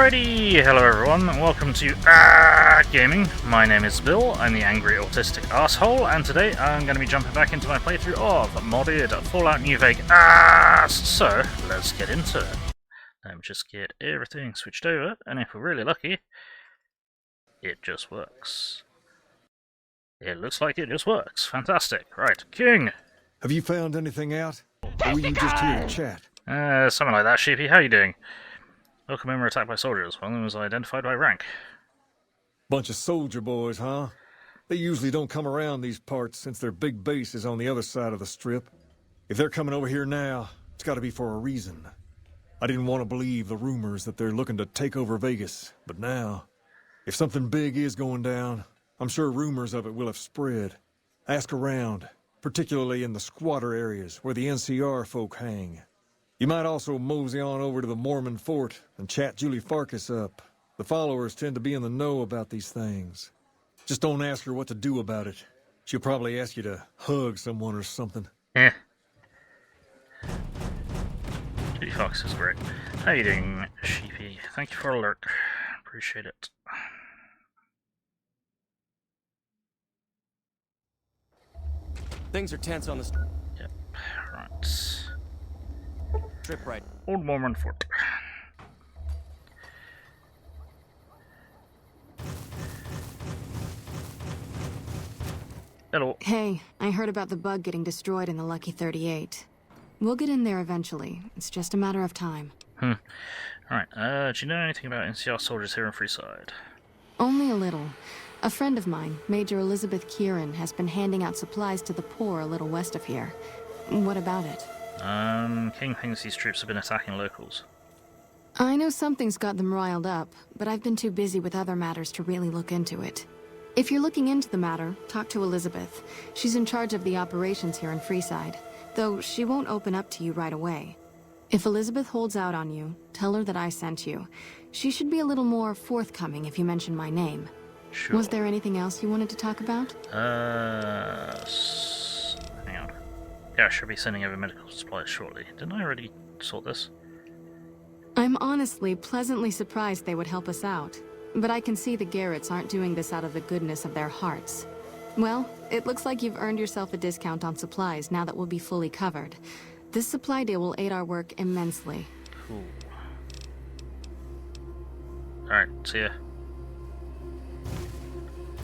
Alrighty, hello everyone, and welcome to Gaming. My name is Bill, I'm the angry autistic asshole, and today I'm going to be jumping back into my playthrough of modded Fallout New VegAAAHS. So, let's get into it. Let me just get everything switched over, and if we're really lucky, it just works. It looks like it just works. Fantastic. Right, King! Have you found anything out? Or were you just here to chat? Something like that, Sheepy. How are you doing? Local men were attacked by soldiers. One of them was identified by rank. Bunch of soldier boys, huh? They usually don't come around these parts since their big base is on the other side of the strip. If they're coming over here now, it's gotta be for a reason. I didn't want to believe the rumors that they're looking to take over Vegas, but now, if something big is going down, I'm sure rumors of it will have spread. Ask around, particularly in the squatter areas where the NCR folk hang. You might also mosey on over to the Mormon fort and chat Julie Farkas up. The followers tend to be in the know about these things. Just don't ask her what to do about it. She'll probably ask you to hug someone or something. Eh. Julie Farkas is great. How you doing, Sheepy? Thank you for alert. Appreciate it. Things are tense on the strip Yep, right. right. Old Mormon fort. Hello. Hey, I heard about the bug getting destroyed in the Lucky 38. We'll get in there eventually. It's just a matter of time. Alright, do you know anything about NCR soldiers here in Freeside? Only a little. A friend of mine, Major Elizabeth Kieran, has been handing out supplies to the poor a little west of here. What about it? King thinks these troops have been attacking locals. I know something's got them riled up, but I've been too busy with other matters to really look into it. If you're looking into the matter, talk to Elizabeth. She's in charge of the operations here in Freeside, though she won't open up to you right away. If Elizabeth holds out on you, tell her that I sent you. She should be a little more forthcoming if you mention my name. Sure. Was there anything else you wanted to talk about? Hang on. Yeah, I should be sending over medical supplies shortly. Didn't I already sort this? I'm honestly pleasantly surprised they would help us out. But I can see the Garretts aren't doing this out of the goodness of their hearts. Well, it looks like you've earned yourself a discount on supplies now that we'll be fully covered. This supply deal will aid our work immensely. Cool. Alright, see ya.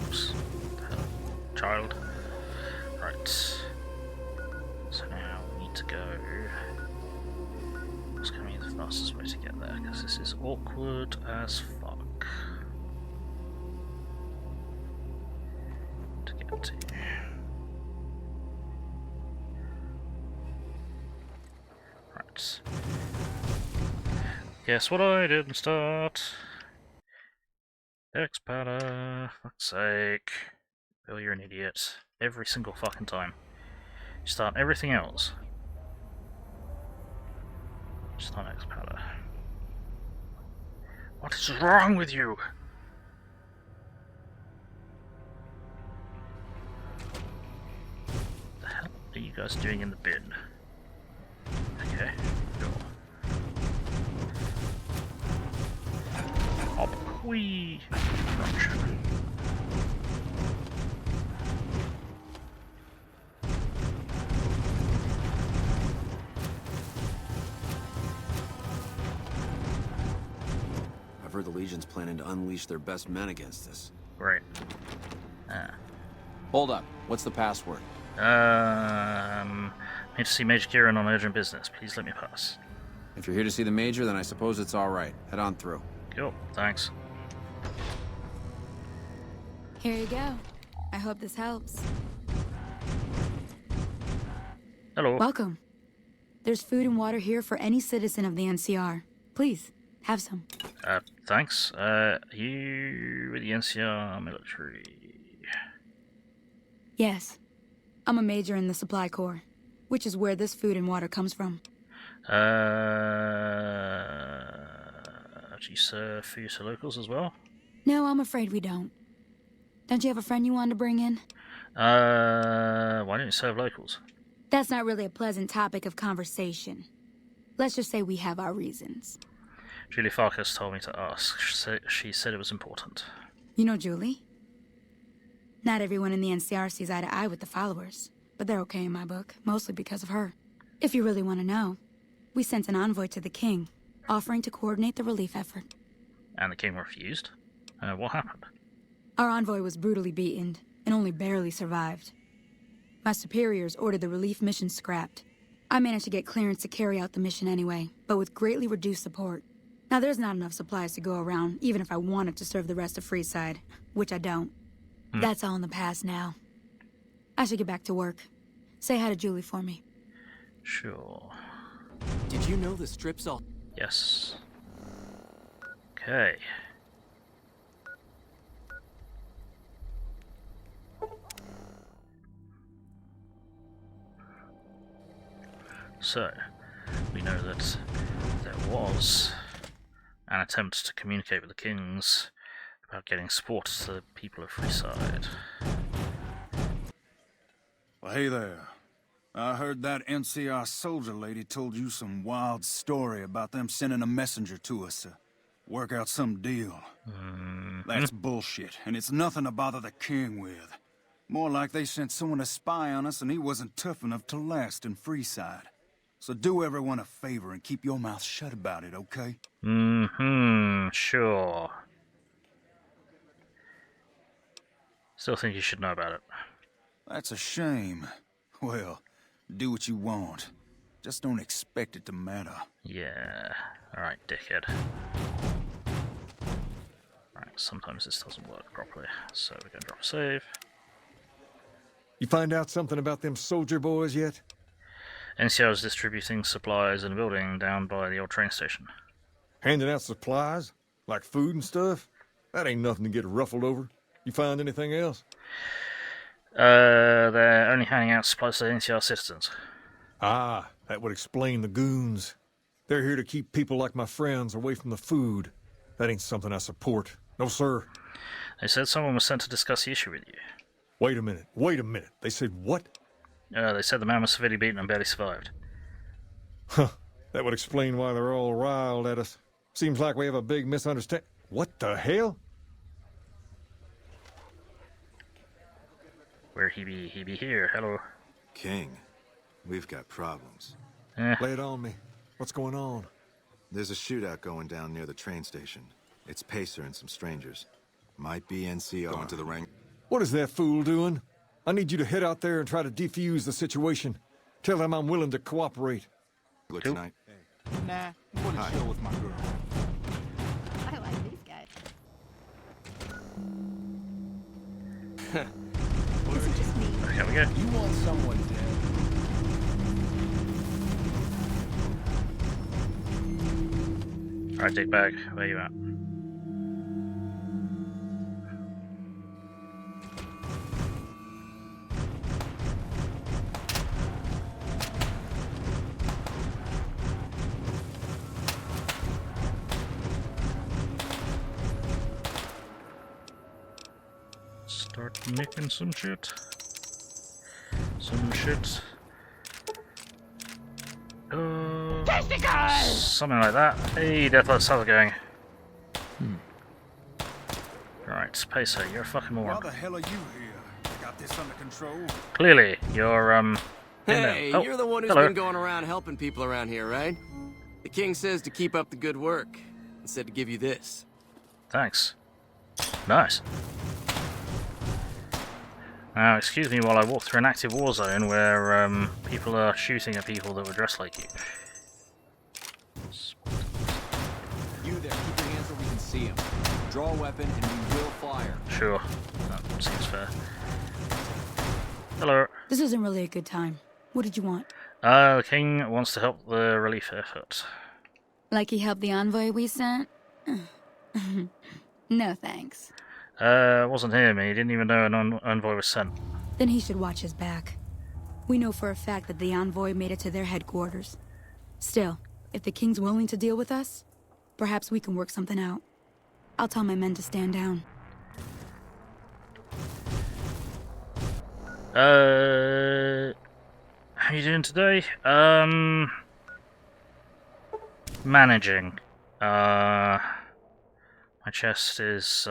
Oops. Child. Right. So now we need to go. What's going to be the fastest way to get there? Because this is awkward as fuck. To get to. Right. Guess what I didn't start? X-Powder, fuck's sake. Bill, you're an idiot. Every single fucking time. You start everything else. Just not X-Powder. What is wrong with you? What the hell are you guys doing in the bin? Okay, cool. Hop. Whee! Crunch. I've heard the Legion's planning to unleash their best men against us. Right. Hold up. What's the password? Need to see Major Kieran on urgent business. Please let me pass. If you're here to see the Major, then I suppose it's all right. Head on through. Cool. Thanks. Here you go. I hope this helps. Hello. Welcome. There's food and water here for any citizen of the NCR. Please, have some. Thanks. You with the NCR military? Yes. I'm a major in the Supply Corps, which is where this food and water comes from. Do you serve food to locals as well? No, I'm afraid we don't. Don't you have a friend you wanted to bring in? Why don't you serve locals? That's not really a pleasant topic of conversation. Let's just say we have our reasons. Julie Farkas told me to ask. She said it was important. You know Julie? Not everyone in the NCR sees eye to eye with the followers, but they're okay in my book, mostly because of her. If you really want to know, we sent an envoy to the king, offering to coordinate the relief effort. And the king refused? What happened? Our envoy was brutally beaten, and only barely survived. My superiors ordered the relief mission scrapped. I managed to get clearance to carry out the mission anyway, but with greatly reduced support. Now there's not enough supplies to go around, even if I wanted to serve the rest of Freeside, which I don't. That's all in the past now. I should get back to work. Say hi to Julie for me. Sure. Did you know the strip's all... Yes. Okay. So, we know that there was an attempt to communicate with the kings about getting support to the people of Freeside. Well, hey there. I heard that NCR soldier lady told you some wild story about them sending a messenger to us to work out some deal. That's bullshit, and it's nothing to bother the king with. More like they sent someone to spy on us and he wasn't tough enough to last in Freeside. So do everyone a favor and keep your mouth shut about it, okay? Sure. Still think you should know about it. That's a shame. Well, do what you want. Just don't expect it to matter. Yeah. Alright, dickhead. Alright, sometimes this doesn't work properly, so we're gonna drop a save. You find out something about them soldier boys yet? NCR is distributing supplies in a building down by the old train station. Handing out supplies? Like food and stuff? That ain't nothing to get ruffled over. You find anything else? They're only handing out supplies to NCR citizens. Ah, that would explain the goons. They're here to keep people like my friends away from the food. That ain't something I support. No, sir. They said someone was sent to discuss the issue with you. Wait a minute. They said what? They said the man was severely beaten and barely survived. Huh. That would explain why they're all riled at us. Seems like we have a big misunderstanding. What the hell? Where he be? He be here. Hello. King, we've got problems. Lay it on me. What's going on? There's a shootout going down near the train station. It's Pacer and some strangers. Might be NCR. Going to the ring. What is that fool doing? I need you to head out there and try to defuse the situation. Tell them I'm willing to cooperate. Good tonight. Nah, I'm gonna chill with my girl. I like these guys. Is it just me? Here we go. You want someone dead? Alright, dig bag. Where you at? Start making some shit. Something like that. Hey, Deathclaws, how's it going? Right, Pacer, you're a fucking moron. Why the hell are you here? Got this under control? Clearly, you're, in there. Hey, Oh, you're the one who's hello. been going around helping people around here, right? The king says to keep up the good work, and said to give you this. Thanks. Nice. Now, excuse me while I walk through an active war zone where, people are shooting at people that were dressed like you. You there, keep your hands where we can see him. Draw a weapon and we will fire. Sure. That seems fair. Hello. This isn't really a good time. What did you want? The king wants to help the relief effort. Like he helped the envoy we sent? No thanks. It wasn't him. He didn't even know an envoy was sent. Then he should watch his back. We know for a fact that the envoy made it to their headquarters. Still, if the king's willing to deal with us, perhaps we can work something out. I'll tell my men to stand down. How you doing today? Managing. My chest is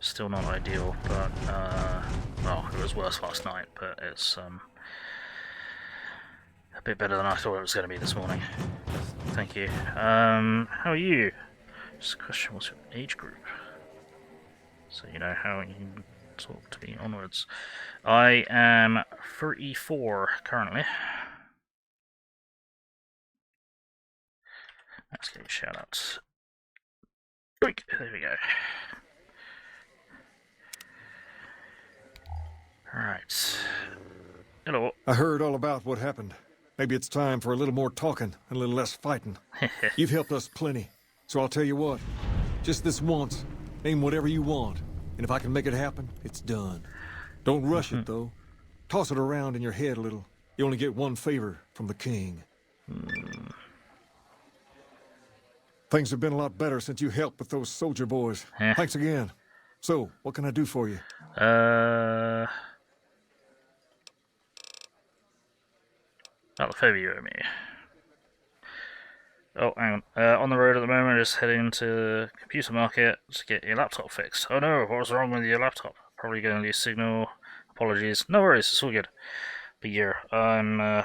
still not ideal, but well, it was worse last night, but it's a bit better than I thought it was going to be this morning. Thank you. How are you? Just a question, what's your age group? So you know how you can talk to me onwards. I am 34 currently. Let's get shout outs. Boink! There we go. Alright. Hello. I heard all about what happened. Maybe it's time for a little more talking and a little less fighting. You've helped us plenty, so I'll tell you what. Just this once, name whatever you want, and if I can make it happen, it's done. Don't rush it, though. Toss it around in your head a little. You only get one favor from the king. Things have been a lot better since you helped with those soldier boys. Thanks again. So, what can I do for you? About the favor you owe me. Oh, hang on. On the road at the moment, just heading to the computer market to get your laptop fixed. Oh no, what's wrong with your laptop? Probably going to lose signal. Apologies. No worries, it's all good. But yeah, I'm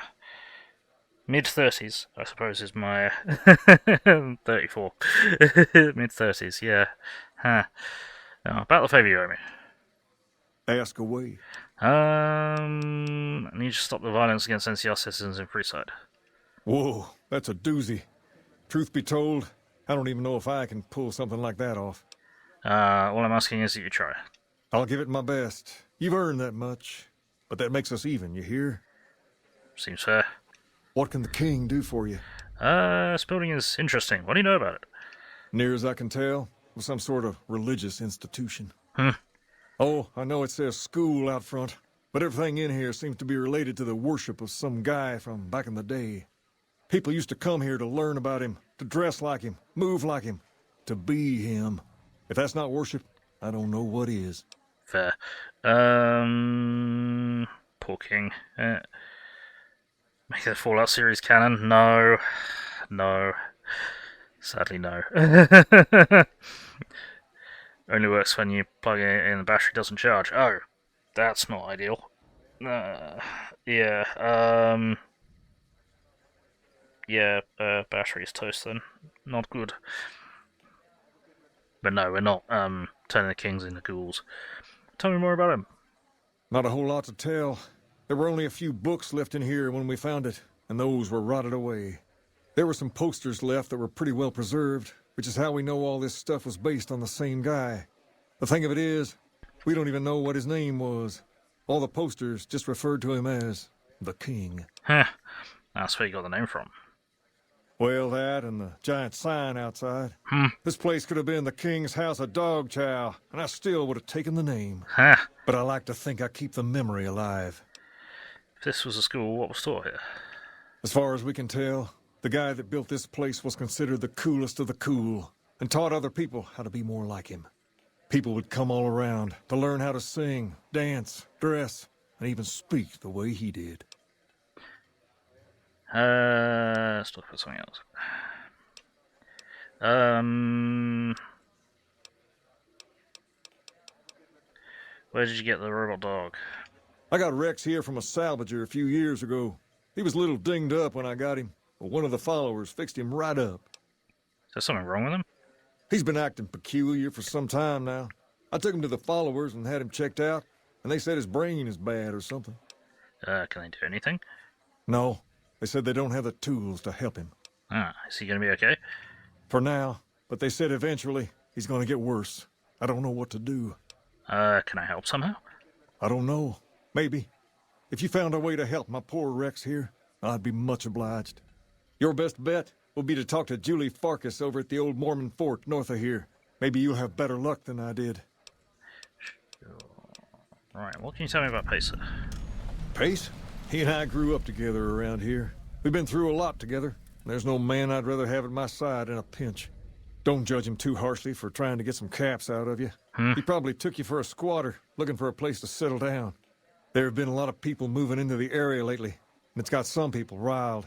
mid-30s, I suppose is my 34. Mid-30s, yeah. Huh. No, about the favor you owe me. Ask away. I need you to stop the violence against NCR citizens in Freeside. Whoa, that's a doozy. Truth be told, I don't even know if I can pull something like that off. All I'm asking is that you try. I'll give it my best. You've earned that much. But that makes us even, you hear? Seems fair. What can the king do for you? This building is interesting. What do you know about it? Near as I can tell, it was some sort of religious institution. Oh, I know it says school out front, but everything in here seems to be related to the worship of some guy from back in the day. People used to come here to learn about him, to dress like him, move like him, to be him. If that's not worship, I don't know what is. Fair. Poor king. Make the Fallout series canon? No. No. Sadly, no. Only works when you plug it in and the battery doesn't charge. Oh, that's not ideal. Battery's toast then. Not good. But no, we're not turning the kings into ghouls. Tell me more about him. Not a whole lot to tell. There were only a few books left in here when we found it, and those were rotted away. There were some posters left that were pretty well preserved, which is how we know all this stuff was based on the same guy. The thing of it is, we don't even know what his name was. All the posters just referred to him as the king. Huh. That's where you got the name from. Well, that and the giant sign outside. This place could have been the king's house of dog chow, and I still would have taken the name. Huh. But I like to think I keep the memory alive. If this was a school, what was taught here? As far as we can tell, the guy that built this place was considered the coolest of the cool, and taught other people how to be more like him. People would come all around to learn how to sing, dance, dress, and even speak the way he did. Let's look for something else. Where did you get the robot dog? I got Rex here from a salvager a few years ago. He was a little dinged up when I got him, but one of the followers fixed him right up. Is there something wrong with him? He's been acting peculiar for some time now. I took him to the followers and had him checked out, and they said his brain is bad or something. Can they do anything? No, they said they don't have the tools to help him. Is he going to be okay? For now, but they said eventually he's going to get worse. I don't know what to do. Can I help somehow? I don't know. Maybe. If you found a way to help my poor Rex here, I'd be much obliged. Your best bet will be to talk to Julie Farkas over at the old Mormon fort north of here. Maybe you'll have better luck than I did. Sure. Right, what can you tell me about Pacer? Pace? He and I grew up together around here. We've been through a lot together. There's no man I'd rather have at my side in a pinch. Don't judge him too harshly for trying to get some caps out of you. He probably took you for a squatter, looking for a place to settle down. There have been a lot of people moving into the area lately, and it's got some people riled.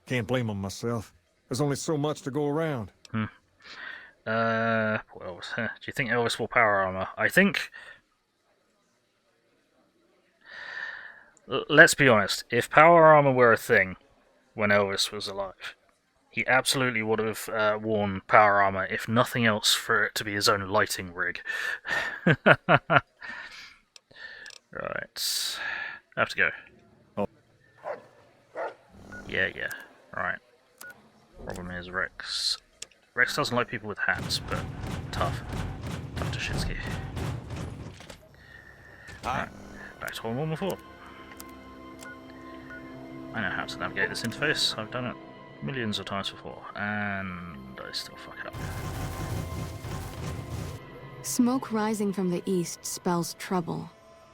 Can't blame them myself. There's only so much to go around. What else? Do you think Elvis wore power armor? I think... Let's be honest, if power armor were a thing when Elvis was alive, he absolutely would have worn power armor, if nothing else, for it to be his own lighting rig. Right. I have to go. Oh. Yeah. Right. Problem is Rex. Rex doesn't like people with hats, but tough. Tough to shitsky. Right. Back to one before. I know how to navigate this interface. I've done it millions of times before, and I still fuck it up. Smoke rising from the east spells trouble.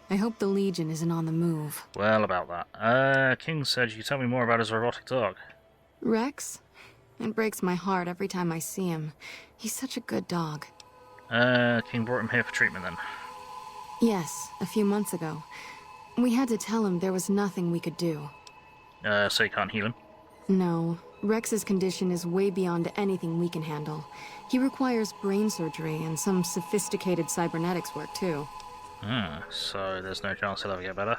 I hope the Legion isn't on the move. Well, about that. King said you could tell me more about his robotic dog. Rex? It breaks my heart every time I see him. He's such a good dog. King brought him here for treatment then? Yes, a few months ago. We had to tell him there was nothing we could do. So you can't heal him? No. Rex's condition is way beyond anything we can handle. He requires brain surgery and some sophisticated cybernetics work, too. So there's no chance he'll ever get better?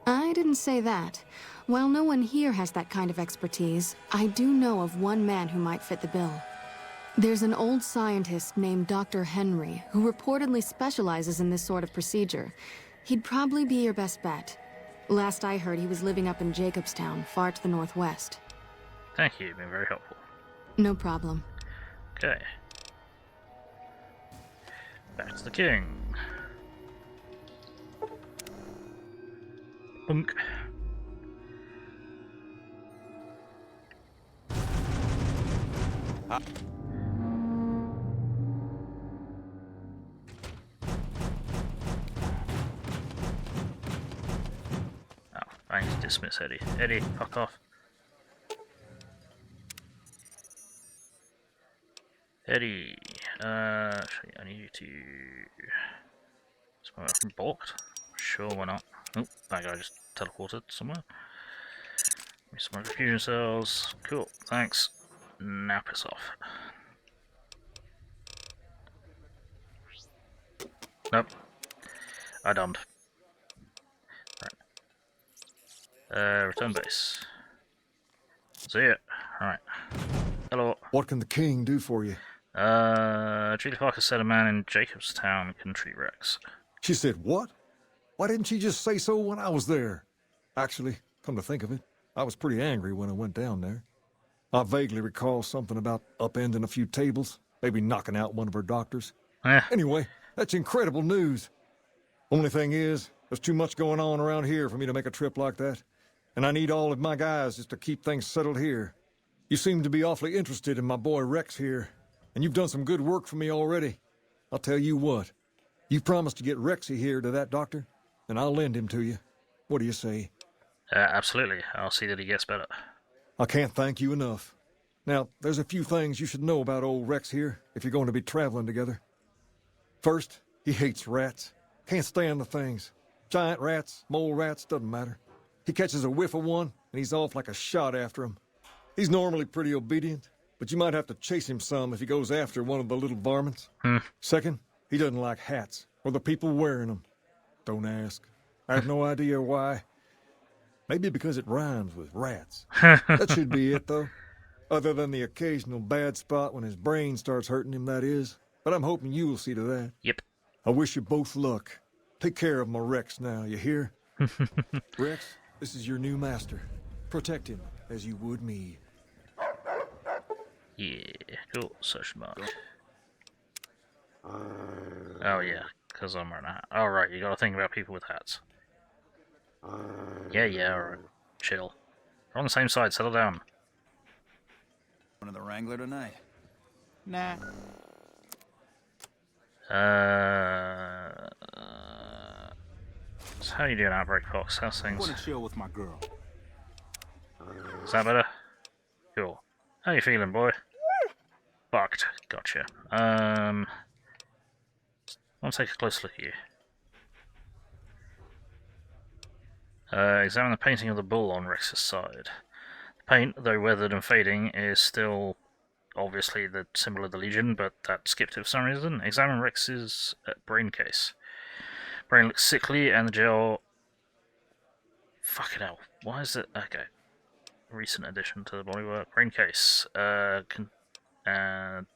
I didn't say that. While no one here has that kind of expertise, I do know of one man who might fit the bill. There's an old scientist named Dr. Henry, who reportedly specializes in this sort of procedure. He'd probably be your best bet. Last I heard, he was living up in Jacobstown, far to the northwest. Thank you, you've been very helpful. No problem. Okay. Back to the king. Bunk. I need to dismiss Eddie. Eddie, fuck off. Eddie, actually, I need you to... Is my weapon balked? Sure, why not? Oh, that guy just teleported somewhere. Give me some more fusion cells. Cool, thanks. Now piss off. Nope. I dumbed. Return base. See ya. Alright. Hello. What can the king do for you? Julie Parker said a man in Jacobstown can treat Rex. She said what? Why didn't she just say so when I was there? Actually, come to think of it, I was pretty angry when I went down there. I vaguely recall something about upending a few tables, maybe knocking out one of her doctors. Anyway, that's incredible news. Only thing is, there's too much going on around here for me to make a trip like that. And I need all of my guys just to keep things settled here. You seem to be awfully interested in my boy Rex here, and you've done some good work for me already. I'll tell you what, you promised to get Rexy here to that doctor, and I'll lend him to you. What do you say? Absolutely. I'll see that he gets better. I can't thank you enough. Now, there's a few things you should know about old Rex here if you're going to be traveling together. First, he hates rats. Can't stand the things. Giant rats, mole rats, doesn't matter. He catches a whiff of one, and he's off like a shot after him. He's normally pretty obedient, but you might have to chase him some if he goes after one of the little varmints. Second, he doesn't like hats, or the people wearing them. Don't ask. I have no idea why. Maybe because it rhymes with rats. That should be it, though. Other than the occasional bad spot when his brain starts hurting him, that is. But I'm hoping you'll see to that. Yep. I wish you both luck. Take care of my Rex now, you hear? Rex, this is your new master. Protect him as you would me. Yeah, cool. Social mark. Oh yeah, because I'm wearing a hat. Alright, you gotta think about people with hats. Yeah, alright. Chill. We're on the same side, settle down. One of the Wrangler tonight. Nah. So how you doing, Outbreak Fox? How's I things? want to chill with my girl. Is that better? Cool. How you feeling, boy? Fucked. Gotcha. I'll take a close look at you. Examine the painting of the bull on Rex's side. The paint, though weathered and fading, is still obviously the symbol of the Legion, but that skipped it for some reason. Examine Rex's brain case. Brain looks sickly, and the jail... Fucking hell. Why is it... Okay. Recent addition to the bodywork. Brain case.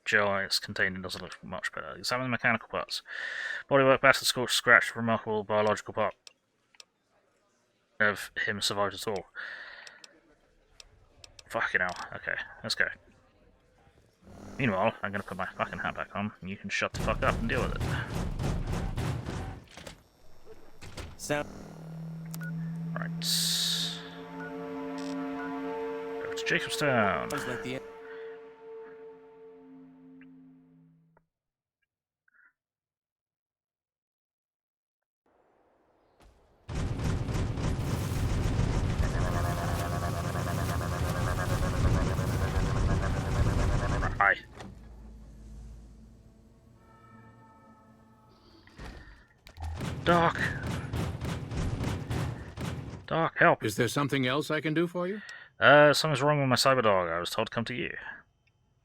Gel is contained and doesn't look much better. Examine the mechanical parts. Bodywork, battered, scorched, scratched. Remarkable biological part of him survived at all. Fucking hell. Okay, let's go. Meanwhile, I'm gonna put my fucking hat back on, and you can shut the fuck up and deal with it. Right. Go to Jacobstown. Hi. Doc. Doc, help. Is there something else I can do for you? Something's wrong with my cyber dog. I was told to come to you.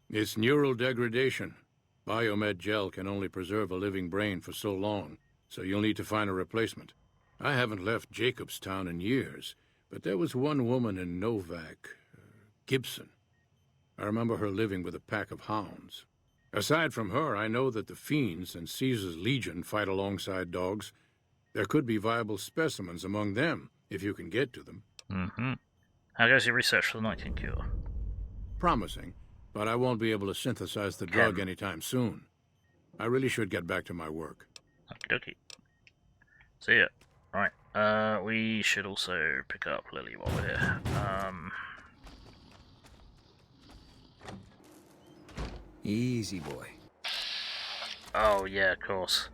It's neural degradation. Biomed gel can only preserve a living brain for so long, so you'll need to find a replacement. I haven't left Jacobstown in years, but there was one woman in Novak, Gibson. I remember her living with a pack of hounds. Aside from her, I know that the Fiends and Caesar's Legion fight alongside dogs. There could be viable specimens among them, if you can get to them. Mm-hmm. How goes your research for the Night King cure? Promising, but I won't be able to synthesize the drug Chem. anytime soon. I really should get back to my work. Okie dokie. See ya. Right, we should also pick up Liliy while we're here. Easy, boy. Oh, yeah, of course.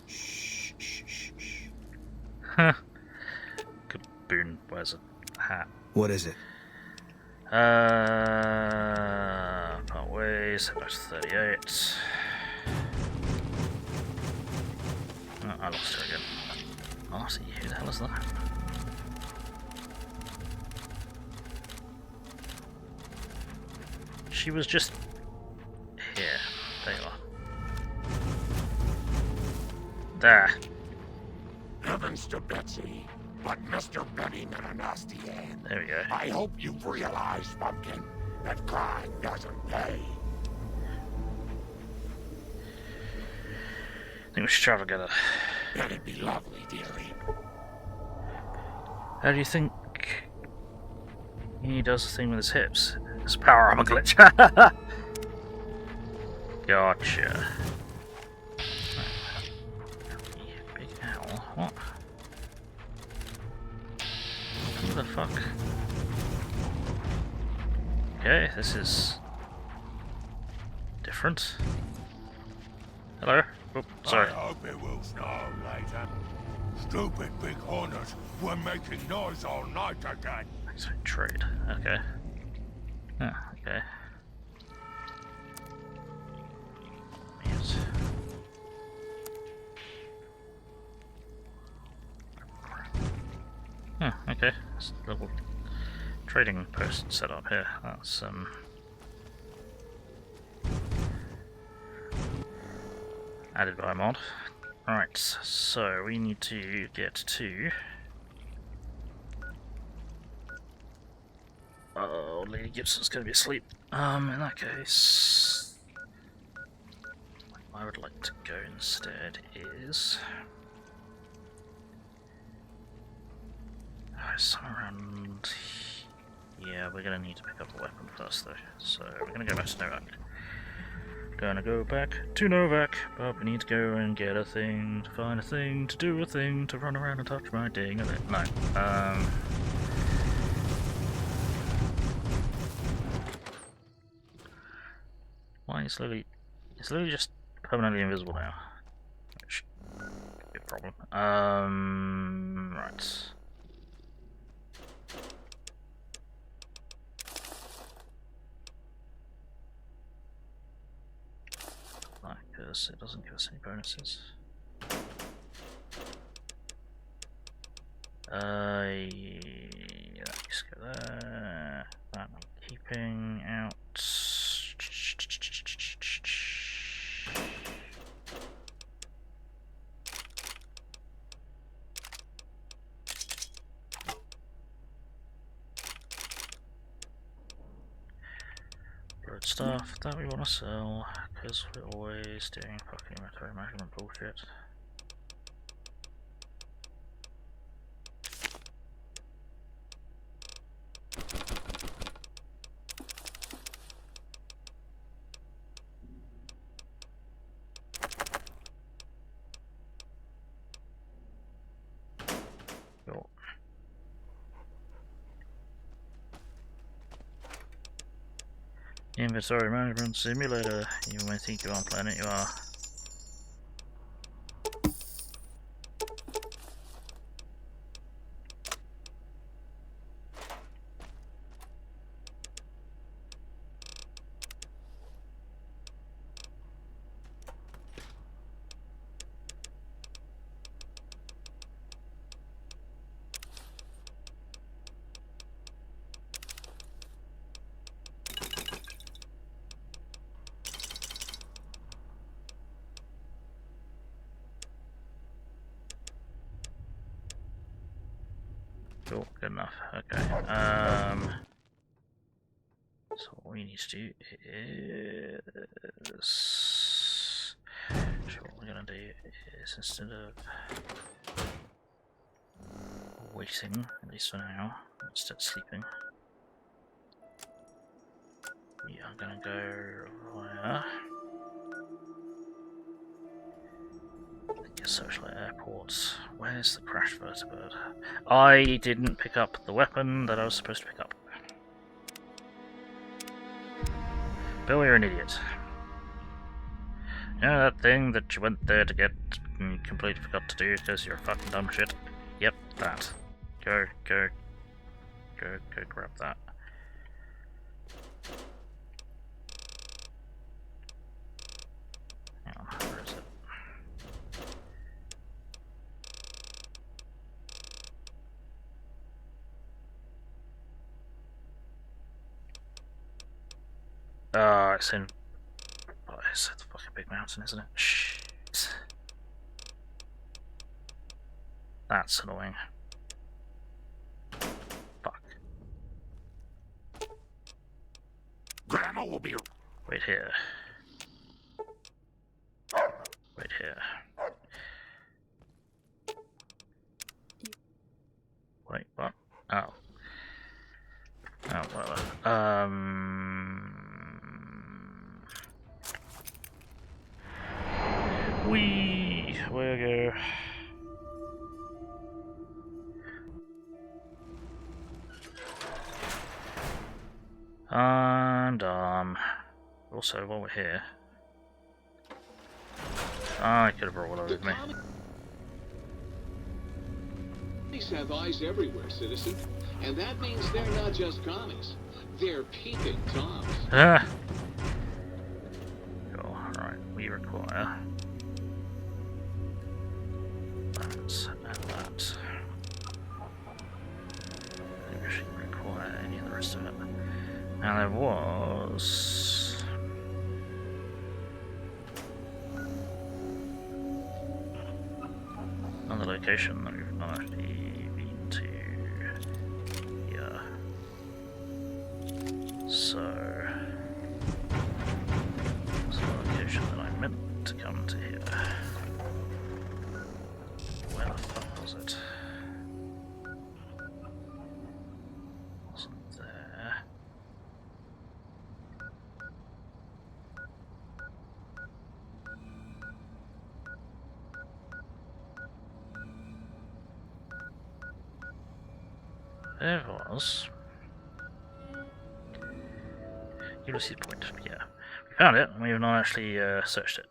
Shh, shh, shh, shh. Huh. Kaboon wears a hat. What is it? Part ways, back to 38. Oh, I lost her again. Artie, who the hell is that? She was just here. There you are. There. Heavens to Betsy, but Mr. Benny met a nasty end. There we go. I hope you've realized, Pumpkin, that crime doesn't pay. I think we should try to get her. That'd be lovely, dearie. How do you think he does the thing with his hips? It's a power armor glitch. Gotcha. Big owl. What? What the fuck? Okay, this is different. Hello? Oh, sorry. I hope it will snow later. Stupid big hornets were making noise all night again. Thanks for trade. Okay. Oh, okay. Muse. Oh, okay. There's a little trading post set up here. That's added by mod. Right, so we need to get to... Oh, Lady Gibson's gonna be asleep. In that case... what I would like to go instead is... somewhere around... yeah, we're gonna need to pick up a weapon first though. So we're gonna go back to Novak. Gonna go back to Novak, but we need to go and get a thing, to find a thing, to do a thing, to run around and touch my ding and it. No. Why is Liliy... is Liliy just permanently invisible now? Which could be a problem. Right. Because it doesn't give us any bonuses. Yeah, let's go there. Scoping out. Bird stuff that we want to sell, because we're always doing fucking inventory management bullshit. Cool. Inventory management simulator. You may think you're on planet, you are. Cool, good enough. Okay. So what we need to do is, so what we're gonna do is, instead of waiting, at least for now, instead of sleeping, we are gonna go via social airports. Where's the crash vertibird? I didn't pick up the weapon that I was supposed to pick up. Bill, you're an idiot. You know that thing that you went there to get and you completely forgot to do because you're fucking dumb shit? Yep, that. Go grab that. Hang on, where is it? It's in. Oh, it's the fucking big mountain, isn't it? Shit. That's annoying. Fuck. Grandma will be. Wait here. Wait here. Wait, what? Oh. Oh, well. Where go? And also while we're here, I could have brought one over with me. Comics have eyes everywhere, citizen, and that means they're not just comics; they're peeping toms. Ah. Cool. All right, we require. And that. I think we shouldn't require any of the rest of it. Now there was another location that we've not actually been to here. So it's a location that I meant to come to here. Where the fuck was it? Wasn't there. There it was. Ulysses Point, yeah. We found it, and we have not actually searched it.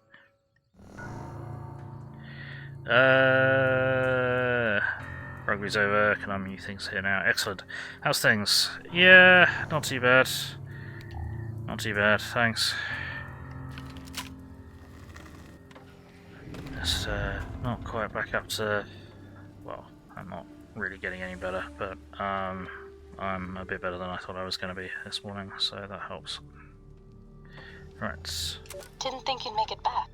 Rugby's over, can I move things here now? Excellent. How's things? Yeah, not too bad. Not too bad, thanks. It's not quite back up to... Well, I'm not really getting any better, but I'm a bit better than I thought I was going to be this morning, so that helps. Right. Didn't think you'd make it back.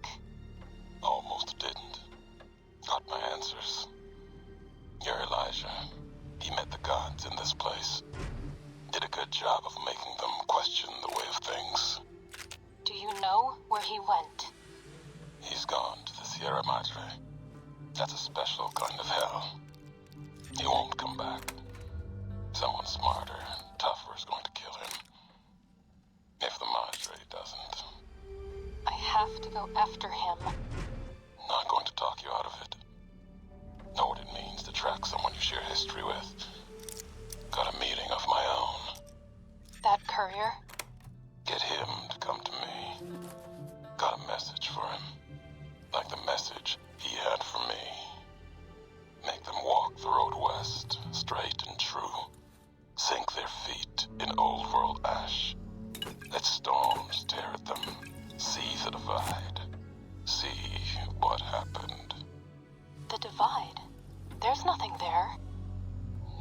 Almost didn't. Got my answers. You're Elijah. He met the gods in this place. Did a good job of making them question the way of things. Do you know where he went? He's gone to the Sierra Madre. That's a special kind of hell. He won't come back. Someone smarter, tougher is going to kill him. If the Madre doesn't. I have to go after him. Not going to talk you out of it. Know what it means to track someone you share history with. Got a meeting of my own. That courier? Get him to come to me. Got a message for him. Like the message he had for me. Make them walk the road west, straight and true. Sink their feet in old world ash. Let storms tear at them. See the divide. See what happened. The divide? There's nothing there.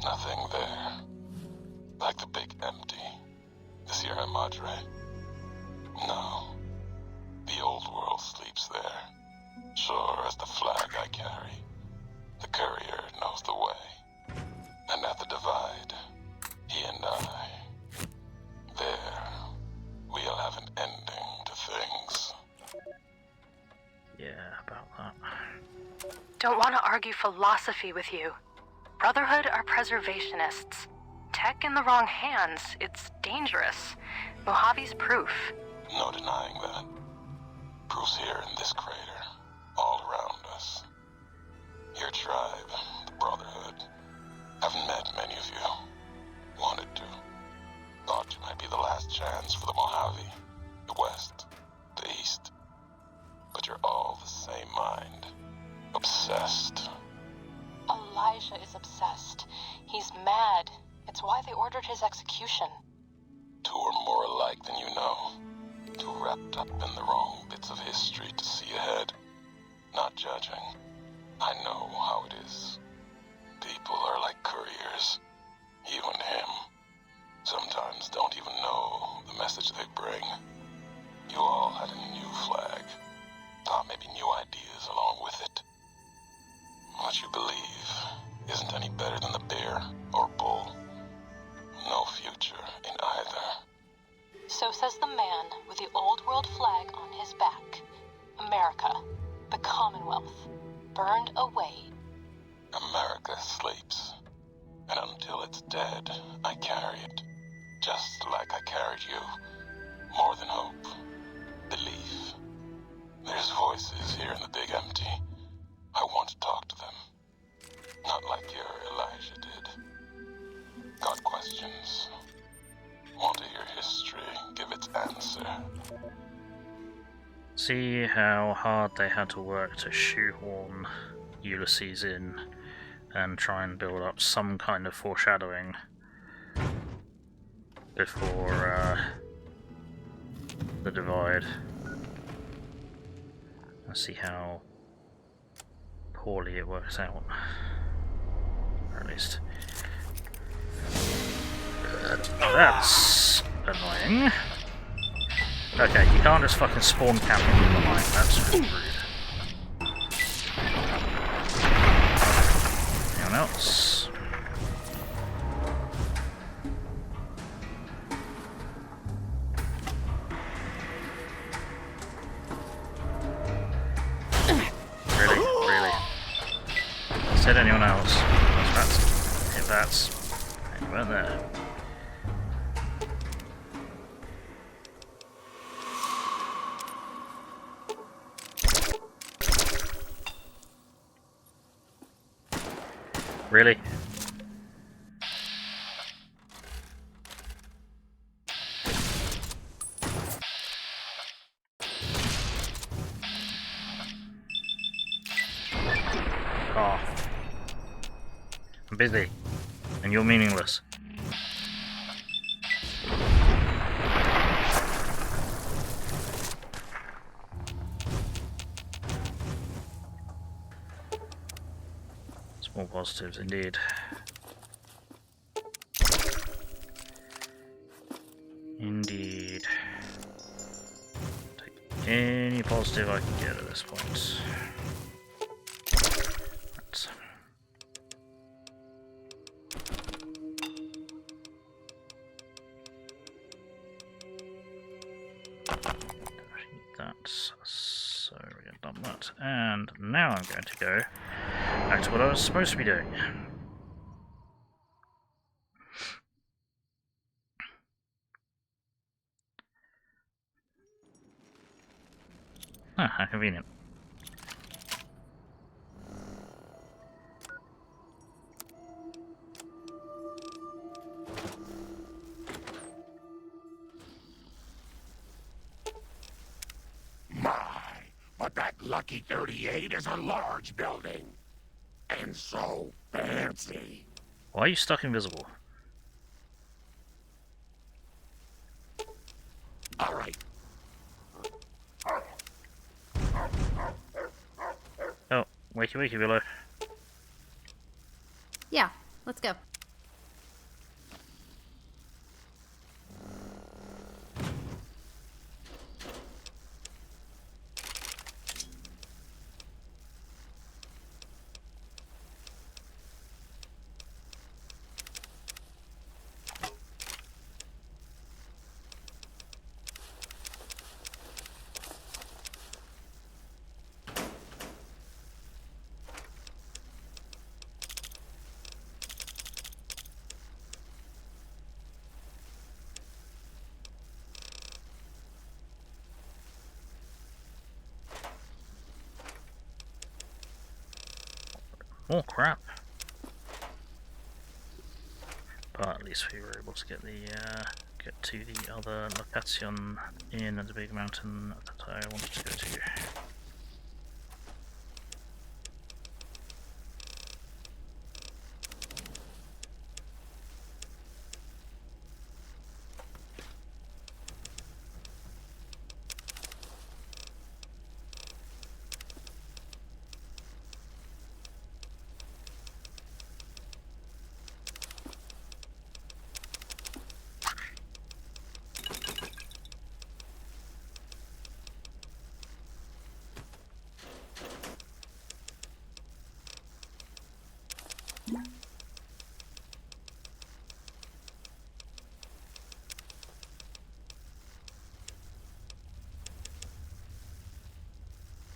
Nothing there. Like the big empty. The Sierra Madre. No. The old world sleeps there. Sure as the flag I carry. The courier knows the way. And at the divide, he and I, there, we'll have an ending to things. Yeah, about that. Don't want to argue philosophy with you. Brotherhood are preservationists. Tech in the wrong hands, it's dangerous. Mojave's proof. No denying that. Proof's here in this crater, all around us. Your tribe, the Brotherhood. Haven't met many of you. Wanted to. Thought you might be the last chance for the Mojave, the West, the East. But you're all the same mind. Obsessed. Elijah is obsessed. He's mad. It's why they ordered his execution. Two are more alike than you know. Too wrapped up in the wrong bits of history to see ahead. Not judging. I know how it is. People are like couriers. You and him. Sometimes don't even know the message they bring. You all had a new flag. Thought maybe new ideas along with it. What you believe isn't any better than the bear or bull. No future in either. So says the man with the old world flag on his back. America, the Commonwealth, burned away. America sleeps. And until it's dead, I carry it. Just like I carried you. More than hope. Belief. There's voices here in the big empty. I want to talk to them. Not like your Elijah did. Got questions. Want to hear history give its answer. See how hard they had to work to shoehorn Ulysses in and try and build up some kind of foreshadowing before the divide. Let's see how poorly it works out, or at least that's annoying. Okay, you can't just fucking spawn camp from behind, that's really rude. Anyone else? Really? Said anyone else? If that's anywhere there. Really? Oh. I'm busy. And you're meaningless. Small positives indeed. Any positive I can get at this point. Right. That, so we're done that, and now I'm going to go back to what I was supposed to be doing. Ah, how convenient. But that lucky 38 is a large building. And so fancy. Why are you stuck invisible? Alright. Oh, wakey wakey below. Yeah, let's go. Oh crap! But at least we were able to get the get to the other location in the big mountain that I wanted to go to.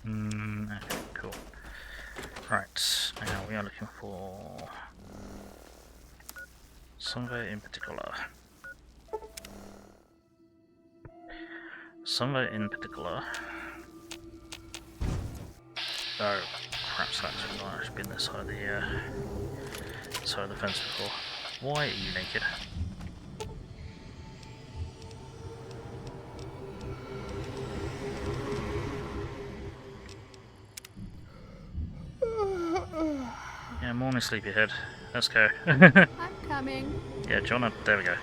Okay, cool. Right, now we are looking for somewhere in particular. Somewhere in particular. Oh, crap, that's actually been this side of the fence before. Why are you naked? Yeah, morning sleepyhead. Let's go. I'm coming. Yeah, John, there we go.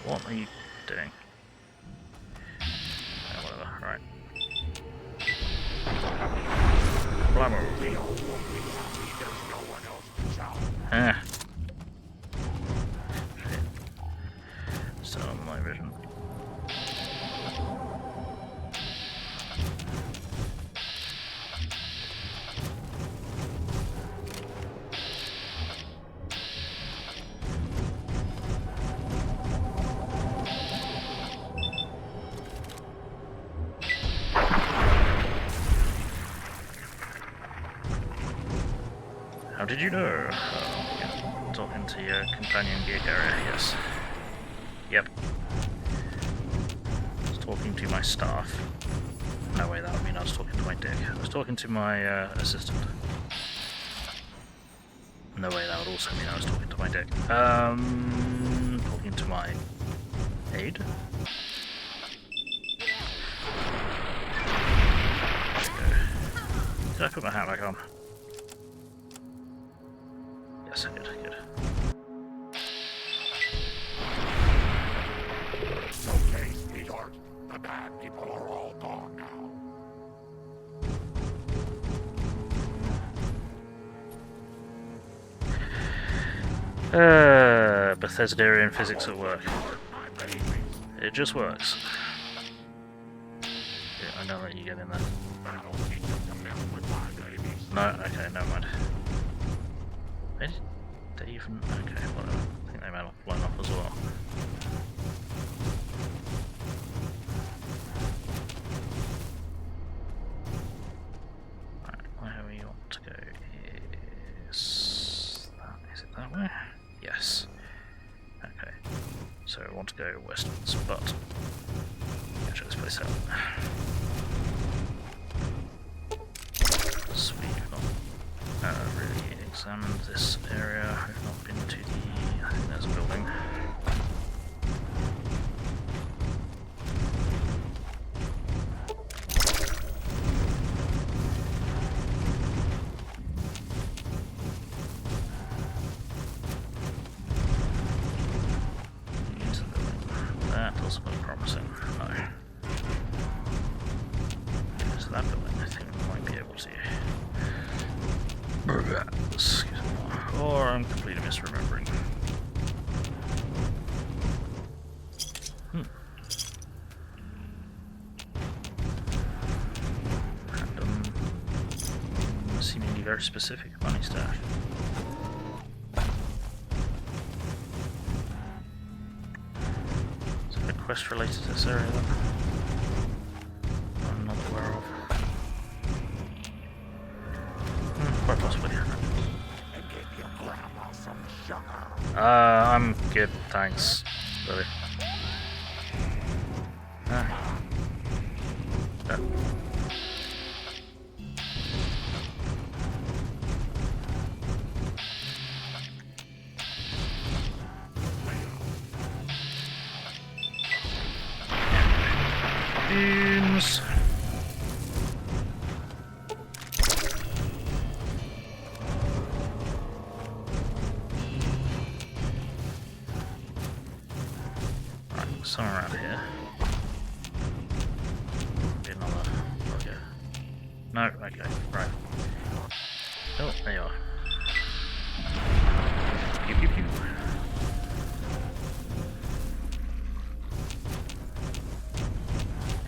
What are you doing? Whatever, right. Blammo. Ah. Shit. Still on my vision. How did you know? Oh, yeah. Talking to your companion gear carrier, yes. Yep. I was talking to my staff. No way, that would mean I was talking to my dick. I was talking to my assistant. No way, that would also mean I was talking to my dick. Talking to my aide? Did I put my hat back on? Yes, I did. Good. Okay, sweetheart. The bad people are all gone now. Bethesdarian physics at work. It just works. Yeah, I'm gonna let you get in there. No, okay, never mind. Did they even... Okay, whatever. I think they might have blown up as well. Right, where we want to go is it that way? Yes. Okay. So I want to go westwards, but check this place out. So we've not really examined this area. We've not been to the... I think there's a building. Into the building. That doesn't look promising. No. Into that building, I think we might be able to. Excuse me. Or I'm completely misremembering. Random, seemingly very specific money stash. Is there a quest related to this area then? I'm not aware of. Quite possibly. I'm good, thanks, Lily. Beams. Somewhere around here. Be another. Okay. No, okay, right. Oh, there you are. Pew pew pew.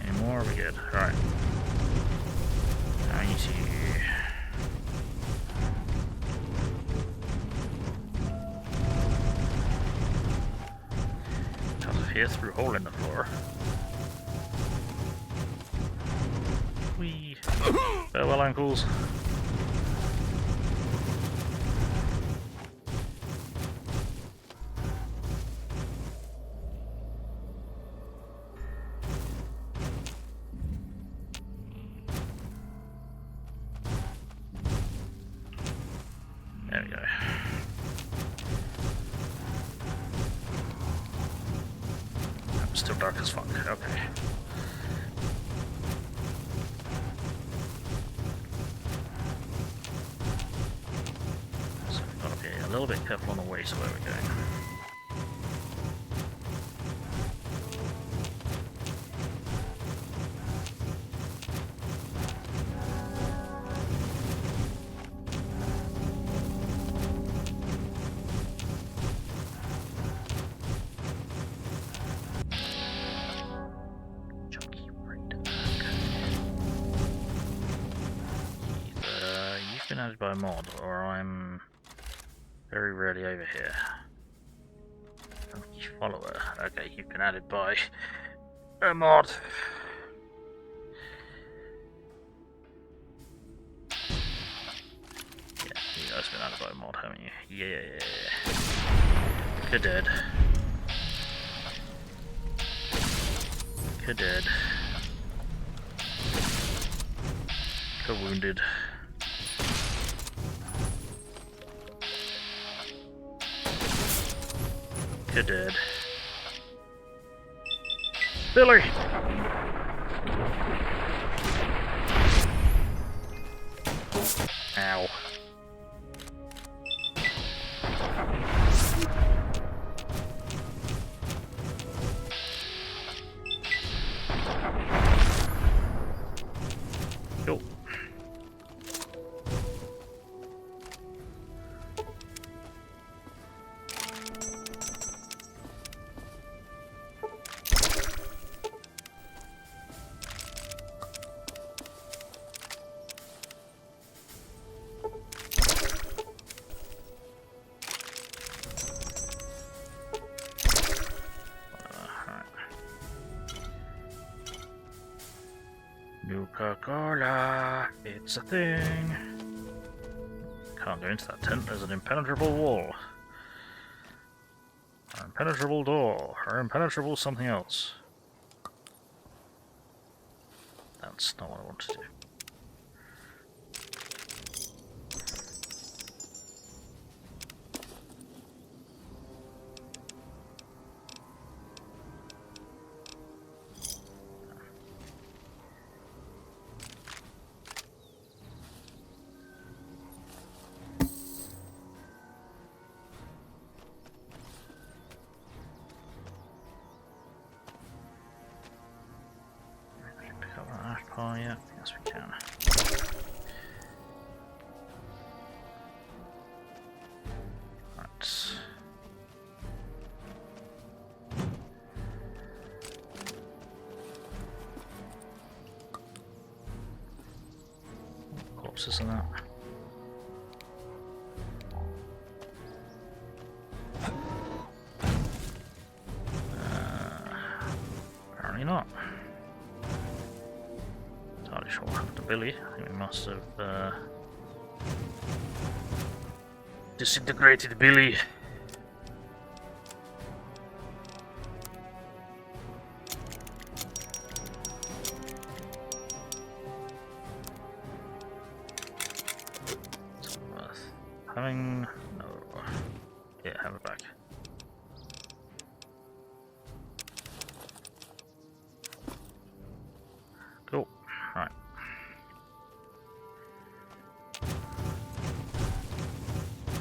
Any more? We're good. Alright. I need to. Here through a hole in the floor. Whee! Farewell, ankles. There we go. Still dark as fuck, okay. So we've got to be a little bit careful on the way to where we're going. Added by a mod, or I'm very rarely over here. Follower. Okay, you've been added by a mod. Yeah, you guys have been added by a mod, haven't you? Yeah. Dead. Dead. Wounded. Dead. Liliy! Ow. Cool. Nuka-Cola, it's a thing. Can't go into that tent, there's an impenetrable wall. Or impenetrable door, or impenetrable something else. That's not what I want to do. Oh yeah, yes we can. Right. Corpses and that. Apparently not. Sure what happened to Billy. I think we must have disintegrated Billy. It's worth having. No. Yeah, have it back. Cool. Right.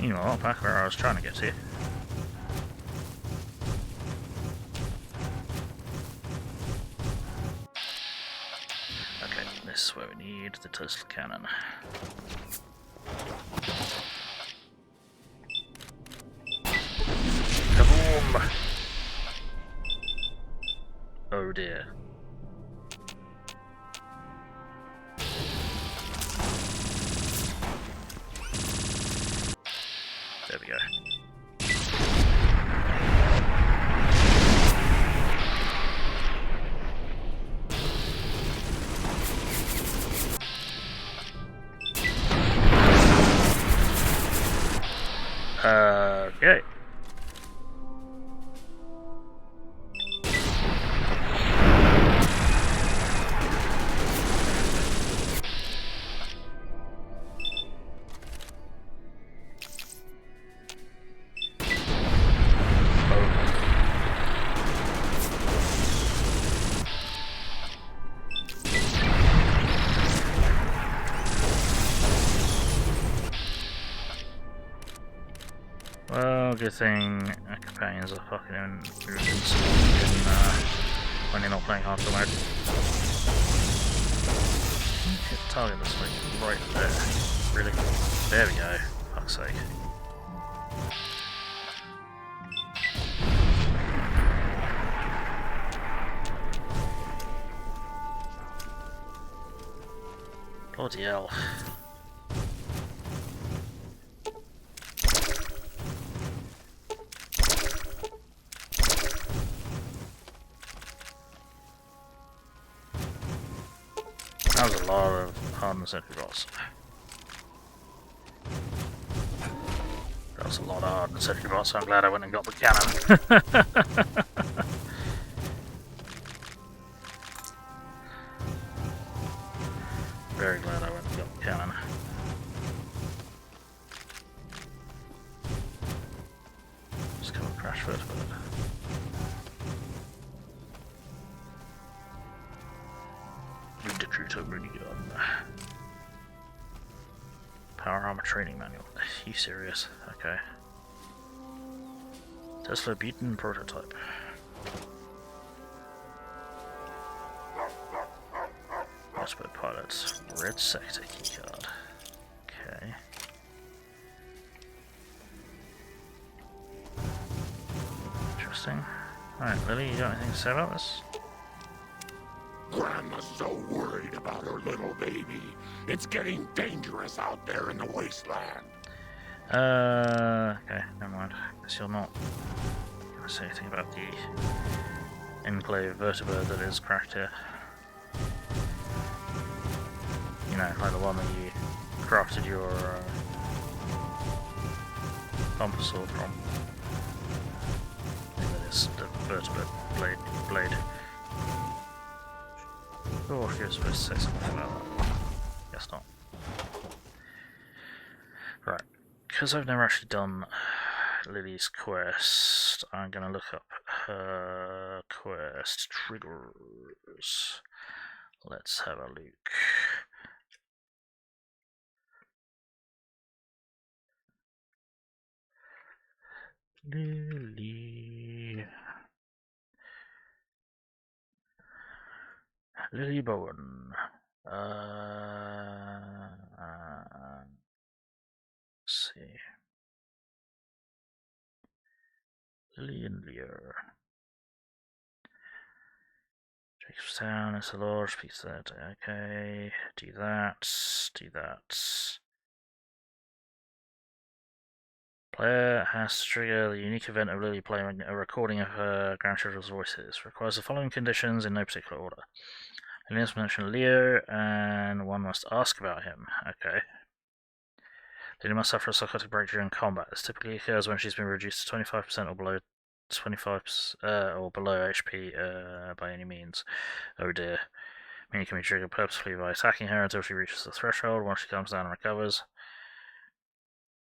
You know what, back where I was trying to get to. Okay, this is where we need the Tesla cannon. Kaboom! Oh dear. There we go. Okay. Well, good thing our companions are fucking invincible when you're not playing hardcore mode. Hit the target that's like right there. Really? There we go. Fuck's sake. Bloody hell. That was a lot of hardened sentry bots. That was a lot of hardened sentry bots, so I'm glad I went and got the cannon. Very glad I went and got the cannon. Just come and crash first with it. Recruiter really good. Power armor training manual. Are you serious? Okay. Tesla beaten prototype. Expert pilots. Red sector keycard. Okay. Interesting. Alright, Lily, you got anything to say about this? Grandma's so worried about her little baby. It's getting dangerous out there in the wasteland. Okay, never mind. Guess you're not gonna say anything about the enclave vertibird that is cracked here. one that you crafted your bumper sword from. I think that is the vertibird blade. Oh, if you're supposed to say something about that. Guess not. Right, because I've never actually done Lily's quest, I'm going to look up her quest triggers. Let's have a look. Lily Bowen. Let's see. Lily and Leo. Jacobstown is a large piece of that. Okay, do that. Player has to trigger the unique event of Lily playing a recording of her grandchildren's voices. Requires the following conditions in no particular order. Lily must mention Leo, and one must ask about him. Okay. Lily must suffer a psychotic break during combat. This typically occurs when she's been reduced to 25% or below 25% or below HP by any means. Oh dear. Meaning can be triggered purposefully by attacking her until she reaches the threshold. Once she comes down and recovers.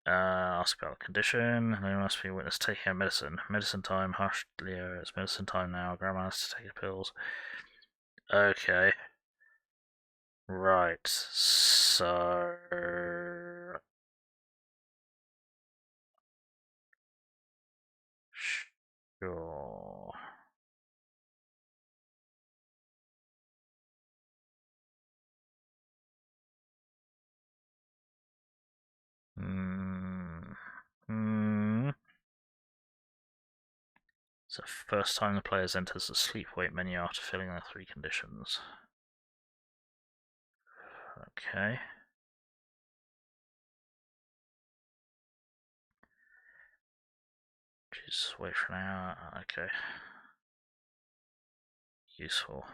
Ask about the condition. Lily must be witness taking her medicine. Medicine time. Hush, Leo. It's medicine time now. Grandma has to take her pills. Okay. Right. So. Sure. It's the first time the players enters the sleep-wake menu after filling the 3 conditions. Okay. Just wait for an hour. Okay. Useful.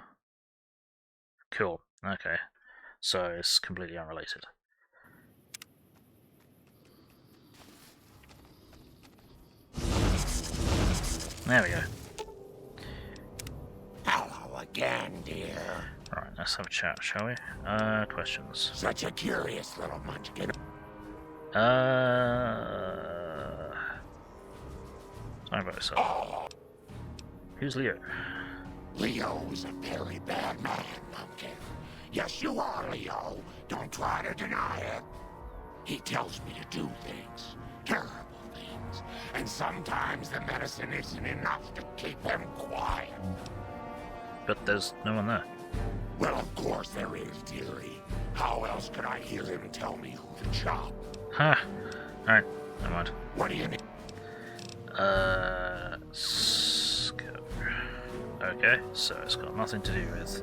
Cool. Okay. So it's completely unrelated. There we go. Hello again, dear. Alright, let's have a chat, shall we? Questions. Such a curious little munchkin. Sorry about yourself. Who's Leo? Leo is a very bad man, Pumpkin. Yes, you are, Leo. Don't try to deny it. He tells me to do things. Terrible things. And sometimes the medicine isn't enough to keep him quiet. But there's no one there. Well, of course there is, dearie. How else could I hear him tell me who to chop? Huh. Alright, never mind. What do you need? Okay, so it's got nothing to do with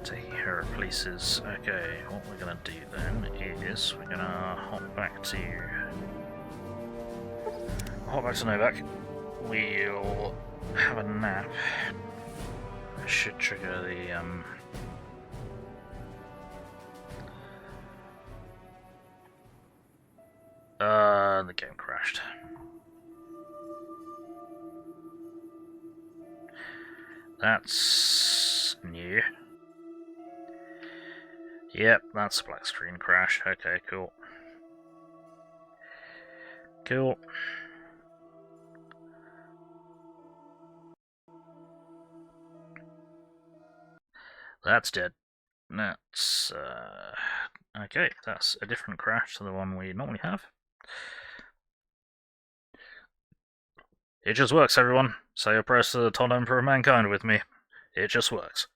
taking her places. Okay, what we're gonna do then is we're gonna hop back to Novak. We'll have a nap. Should trigger the game crashed. That's new. Yep, that's a black screen crash. Okay, cool. Cool. That's dead. That's okay, that's a different crash to the one we normally have. It just works, everyone. Say your prayers to the Todd Emperor of Mankind with me. It just works.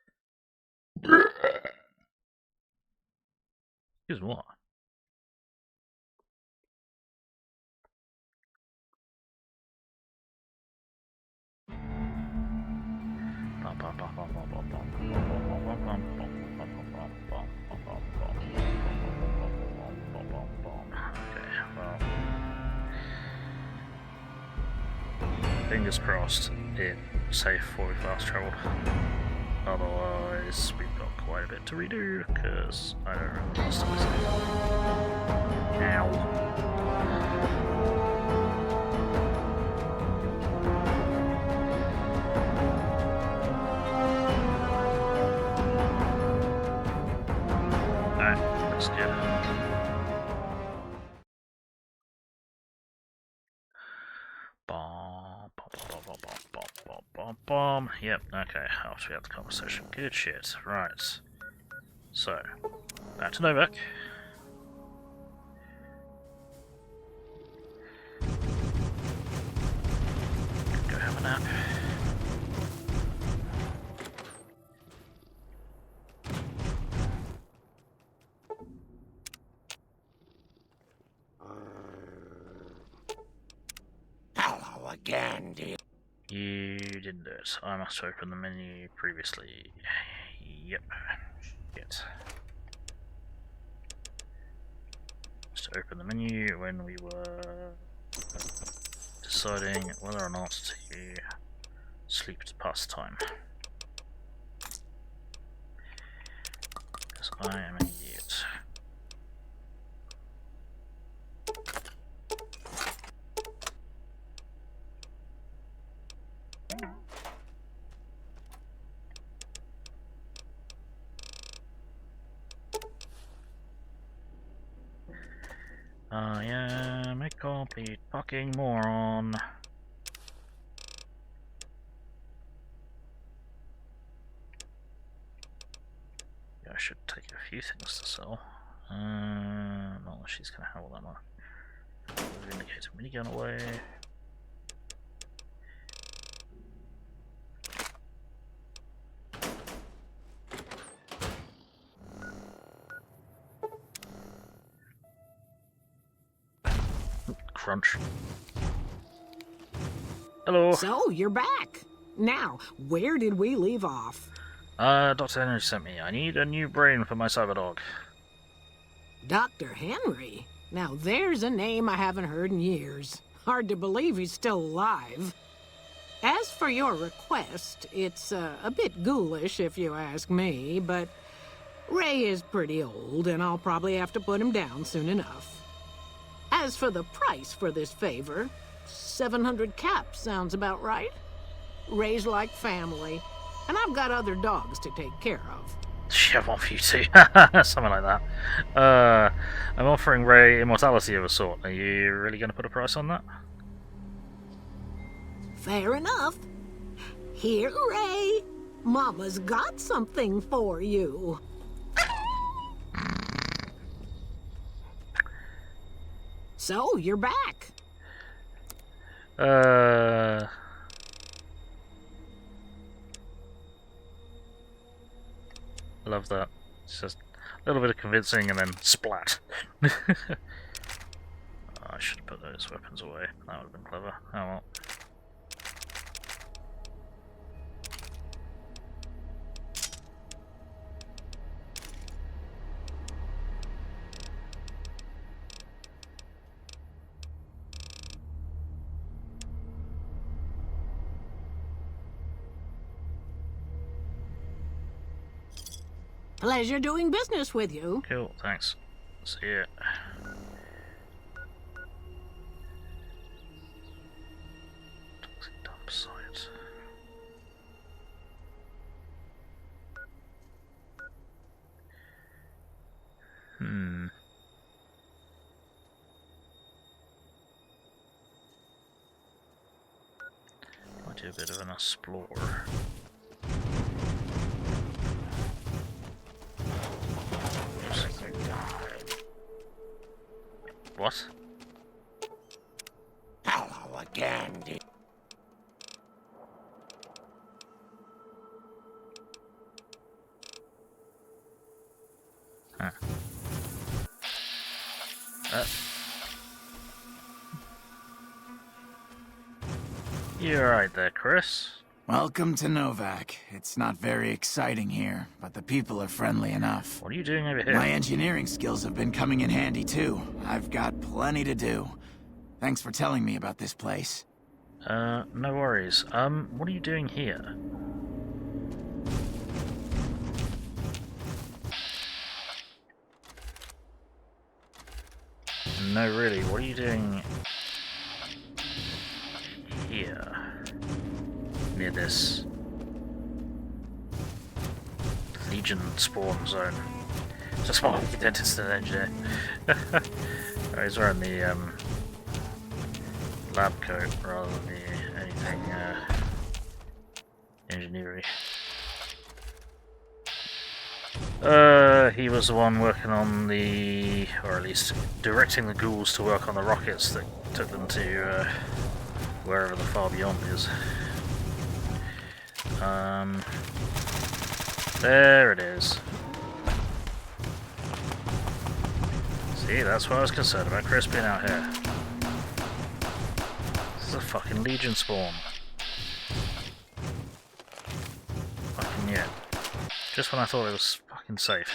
Excuse what? Fingers crossed it safe before we fast traveled. Otherwise, we've got quite quite a bit to redo, because I don't remember what stuff is there. Ow. Alright, that's good. Bomb. Yep, okay, after we had the conversation. Good shit. Right. So, back to Novak. Go have a nap. Hello again, dear. You didn't do it. I must open the menu previously. Yep. Shit. Just open the menu when we were deciding whether or not to sleep to pass time. Because I am an idiot. I am a complete fucking moron. Yeah, I should take a few things to sell. Not unless she's gonna have all that money. Vindicator minigun away. Crunch. Hello. So, you're back. Now, where did we leave off? Dr. Henry sent me. I need a new brain for my cyberdog. Dr. Henry? Now, there's a name I haven't heard in years. Hard to believe he's still alive. As for your request, it's a bit ghoulish if you ask me, but Ray is pretty old, and I'll probably have to put him down soon enough. As for the price for this favor, 700 caps sounds about right. Ray's like family, and I've got other dogs to take care of. Shove off you two. Something like that. I'm offering Ray immortality of a sort. Are you really going to put a price on that? Fair enough. Here, Ray. Mama's got something for you. So, you're back. Love that. It's just a little bit of convincing and then splat. Oh, I should have put those weapons away. That would have been clever. Oh well. Pleasure doing business with you. Cool, thanks. See ya. Toxic dump site. Might do a bit of an explore. What? Hello again, dear. Huh. You're right there, Chris. Welcome to Novak. It's not very exciting here, but the people are friendly enough. What are you doing over here? My engineering skills have been coming in handy too. I've got plenty to do. Thanks for telling me about this place. No worries. What are you doing here? No, really, what are you doing here? Near this Legion spawn zone. Just want to get into the engineer. Oh, he's wearing the lab coat rather than the anything engineering. He was the one working on the, or at least directing the ghouls to work on the rockets that took them to wherever the far beyond is. There it is. See, that's what I was concerned about Chris being out here. This is a fucking Legion spawn. Fucking yeah. Just when I thought it was fucking safe.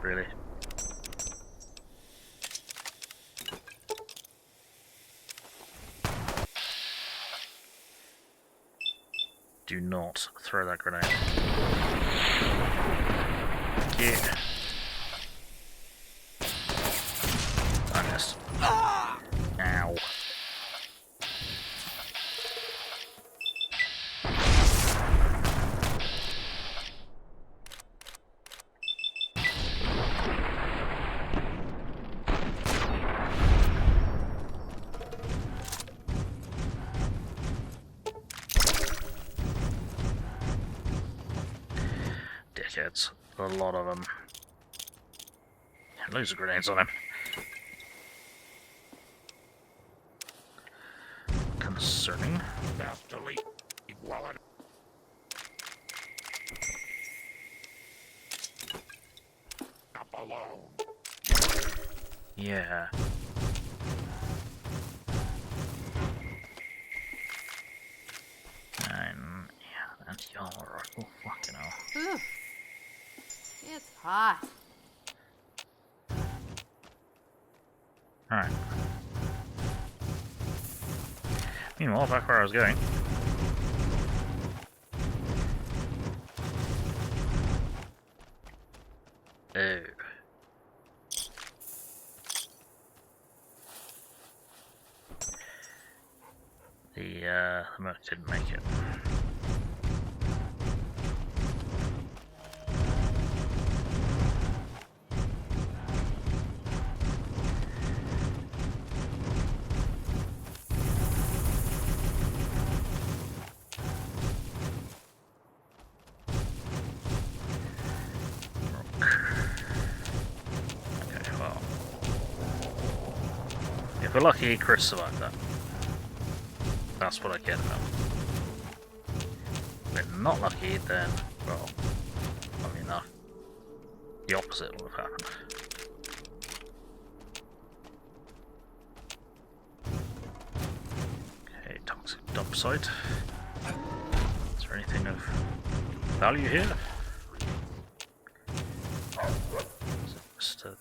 Really? Do not throw that grenade. Yeah. I missed. Ow. Dickheads. A lot of them. Loads of grenades on him. Concerning. Best to leave well enough. Up alone. Yeah. And yeah, anti-armor rifle. Fucking hell. Ooh. It's hot. Alright. Meanwhile, back where I was going. Oh. The Merc didn't make it. If we're lucky, Chris survived that. That's what I care about. If we're not lucky, then, well, I mean, the opposite will have happened. Okay, toxic dump site. Is there anything of value here? Is it just a...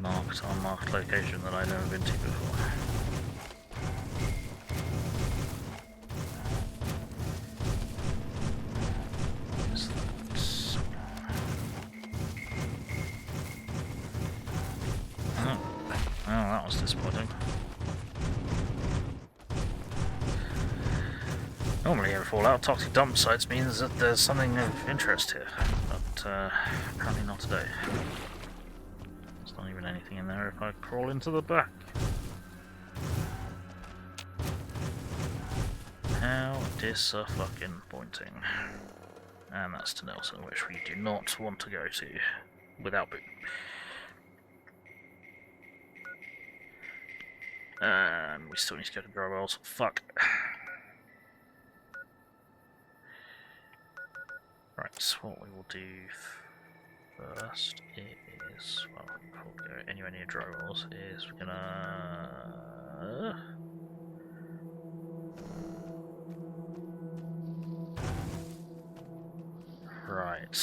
marked, unmarked location that I've never been to before. Oh, that was disappointing. Normally in Fallout, toxic dump sites means that there's something of interest here, but apparently not today. Not even anything in there if I crawl into the back. How dis-fucking-pointing. And that's to Nelson, which we do not want to go to without boot. And we still need to go to dry wells. Fuck. Right, so what we will do first is, well, before we go anywhere near dry wells, is we're gonna... Right.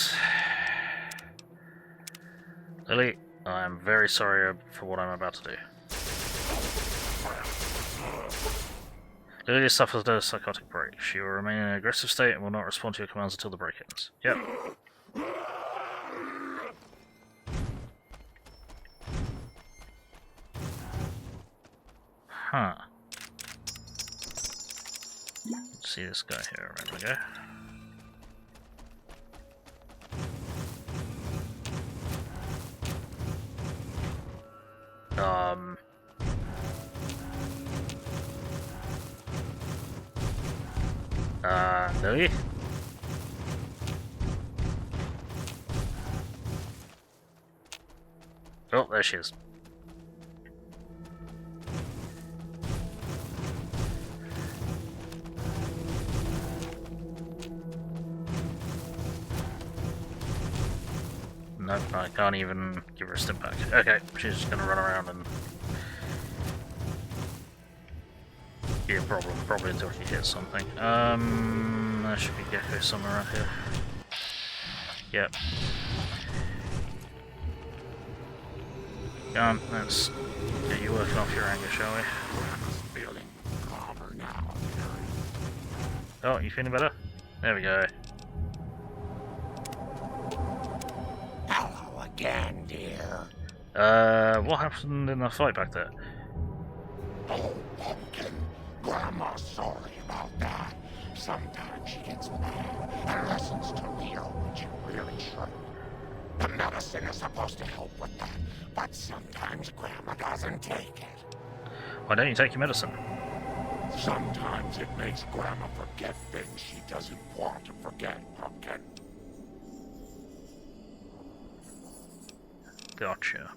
Lily, I am very sorry for what I'm about to do. Lily suffers a psychotic break. She will remain in an aggressive state and will not respond to your commands until the break ends. Yep. Huh. Let's see this guy here. Right we go. Lily? Oh, there she is. Nope, I can't even give her a stim pack. Okay, she's just gonna run around and be a problem, probably until she hits something. There should be gecko somewhere around here. Yep. Go on, let's get you working off your anger, shall we? Feeling calmer now. Oh, you feeling better? There we go. Hello again, dear. What happened in the fight back there? Oh, pumpkin. Grandma's sorry about that. Sometimes she gets mad and listens to Leo when she really shouldn't. The medicine is supposed to help with that, but sometimes Grandma doesn't take it. Why don't you take your medicine? Sometimes it makes Grandma forget things she doesn't want to forget, Pumpkin. Gotcha.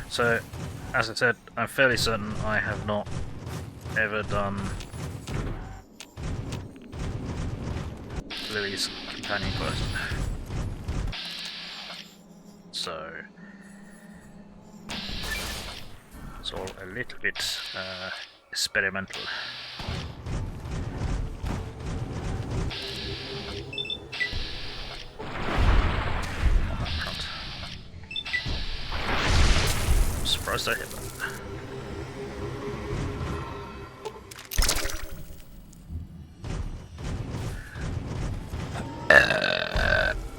So, as I said, I'm fairly certain I have not ever done Lily's companion quest. So, it's all a little bit experimental. Surprised I hit that.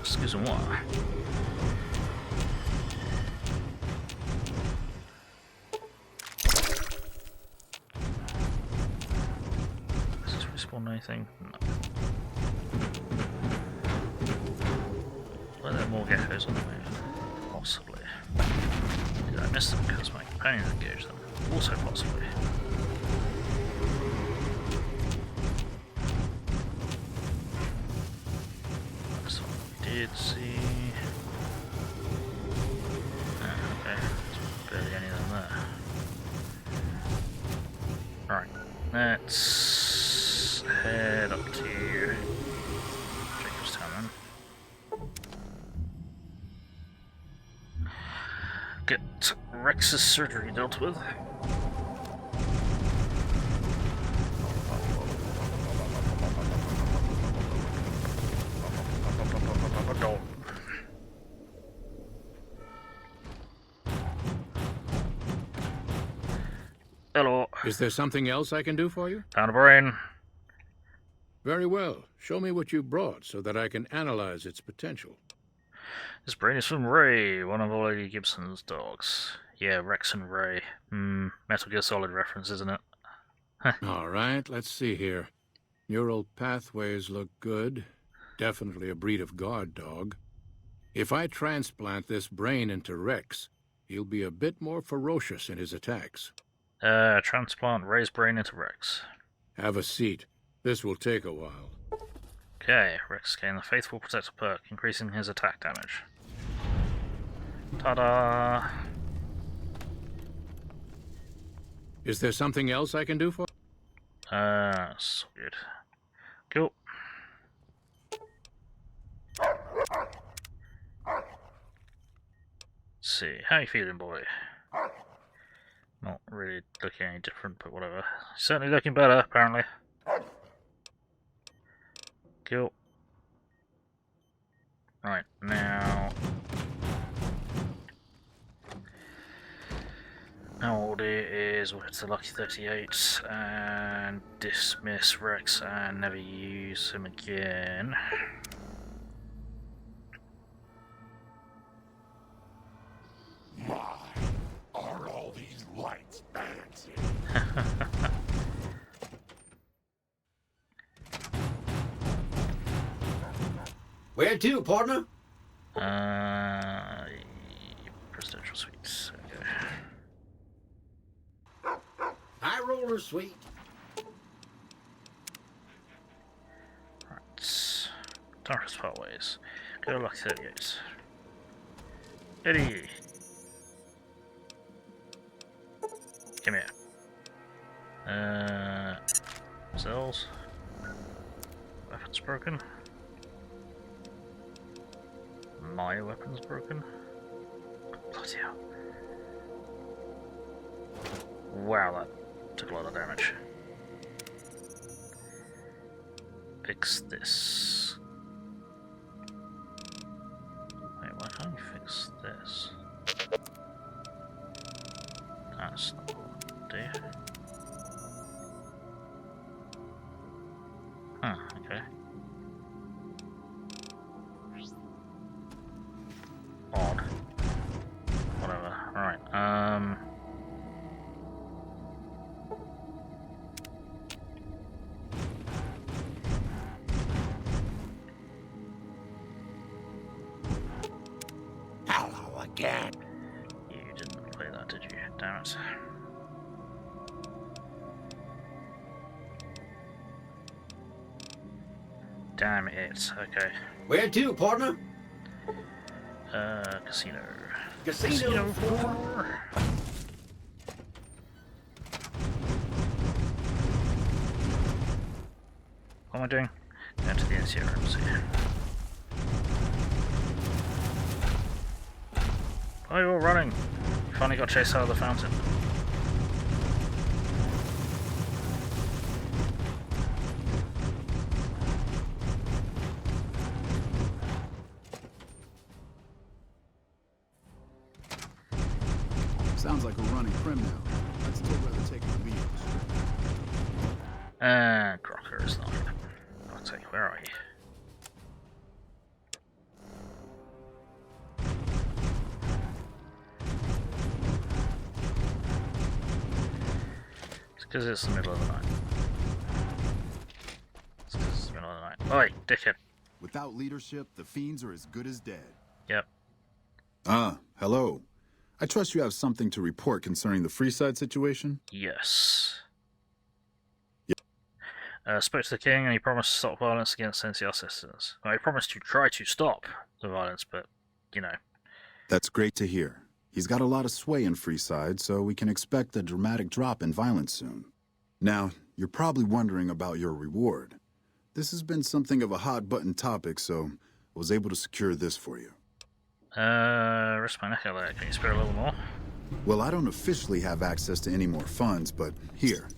Excuse-moi. Does this respawn anything? No. Were there more geckos on the way? Possibly. Did I miss them because my companion engaged them? Also possibly. That's what we did see. Okay, there's barely any of them there. Alright, let's head up to Jacob's Town then. Get Rex's surgery dealt with. Hello. Is there something else I can do for you? Found a brain. Very well. Show me what you brought so that I can analyze its potential. This brain is from Ray, one of Lady Gibson's dogs. Yeah, Rex and Ray. Metal Gear Solid reference, isn't it? All right, let's see here. Neural pathways look good. Definitely a breed of guard dog. If I transplant this brain into Rex, he'll be a bit more ferocious in his attacks. Transplant Ray's brain into Rex. Have a seat. This will take a while. Okay, Rex gained the Faithful Protector perk, increasing his attack damage. Ta-da! Is there something else I can do for? So good. Cool. Let's see, how you feeling, boy? Not really looking any different, but whatever. Certainly looking better, apparently. Cool. Right, now we'll hit the Lucky 38 and dismiss Rex and never use him again. My, are all these lights fancy? Where to, partner? Presidential suites. Okay. High roller suite. Right. Darkest pathways. Go Lucky 38. Eddie. Come here. Cells. Weapons broken. My weapon's broken. Bloody hell. Wow, that took a lot of damage. Fix this. Wait, why can't you fix this? That's not what I do. Huh, okay. Odd. Whatever. Alright, Hello again. You didn't play that, did you? Damn it. Damn it. Okay. Where to, partner? Casino. Casino 4. What am I doing? Going to the NCO room, see. Oh, you're all running. You finally got chased out of the fountain. Sounds like we're running prim now. I'd still rather take the lead. Crocker is not. I'll tell you, where are you? It's because it's the middle of the night. It's because it's the middle of the night. Oi, dickhead. Without leadership, the fiends are as good as dead. Yep. Hello. I trust you have something to report concerning the Freeside situation? Yes. Spoke to the king and he promised to stop violence against NCR citizens. Well, he promised to try to stop the violence, but, you know. That's great to hear. He's got a lot of sway in Freeside, so we can expect a dramatic drop in violence soon. Now, you're probably wondering about your reward. This has been something of a hot-button topic, so I was able to secure this for you. Risk my neck out there. Can you spare a little more? Well, I don't officially have access to any more funds, but here.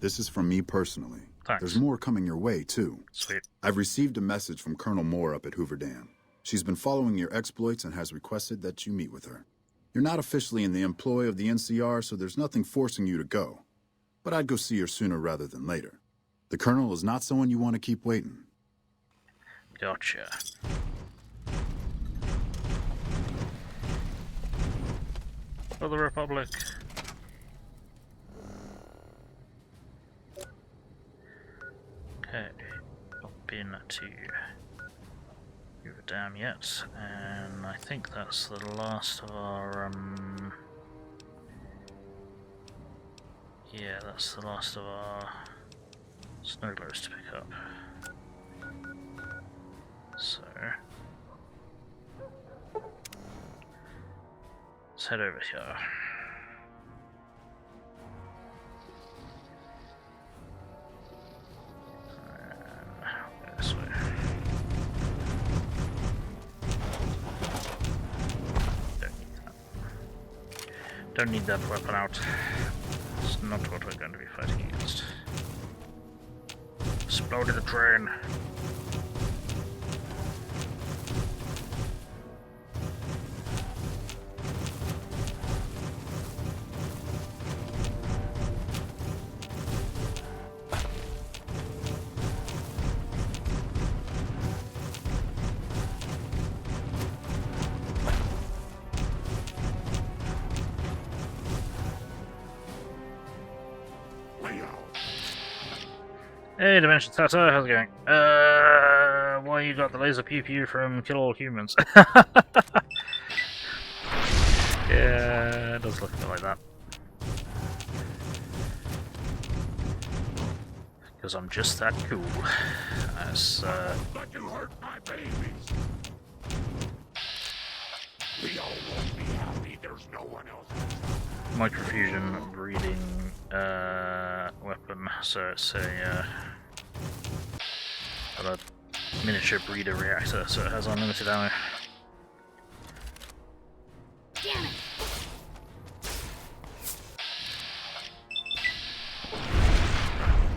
This is from me personally. Thanks. There's more coming your way, too. Sweet. I've received a message from Colonel Moore up at Hoover Dam. She's been following your exploits and has requested that you meet with her. You're not officially in the employ of the NCR, so there's nothing forcing you to go. But I'd go see her sooner rather than later. The Colonel is not someone you want to keep waiting. Gotcha. For the Republic. Okay, not been to Hoover Dam yet, and I think that's the last of our, yeah, that's the last of our snowglobes to pick up. So, let's head over here. And this way. Don't need that weapon out. It's not what we're going to be fighting against. Exploded the train. Hey, Dimension Tata, how's it going? Why you got the laser pew pew from Kill All Humans? Yeah, it does look a bit like that. Because I'm just that cool. As, But you hurt my babies. We all won't be happy. There's no one else. microfusion breeding weapon, so it's a miniature breeder reactor, so it has unlimited ammo. Damn it!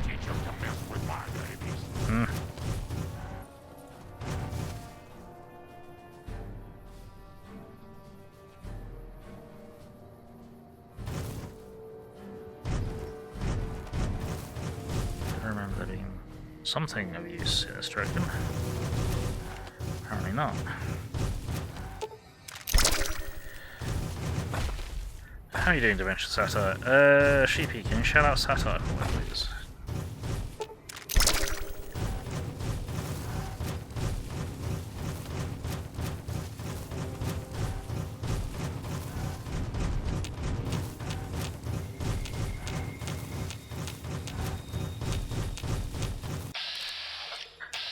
Teach them to mess with my babies. I remember there being something of use in this token. Apparently not. How are you doing, Dimension Satire? Sheepy, can you shout out Satire for me, please?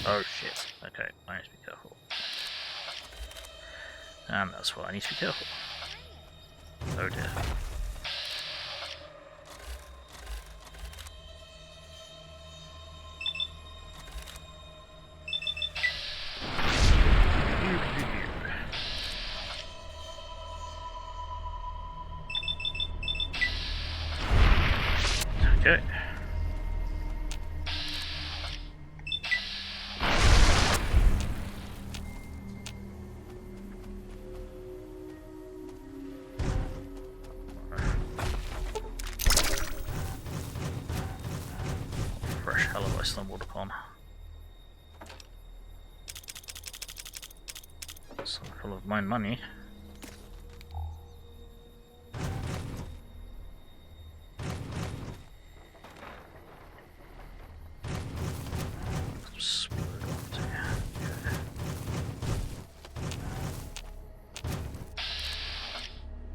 Oh shit. Okay, I need to be careful. And that's why I need to be careful. Oh dear. Okay. Fresh hell have I stumbled upon. So full of my money.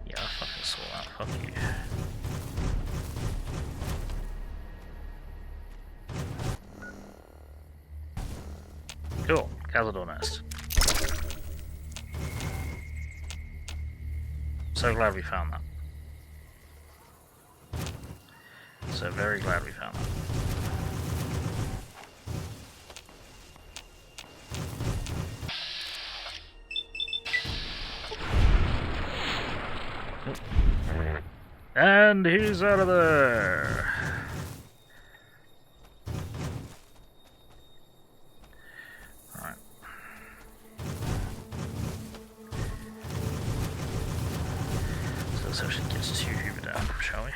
Yeah, I fucking saw that. Fuck you. Cool. Cazador nest. So glad we found that. So very glad we found that. And he's out of there. Alright. So let's actually get to Hoover Dam, shall we?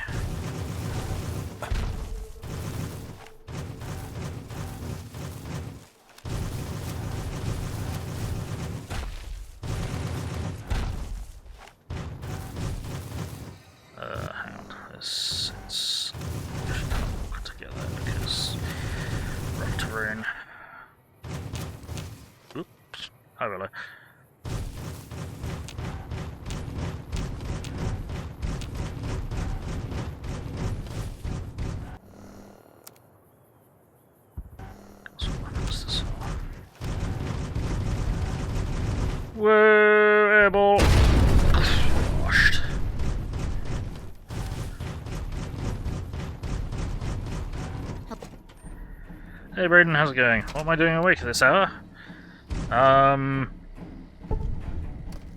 Hang on. It's difficult to get there because rough terrain. Oops. Hi, Willow. Whoa, airball! Washed. Hey Braden, how's it going? What am I doing awake at this hour?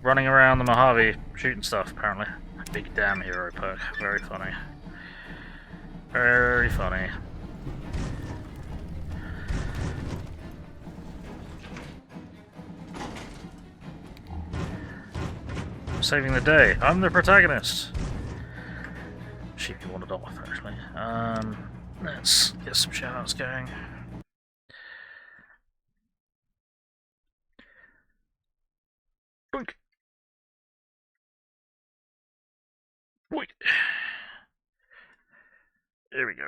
Running around the Mojave, shooting stuff, apparently. Big damn hero perk. Very funny. Very funny. Saving the day. I'm the protagonist. Sheepy wandered off, actually. Let's get some shoutouts going. Boink. Boink. There we go.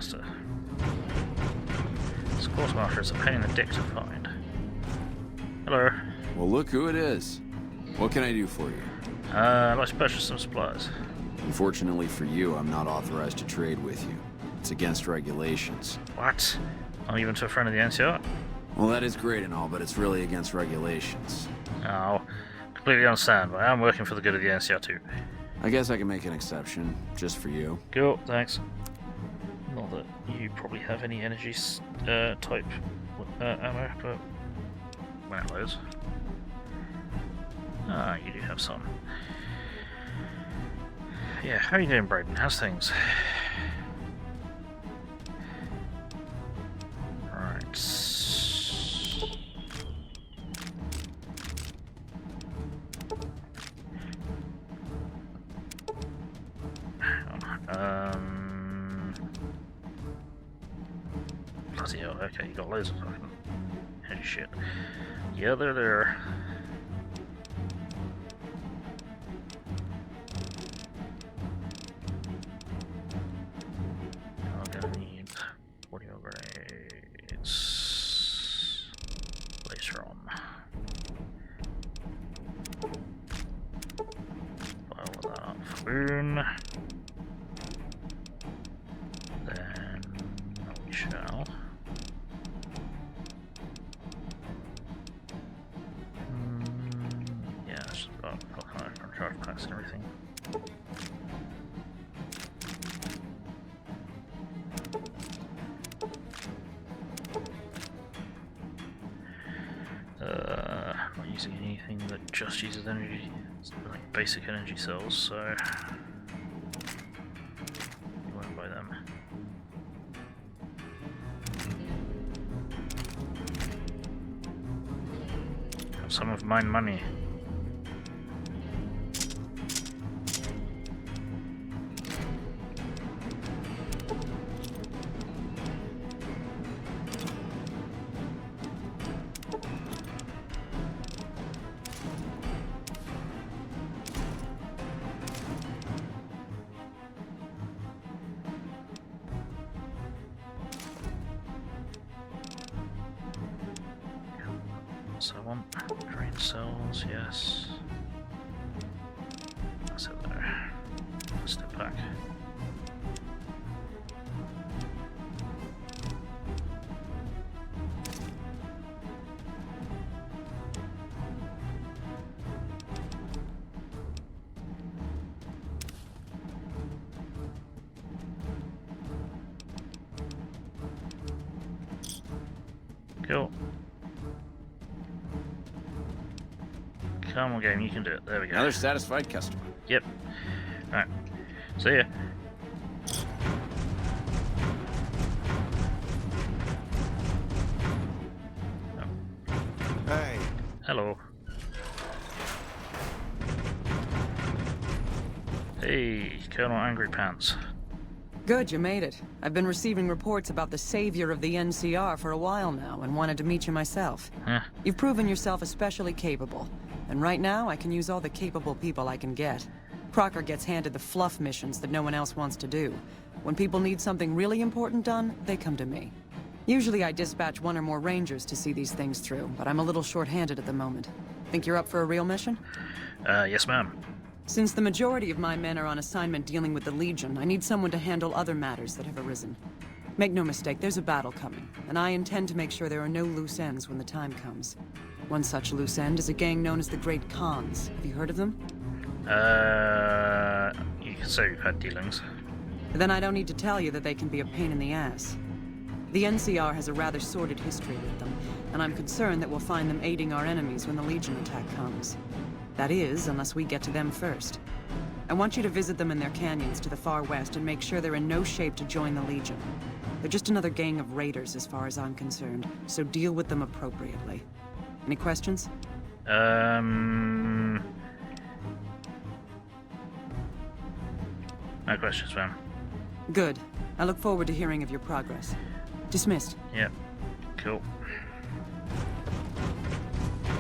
Quartermaster. This Quartermaster is a pain in the dick to find. Hello. Well, look who it is. What can I do for you? I'd like to purchase some supplies. Unfortunately for you, I'm not authorized to trade with you. It's against regulations. What? Not even to a friend of the NCR? Well, that is great and all, but it's really against regulations. Oh, completely understand, but I am working for the good of the NCR too. I guess I can make an exception, just for you. Cool, thanks. Not that you probably have any energy type ammo, but when it loads. Ah, you do have some. Yeah, how are you doing, Braden? How's things? Right. Bloody hell, okay, you got loads of fucking heavy shit. Yeah, they're there. I'm gonna need audio grenades later on. File that up. Spoon. Then we shall. Yeah, it's got charge packs and everything. Not using anything that just uses energy, like basic energy cells, so you won't buy them. Have some of mine money. So I want drain cells, yes. That's it there. Step back. Cool. Come on, game, you can do it. There we go. Another satisfied customer. Yep. Alright. See ya. Hey. Hello. Hey, Colonel Angry Pants. Good, you made it. I've been receiving reports about the savior of the NCR for a while now and wanted to meet you myself. Yeah. You've proven yourself especially capable. And right now, I can use all the capable people I can get. Crocker gets handed the fluff missions that no one else wants to do. When people need something really important done, they come to me. Usually I dispatch one or more rangers to see these things through, but I'm a little short-handed at the moment. Think you're up for a real mission? Yes, ma'am. Since the majority of my men are on assignment dealing with the Legion, I need someone to handle other matters that have arisen. Make no mistake, there's a battle coming, and I intend to make sure there are no loose ends when the time comes. One such loose end is a gang known as the Great Khans. Have you heard of them? You can say we've had dealings. Then I don't need to tell you that they can be a pain in the ass. The NCR has a rather sordid history with them, and I'm concerned that we'll find them aiding our enemies when the Legion attack comes. That is, unless we get to them first. I want you to visit them in their canyons to the far west and make sure they're in no shape to join the Legion. They're just another gang of raiders as far as I'm concerned, so deal with them appropriately. Any questions? No questions, ma'am. Good. I look forward to hearing of your progress. Dismissed. Yep. Cool.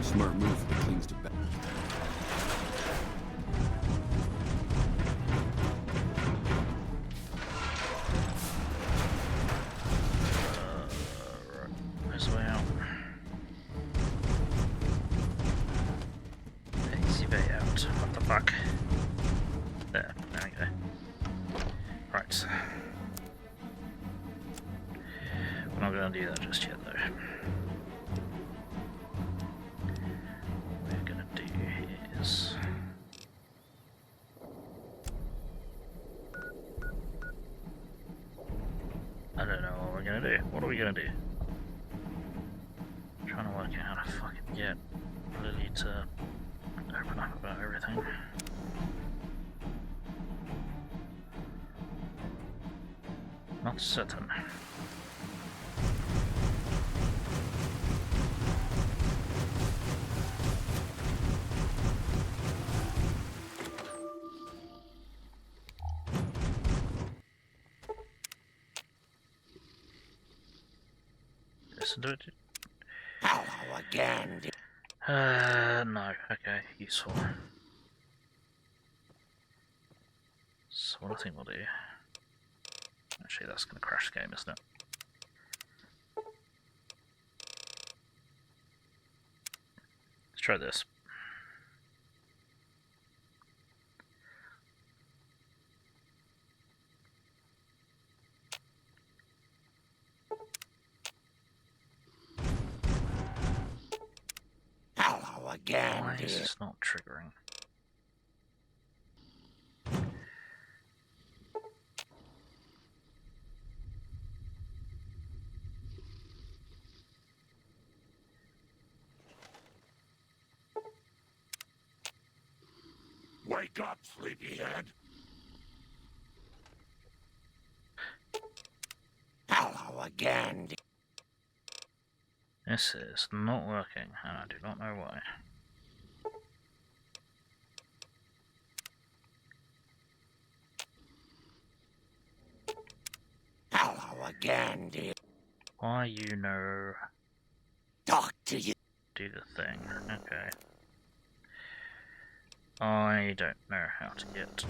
Smart move for the Kings to back. fuck. There we go. Right. We're not going to do that just yet, though. What we're going to do is... I don't know what we're going to do. What are we going to do? I'm trying to work out how to fucking get Liliy to open up about everything. Not certain. Listen to it. Hello again. No. Okay, useful. So what I think we'll do... Actually, that's going to crash the game, isn't it? Let's try this. Hello again. Why is this not triggering? Wake up, sleepyhead. Hello again. This is not working, and I do not know why. Hello again, dear. Why you know... Talk to you. Do the thing, okay. I don't know how to get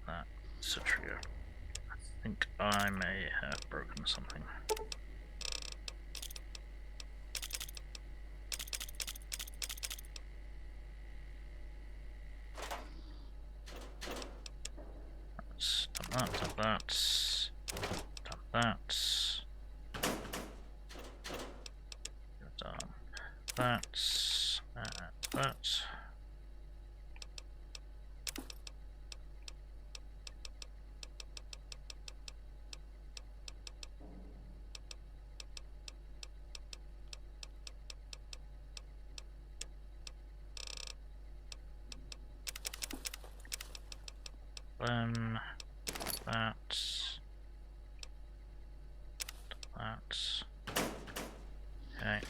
that to trigger. I think I may have broken something. Done that, done that, done that. Done that, that. That. Okay.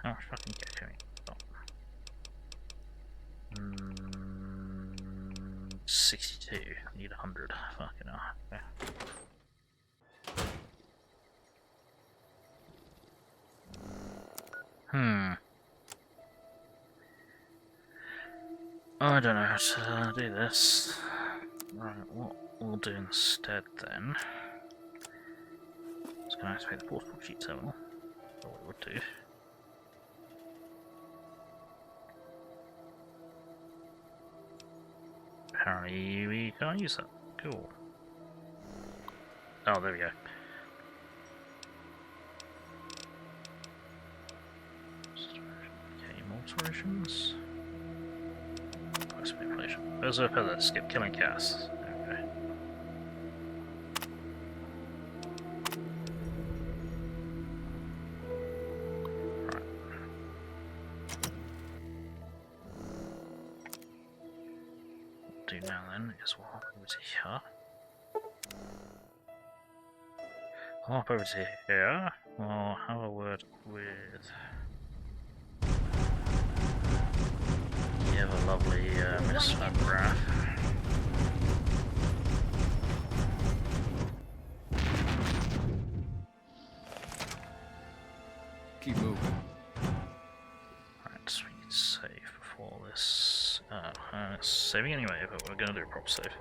How much fucking get going? 62. I need 100. Fucking hell. Okay. I don't know how to do this. Right, what we'll do instead then is going to activate the portable cheat terminal. That's what we would do. Apparently we can't use that. Cool. Oh, there we go. Okay, more alterations. Quest manipulation. There's a feather. Skip killing cast. Okay. Right. What we'll do now then is we'll hop over to here. Hop over to here. We'll have a word with you have a lovely Miss Graff. Keep moving. Alright, sweet. Save before this. Saving anyway, but we're gonna do a proper save.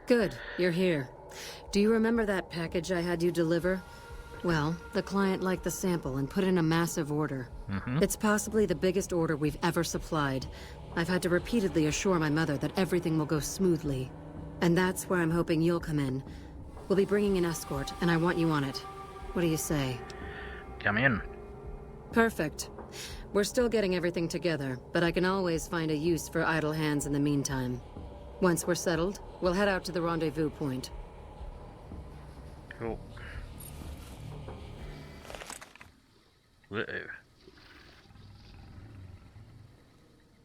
Good, you're here. Do you remember that package I had you deliver? Well, the client liked the sample and put in a massive order. It's possibly the biggest order we've ever supplied. I've had to repeatedly assure my mother that everything will go smoothly. And that's where I'm hoping you'll come in. We'll be bringing an escort, and I want you on it. What do you say? Come in. Perfect. We're still getting everything together, but I can always find a use for idle hands in the meantime. Once we're settled, we'll head out to the rendezvous point. Cool. Uh-oh.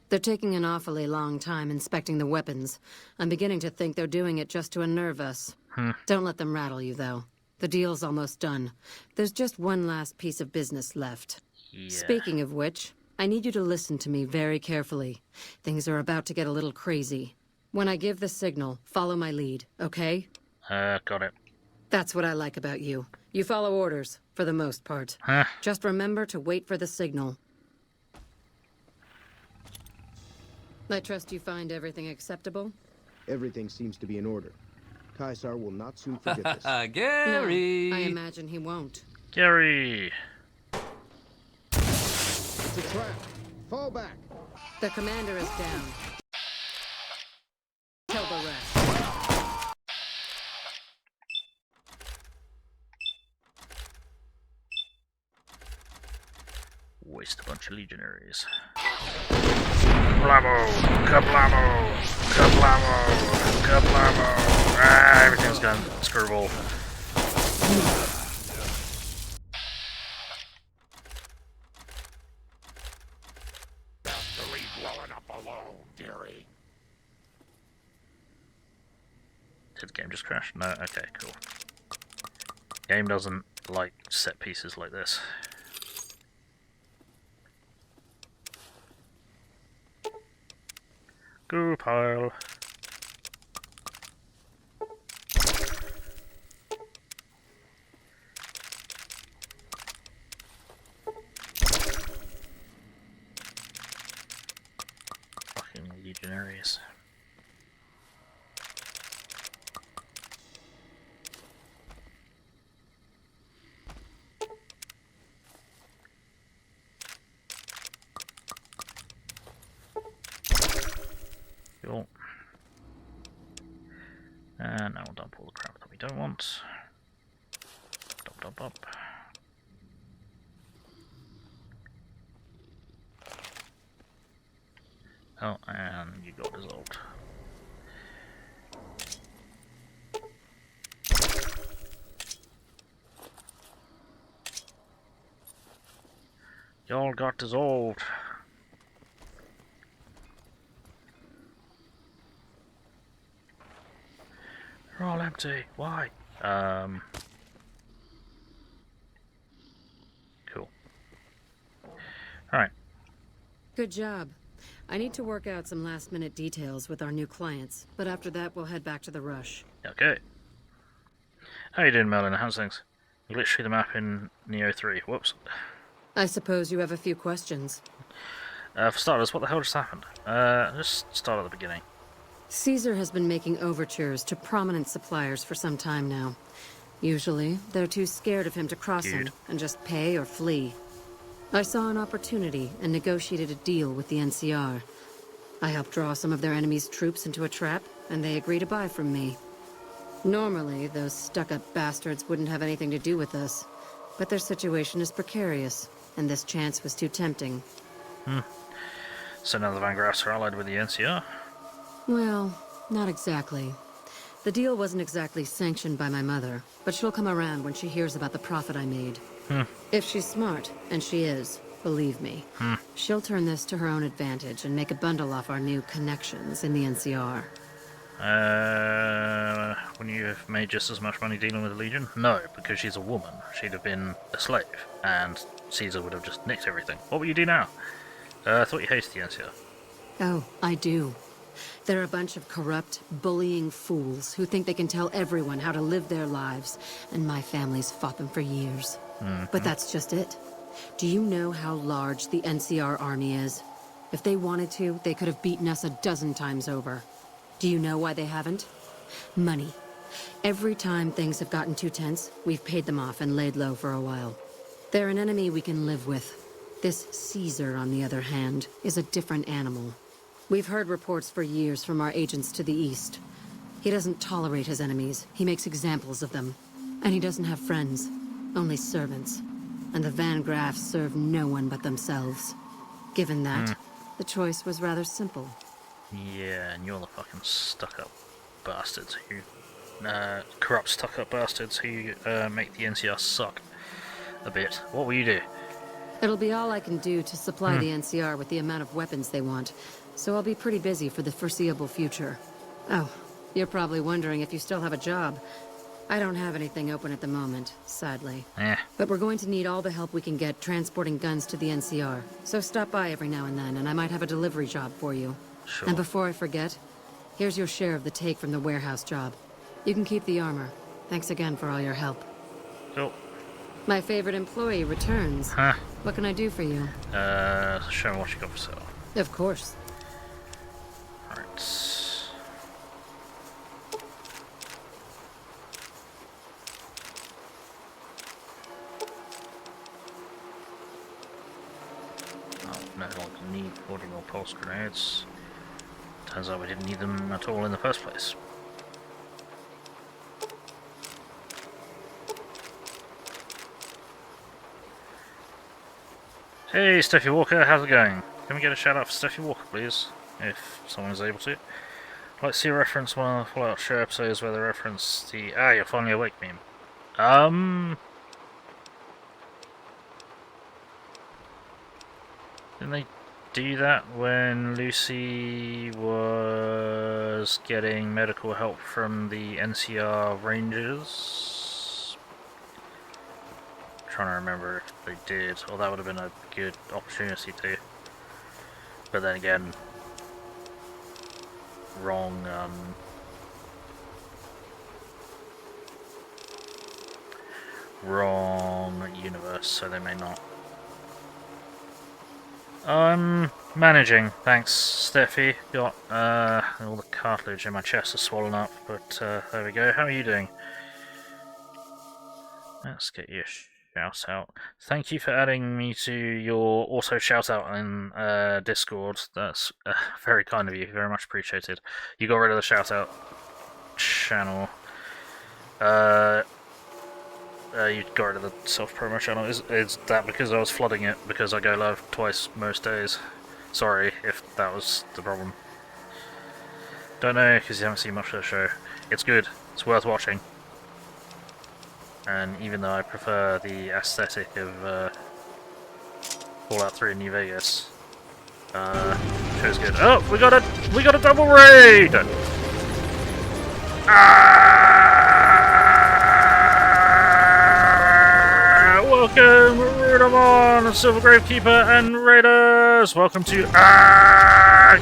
They're taking an awfully long time inspecting the weapons. I'm beginning to think they're doing it just to unnerve us. Don't let them rattle you, though. The deal's almost done. There's just one last piece of business left. Yeah. Speaking of which, I need you to listen to me very carefully. Things are about to get a little crazy. When I give the signal, follow my lead, okay? Got it. That's what I like about you. You follow orders, for the most part. Just remember to wait for the signal. I trust you find everything acceptable? Everything seems to be in order. Caesar will not soon forget this. Gary! No, I imagine he won't. Gary! It's a trap. Fall back. The commander is down. Kill the rest. Waste a bunch of legionaries. Kablamo! Kablamo! Kablamo! Kablamo! Ah, everything's gone screwball. The leave well enough alone, dearie. Did the game just crash? No? Okay, cool. Game doesn't like set pieces like this. Go pile. Fucking legionaries. Cool. And now we'll dump all the crap that we don't want. Dump, dump, dump. Oh, and you got dissolved. Y'all got dissolved. They're all empty. Why? Cool. Alright. Good job. I need to work out some last-minute details with our new clients, but after that we'll head back to the rush. Okay. How you doing, Merlin? How's things? You glitched through the map in Neo 3. Whoops. I suppose you have a few questions. For starters, what the hell just happened? Just start at the beginning. Caesar has been making overtures to prominent suppliers for some time now. Usually, they're too scared of him to cross him and just pay or flee. I saw an opportunity and negotiated a deal with the NCR. I helped draw some of their enemies' troops into a trap, and they agreed to buy from me. Normally, those stuck-up bastards wouldn't have anything to do with us, but their situation is precarious, and this chance was too tempting. So now the Van Graffs are allied with the NCR? Well, not exactly. The deal wasn't exactly sanctioned by my mother, but she'll come around when she hears about the profit I made. If she's smart, and she is, believe me, she'll turn this to her own advantage and make a bundle off our new connections in the NCR. When you've made just as much money dealing with the Legion? No, because she's a woman. She'd have been a slave, and Caesar would have just nicked everything. What will you do now? I thought you hated the NCR. Oh, I do. They're a bunch of corrupt, bullying fools who think they can tell everyone how to live their lives, and my family's fought them for years. But that's just it. Do you know how large the NCR army is? If they wanted to, they could have beaten us a dozen times over. Do you know why they haven't? Money. Every time things have gotten too tense, we've paid them off and laid low for a while. They're an enemy we can live with. This Caesar, on the other hand, is a different animal. We've heard reports for years from our agents to the east. He doesn't tolerate his enemies. He makes examples of them. And he doesn't have friends, only servants. And the Van Graffs serve no one but themselves. Given that, the choice was rather simple. Yeah, and you're the fucking stuck-up bastards who... corrupt stuck-up bastards who make the NCR suck a bit. What will you do? It'll be all I can do to supply the NCR with the amount of weapons they want, so I'll be pretty busy for the foreseeable future. Oh, you're probably wondering if you still have a job. I don't have anything open at the moment, sadly. But we're going to need all the help we can get transporting guns to the NCR, so stop by every now and then, and I might have a delivery job for you. Sure. And before I forget, here's your share of the take from the warehouse job. You can keep the armor. Thanks again for all your help. Cool. My favorite employee returns. What can I do for you? Show me what you got for sale. Of course. Alright. No longer need 40 more pulse grenades. Turns out we didn't need them at all in the first place. Hey, Steffi Walker, how's it going? Can we get a shout out for Steffi Walker, please? If someone is able to. I'd like to see a reference one of the Fallout show episodes where they reference the you're finally awake meme. Didn't they do that when Lucy was getting medical help from the NCR Rangers? I'm trying to remember if they did, or that would have been a good opportunity to. But then again, wrong universe, so they may not. I'm managing, thanks Steffi. Got all the cartilage in my chest is swollen up, but there we go. How are you doing? Let's get you a shout out. Thank you for adding me to your auto shout out in Discord. That's very kind of you, very much appreciated. You got rid of the shout out channel. You got rid of the self-promo channel. Is that because I was flooding it? Because I go live twice most days? Sorry if that was the problem. Don't know, because you haven't seen much of the show. It's good. It's worth watching. And even though I prefer the aesthetic of Fallout 3 in New Vegas, show's good. Oh, we got a double raid! Welcome, Rudamon, Silver Gravekeeper, and Raiders! Welcome to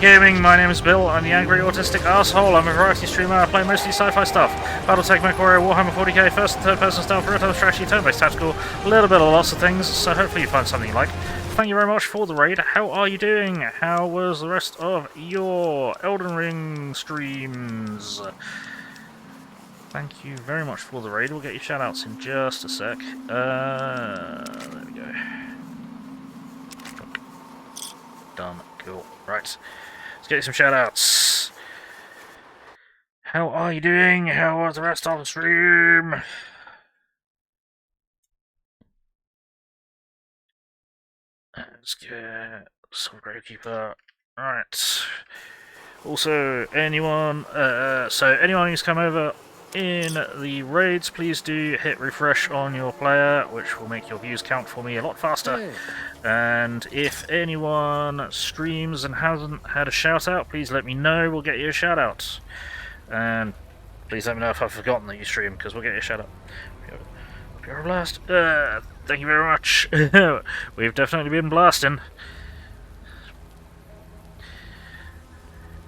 Gaming. My name is Bill. I'm the angry autistic asshole. I'm a variety streamer. I play mostly sci-fi stuff. Battletech, MechWarrior, Warhammer 40k, first and third person style, Naruto, strategy, turn-based tactical, a little bit of lots of things, so hopefully you find something you like. Thank you very much for the raid. How are you doing? How was the rest of your Elden Ring streams? Thank you very much for the raid. We'll get your shoutouts in just a sec. There we go. Done. Cool. Right. Let's get you some shoutouts. How are you doing? How was the rest of the stream? Let's get some Gravekeeper. Right. Also, anyone who's come over in the raids, please do hit refresh on your player, which will make your views count for me a lot faster. Hey. And if anyone streams and hasn't had a shout out, please let me know, we'll get you a shout out. And please let me know if I've forgotten that you stream, because we'll get you a shout out. Pure Blast, thank you very much. We've definitely been blasting.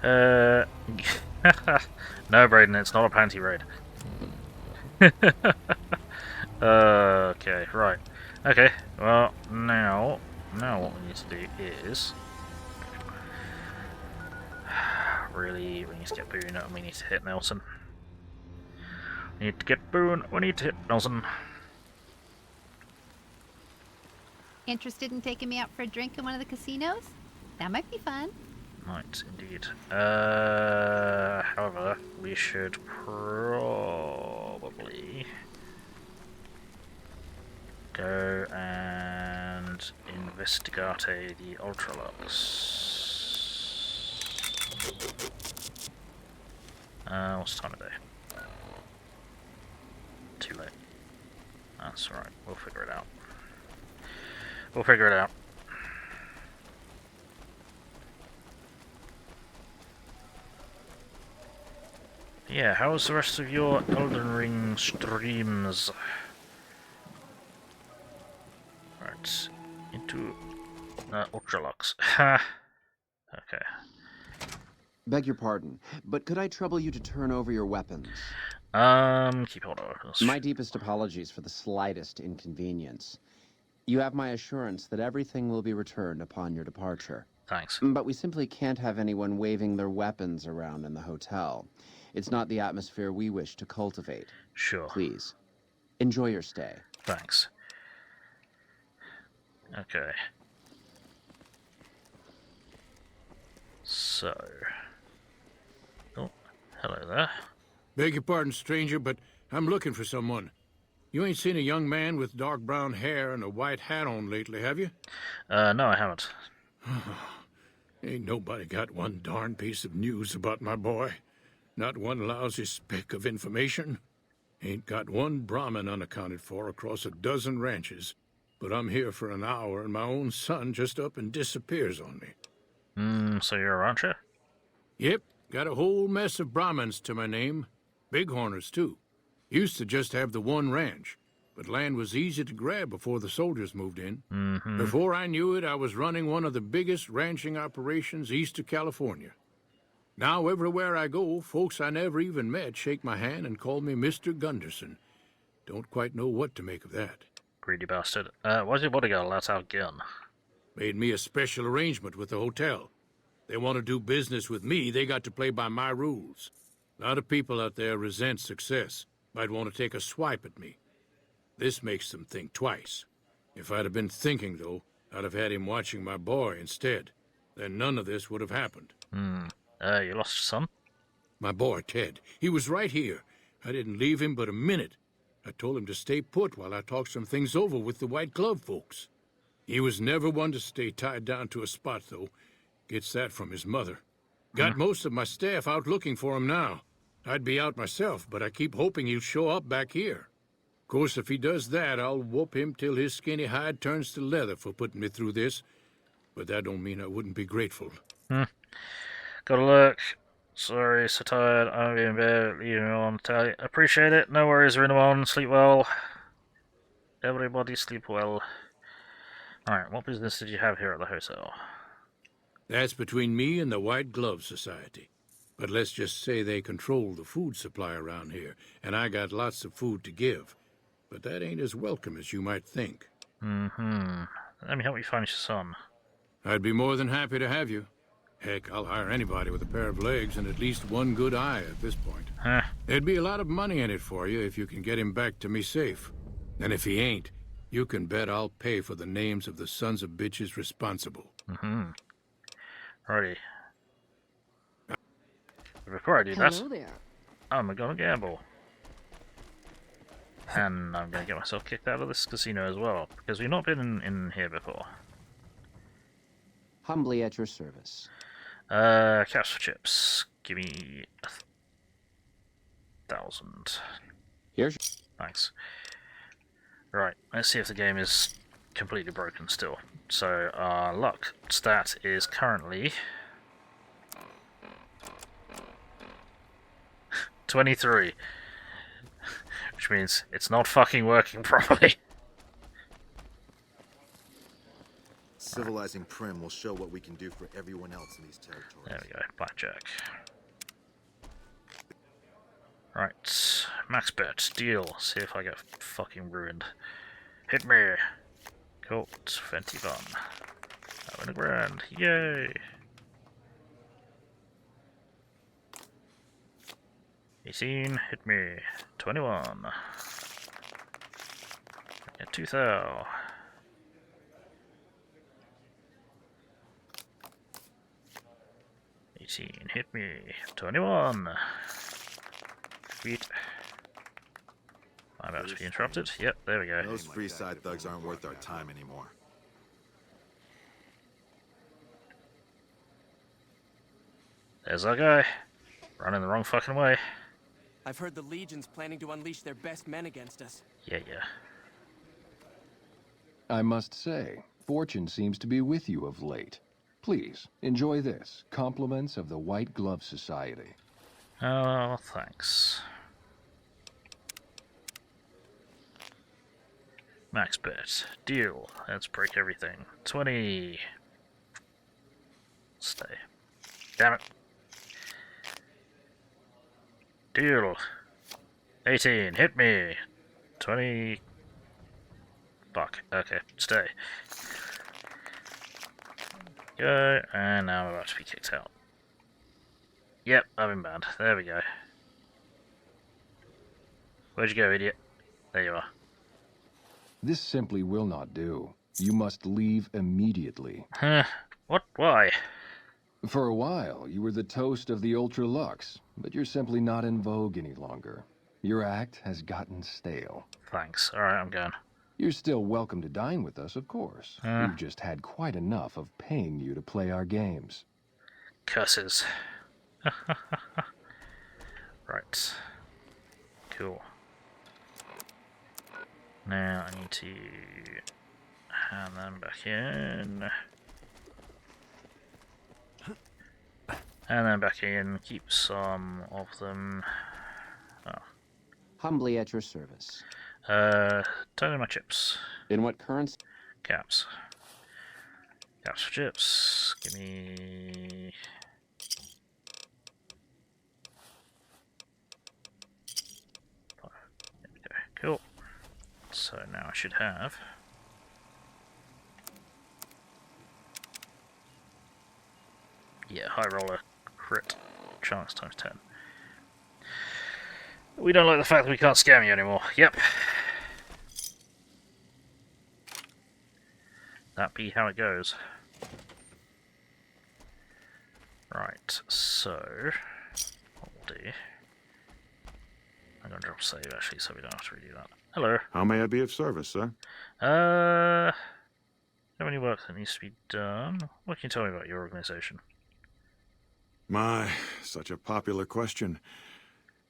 No, Brayden, it's not a panty raid. Okay, right. Okay, well, now what we need to do is really, we need to get Boone, and we need to hit Nelson. We need to get Boone, we need to hit Nelson. Interested in taking me out for a drink in one of the casinos? That might be fun. Might indeed. However, we should probably go and investigate the Ultra-Luxe. What's the time of day? Too late. That's alright, we'll figure it out. We'll figure it out. Yeah, how's the rest of your Elden Ring streams? Right, into Ultra-Luxe. Ha! Okay. Beg your pardon, but could I trouble you to turn over your weapons? Keep hold of. My deepest apologies for the slightest inconvenience. You have my assurance that everything will be returned upon your departure. Thanks. But we simply can't have anyone waving their weapons around in the hotel. It's not the atmosphere we wish to cultivate. Sure. Please, enjoy your stay. Thanks. Okay. So... Oh, hello there. Beg your pardon, stranger, but I'm looking for someone. You ain't seen a young man with dark brown hair and a white hat on lately, have you? No, I haven't. Ain't nobody got one darn piece of news about my boy. Not one lousy speck of information. Ain't got one Brahmin unaccounted for across a dozen ranches. But I'm here for an hour and my own son just up and disappears on me. So you're a rancher? Yep, got a whole mess of Brahmins to my name. Bighorners, too. Used to just have the one ranch, but land was easy to grab before the soldiers moved in. Before I knew it, I was running one of the biggest ranching operations east of California. Now, everywhere I go, folks I never even met shake my hand and call me Mr. Gunderson. Don't quite know what to make of that. Greedy bastard. Why's your bodyguard allowed to have a gun? Made me a special arrangement with the hotel. They want to do business with me, they got to play by my rules. A lot of people out there resent success. Might want to take a swipe at me. This makes them think twice. If I'd have been thinking, though, I'd have had him watching my boy instead. Then none of this would have happened. You lost your son? My boy, Ted. He was right here. I didn't leave him but a minute. I told him to stay put while I talked some things over with the White Glove folks. He was never one to stay tied down to a spot, though. Gets that from his mother. Got most of my staff out looking for him now. I'd be out myself, but I keep hoping he'll show up back here. Of course, if he does that, I'll whoop him till his skinny hide turns to leather for putting me through this. But that don't mean I wouldn't be grateful. Gotta look. Sorry, so tired. I'm in bed. Leaving me on. Tell you. Appreciate it. No worries, Rinamon. Sleep well. Everybody sleep well. Alright, what business did you have here at the hotel? That's between me and the White Glove Society. But let's just say they control the food supply around here, and I got lots of food to give. But that ain't as welcome as you might think. Let me help you find your son. I'd be more than happy to have you. Heck, I'll hire anybody with a pair of legs and at least one good eye at this point. There'd be a lot of money in it for you if you can get him back to me safe. And if he ain't, you can bet I'll pay for the names of the sons of bitches responsible. Righty. Before I do that, I'm gonna gamble. And I'm gonna get myself kicked out of this casino as well, because we've not been in here before. Humbly at your service. Caps for chips. Give me 1,000. Here's. Thanks. Right, let's see if the game is completely broken still. So our luck stat is currently 23, which means it's not fucking working properly. Civilizing Prim will show what we can do for everyone else in these territories. There we go, blackjack. Right, max bet, deal. See if I get fucking ruined. Hit me. Cool, 21. I win a grand, yay! 18, hit me. 21. Get 2 thou. 18, hit me. 21. Sweet. I'm about to be interrupted. Yep, there we go. Those free side thugs aren't worth our time anymore. There's our guy. Running the wrong fucking way. I've heard the Legion's planning to unleash their best men against us. Yeah. I must say, fortune seems to be with you of late. Please, enjoy this. Compliments of the White Glove Society. Oh, thanks. Max bet. Deal. Let's break everything. 20. Stay. Damn it. Deal. 18. Hit me. 20. Fuck. Okay. Stay. Go. And now I'm about to be kicked out. Yep, I've been banned. There we go. Where'd you go, idiot? There you are. This simply will not do. You must leave immediately. Huh? What? Why? For a while, you were the toast of the Ultra-Luxe, but you're simply not in vogue any longer. Your act has gotten stale. Thanks. Alright, I'm going. You're still welcome to dine with us, of course. We've just had quite enough of paying you to play our games. Curses. Right. Cool. Now I need to hand them back in. And then back in, keep some of them. Oh. Humbly at your service. Turn in my chips. In what currency? Caps. Caps for chips. Give me... There we go. Cool. So now I should have... Yeah, high roller crit chance times 10. We don't like the fact that we can't scam you anymore. Yep. That be how it goes. Right, so what we'll do... I'm going to drop save actually, so we don't have to redo that. Hello. How may I be of service, sir? Have any work that needs to be done? What can you tell me about your organization? My, such a popular question.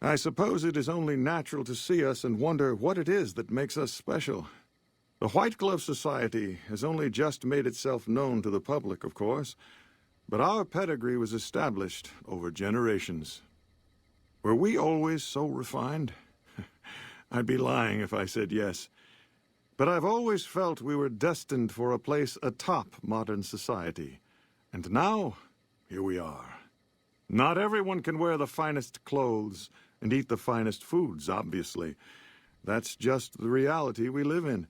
I suppose it is only natural to see us and wonder what it is that makes us special. The White Glove Society has only just made itself known to the public, of course, but our pedigree was established over generations. Were we always so refined? I'd be lying if I said yes. But I've always felt we were destined for a place atop modern society. And now, here we are. Not everyone can wear the finest clothes and eat the finest foods, obviously. That's just the reality we live in.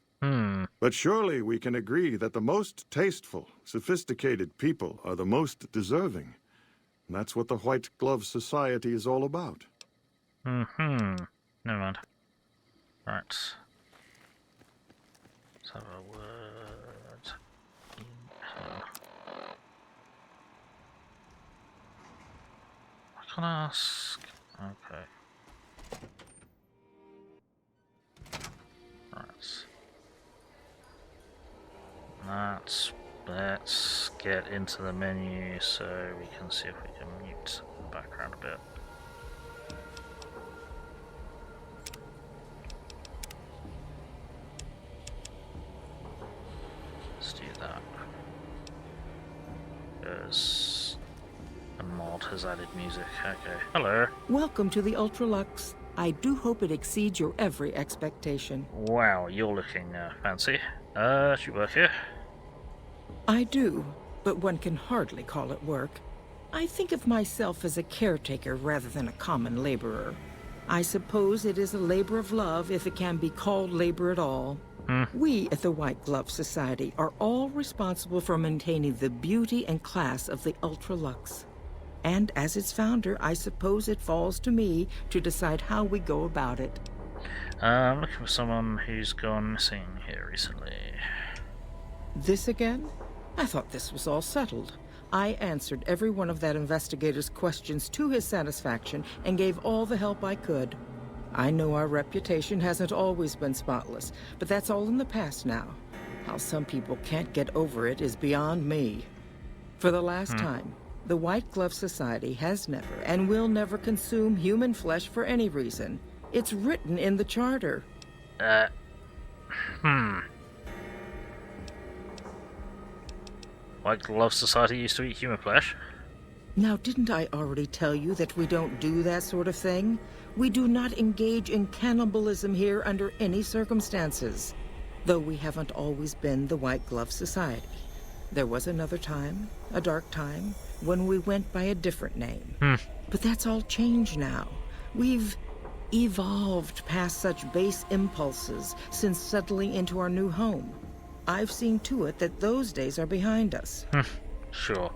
But surely we can agree that the most tasteful, sophisticated people are the most deserving. And that's what the White Glove Society is all about. Never mind. Right. Let's have a word. I can ask. Okay. Right. Let's get into the menu so we can see if we can mute the background a bit. Let's do that. Because a mod has added music. Okay. Hello. Welcome to the Ultra-Luxe. I do hope it exceeds your every expectation. Wow, you're looking fancy. Should you work here? I do, but one can hardly call it work. I think of myself as a caretaker rather than a common laborer. I suppose it is a labor of love if it can be called labor at all. We at the White Glove Society are all responsible for maintaining the beauty and class of the Ultra-Luxe. And as its founder, I suppose it falls to me to decide how we go about it. I'm looking for someone who's gone missing here recently. This again? I thought this was all settled. I answered every one of that investigator's questions to his satisfaction and gave all the help I could. I know our reputation hasn't always been spotless, but that's all in the past now. How some people can't get over it is beyond me. For the last time, the White Glove Society has never and will never consume human flesh for any reason. It's written in the charter. White Glove Society used to eat human flesh? Now, didn't I already tell you that we don't do that sort of thing? We do not engage in cannibalism here under any circumstances. Though we haven't always been the White Glove Society. There was another time, a dark time, when we went by a different name. But that's all changed now. We've evolved past such base impulses since settling into our new home. I've seen to it that those days are behind us. Sure.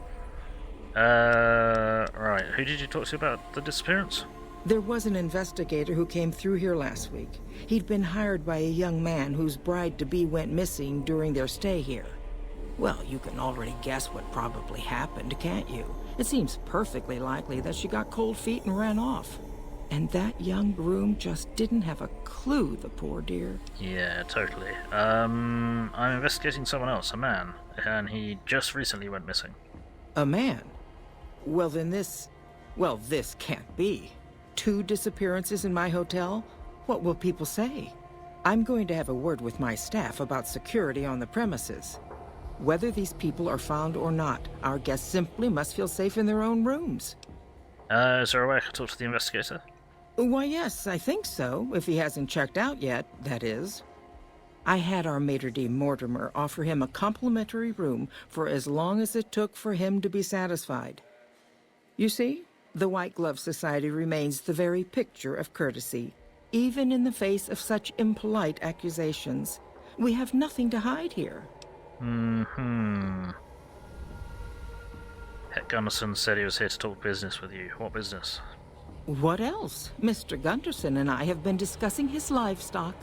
Right. Who did you talk to about the disappearance? There was an investigator who came through here last week. He'd been hired by a young man whose bride-to-be went missing during their stay here. Well, you can already guess what probably happened, can't you? It seems perfectly likely that she got cold feet and ran off. And that young groom just didn't have a clue, the poor dear. Yeah, totally. I'm investigating someone else, a man, and he just recently went missing. A man? Well, then this can't be. 2 disappearances in my hotel? What will people say? I'm going to have a word with my staff about security on the premises. Whether these people are found or not, our guests simply must feel safe in their own rooms. Is there a way I can talk to the investigator? Why, yes, I think so, if he hasn't checked out yet, that is. I had our maitre d' Mortimer offer him a complimentary room for as long as it took for him to be satisfied. You see, the White Glove Society remains the very picture of courtesy, even in the face of such impolite accusations. We have nothing to hide here. Heck Gunderson said he was here to talk business with you. What business? What else? Mr. Gunderson and I have been discussing his livestock.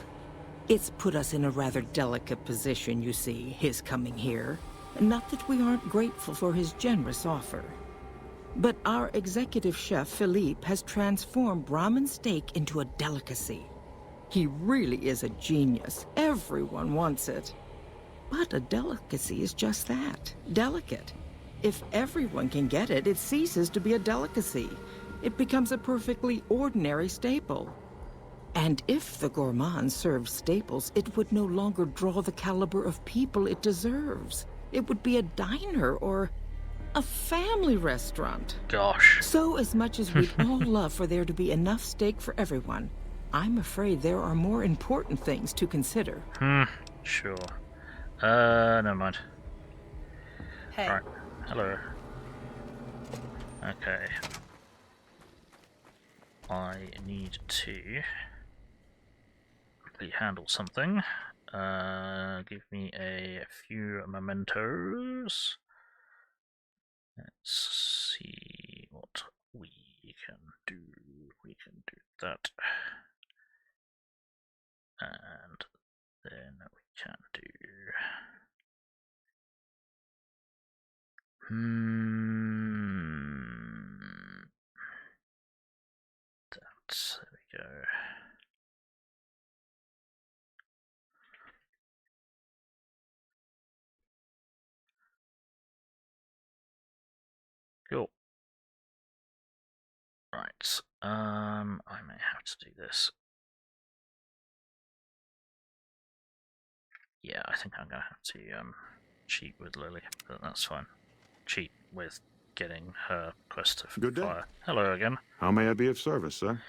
It's put us in a rather delicate position, you see, his coming here. Not that we aren't grateful for his generous offer. But our executive chef, Philippe, has transformed Brahmin steak into a delicacy. He really is a genius. Everyone wants it. But a delicacy is just that, delicate. If everyone can get it, it ceases to be a delicacy. It becomes a perfectly ordinary staple. And if the gourmand served staples, it would no longer draw the caliber of people it deserves. It would be a diner or a family restaurant. Gosh. So as much as we'd all love for there to be enough steak for everyone, I'm afraid there are more important things to consider. Sure. Never mind. Hey. Alright. Hello. Okay. I need to quickly handle something. Give me a few mementos. Let's see what we can do. We can do that. And then we can do... There we go. Cool. Right. I may have to do this. Yeah, I think I'm gonna have to cheat with Lily, but that's fine. Cheat with getting her quest to Good day. fire. Hello again. How may I be of service, sir?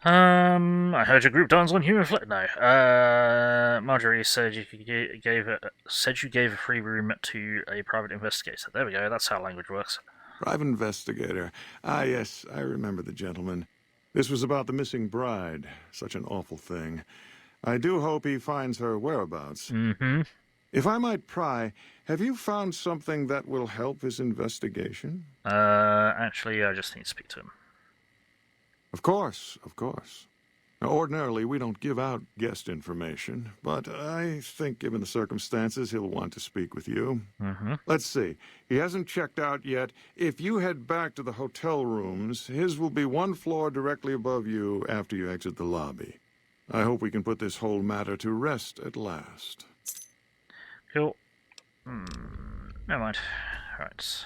I heard your group dance on human flesh. No. Marjorie said you gave a free room to a private investigator. There we go. That's how language works. Private investigator. Ah, yes, I remember the gentleman. This was about the missing bride. Such an awful thing. I do hope he finds her whereabouts. If I might pry, have you found something that will help his investigation? Actually, I just need to speak to him. Of course, of course. Now, ordinarily, we don't give out guest information, but I think given the circumstances, he'll want to speak with you. Mm-hmm. Let's see. He hasn't checked out yet. If you head back to the hotel rooms, his will be one floor directly above you after you exit the lobby. I hope we can put this whole matter to rest at last. Cool. Never mind. Right.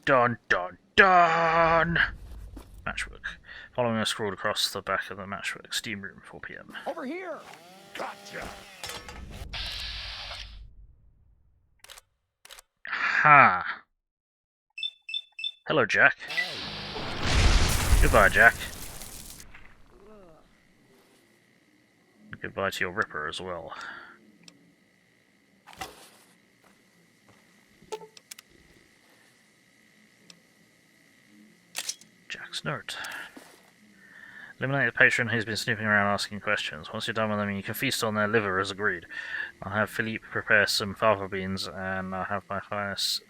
Dun dun dun! Matchwork. Following a scroll across the back of the matchwork. Steam room, 4 p.m. Over here! Gotcha! Ha! Hello, Jack. Goodbye, Jack. Goodbye to your Ripper as well. Jack's note. Eliminate the patron who's been snooping around asking questions. Once you're done with them, you can feast on their liver as agreed. I'll have Philippe prepare some fava beans, and I'll have my finest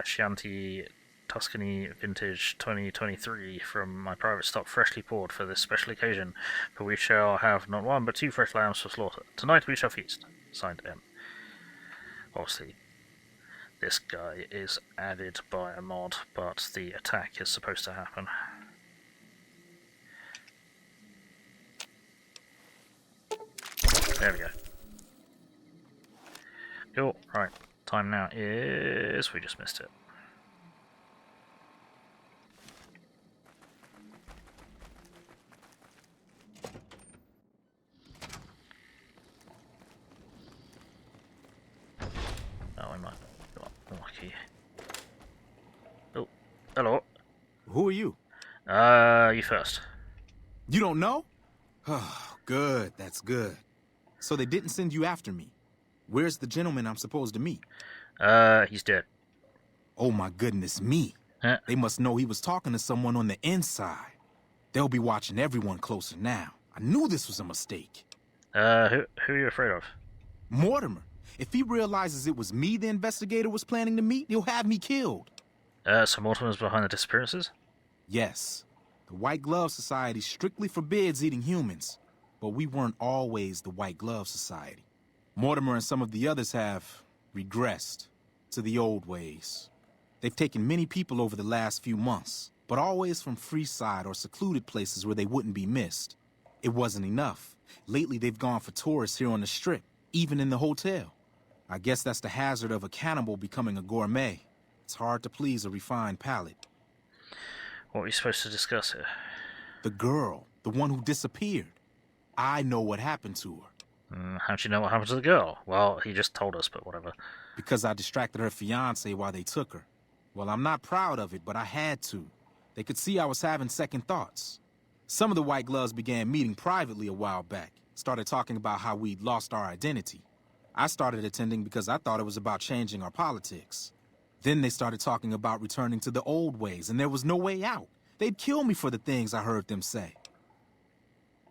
Chianti Tuscany Vintage 2023 from my private stock freshly poured for this special occasion, for we shall have not 1 but 2 fresh lambs for slaughter. Tonight we shall feast. Signed, M. Obviously, this guy is added by a mod, but the attack is supposed to happen. There we go. Cool. Right. Time now is... we just missed it. Oh, we might got lucky. Oh, hello. Who are you? You first. You don't know? Oh, good. That's good. So they didn't send you after me. Where's the gentleman I'm supposed to meet? He's dead. Oh my goodness me. Huh? They must know he was talking to someone on the inside. They'll be watching everyone closer now. I knew this was a mistake. Who are you afraid of? Mortimer. If he realizes it was me the investigator was planning to meet, he'll have me killed. So Mortimer's behind the disappearances? Yes. The White Glove Society strictly forbids eating humans. But we weren't always the White Glove Society. Mortimer and some of the others have regressed to the old ways. They've taken many people over the last few months, but always from Freeside or secluded places where they wouldn't be missed. It wasn't enough. Lately they've gone for tourists here on the Strip, even in the hotel. I guess that's the hazard of a cannibal becoming a gourmet. It's hard to please a refined palate. What are we supposed to discuss here? The girl, the one who disappeared. I know what happened to her. How'd you know what happened to the girl? Well, he just told us, but whatever. Because I distracted her fiancé while they took her. Well, I'm not proud of it, but I had to. They could see I was having second thoughts. Some of the White Gloves began meeting privately a while back. Started talking about how we'd lost our identity. I started attending because I thought it was about changing our politics. Then they started talking about returning to the old ways, and there was no way out. They'd kill me for the things I heard them say.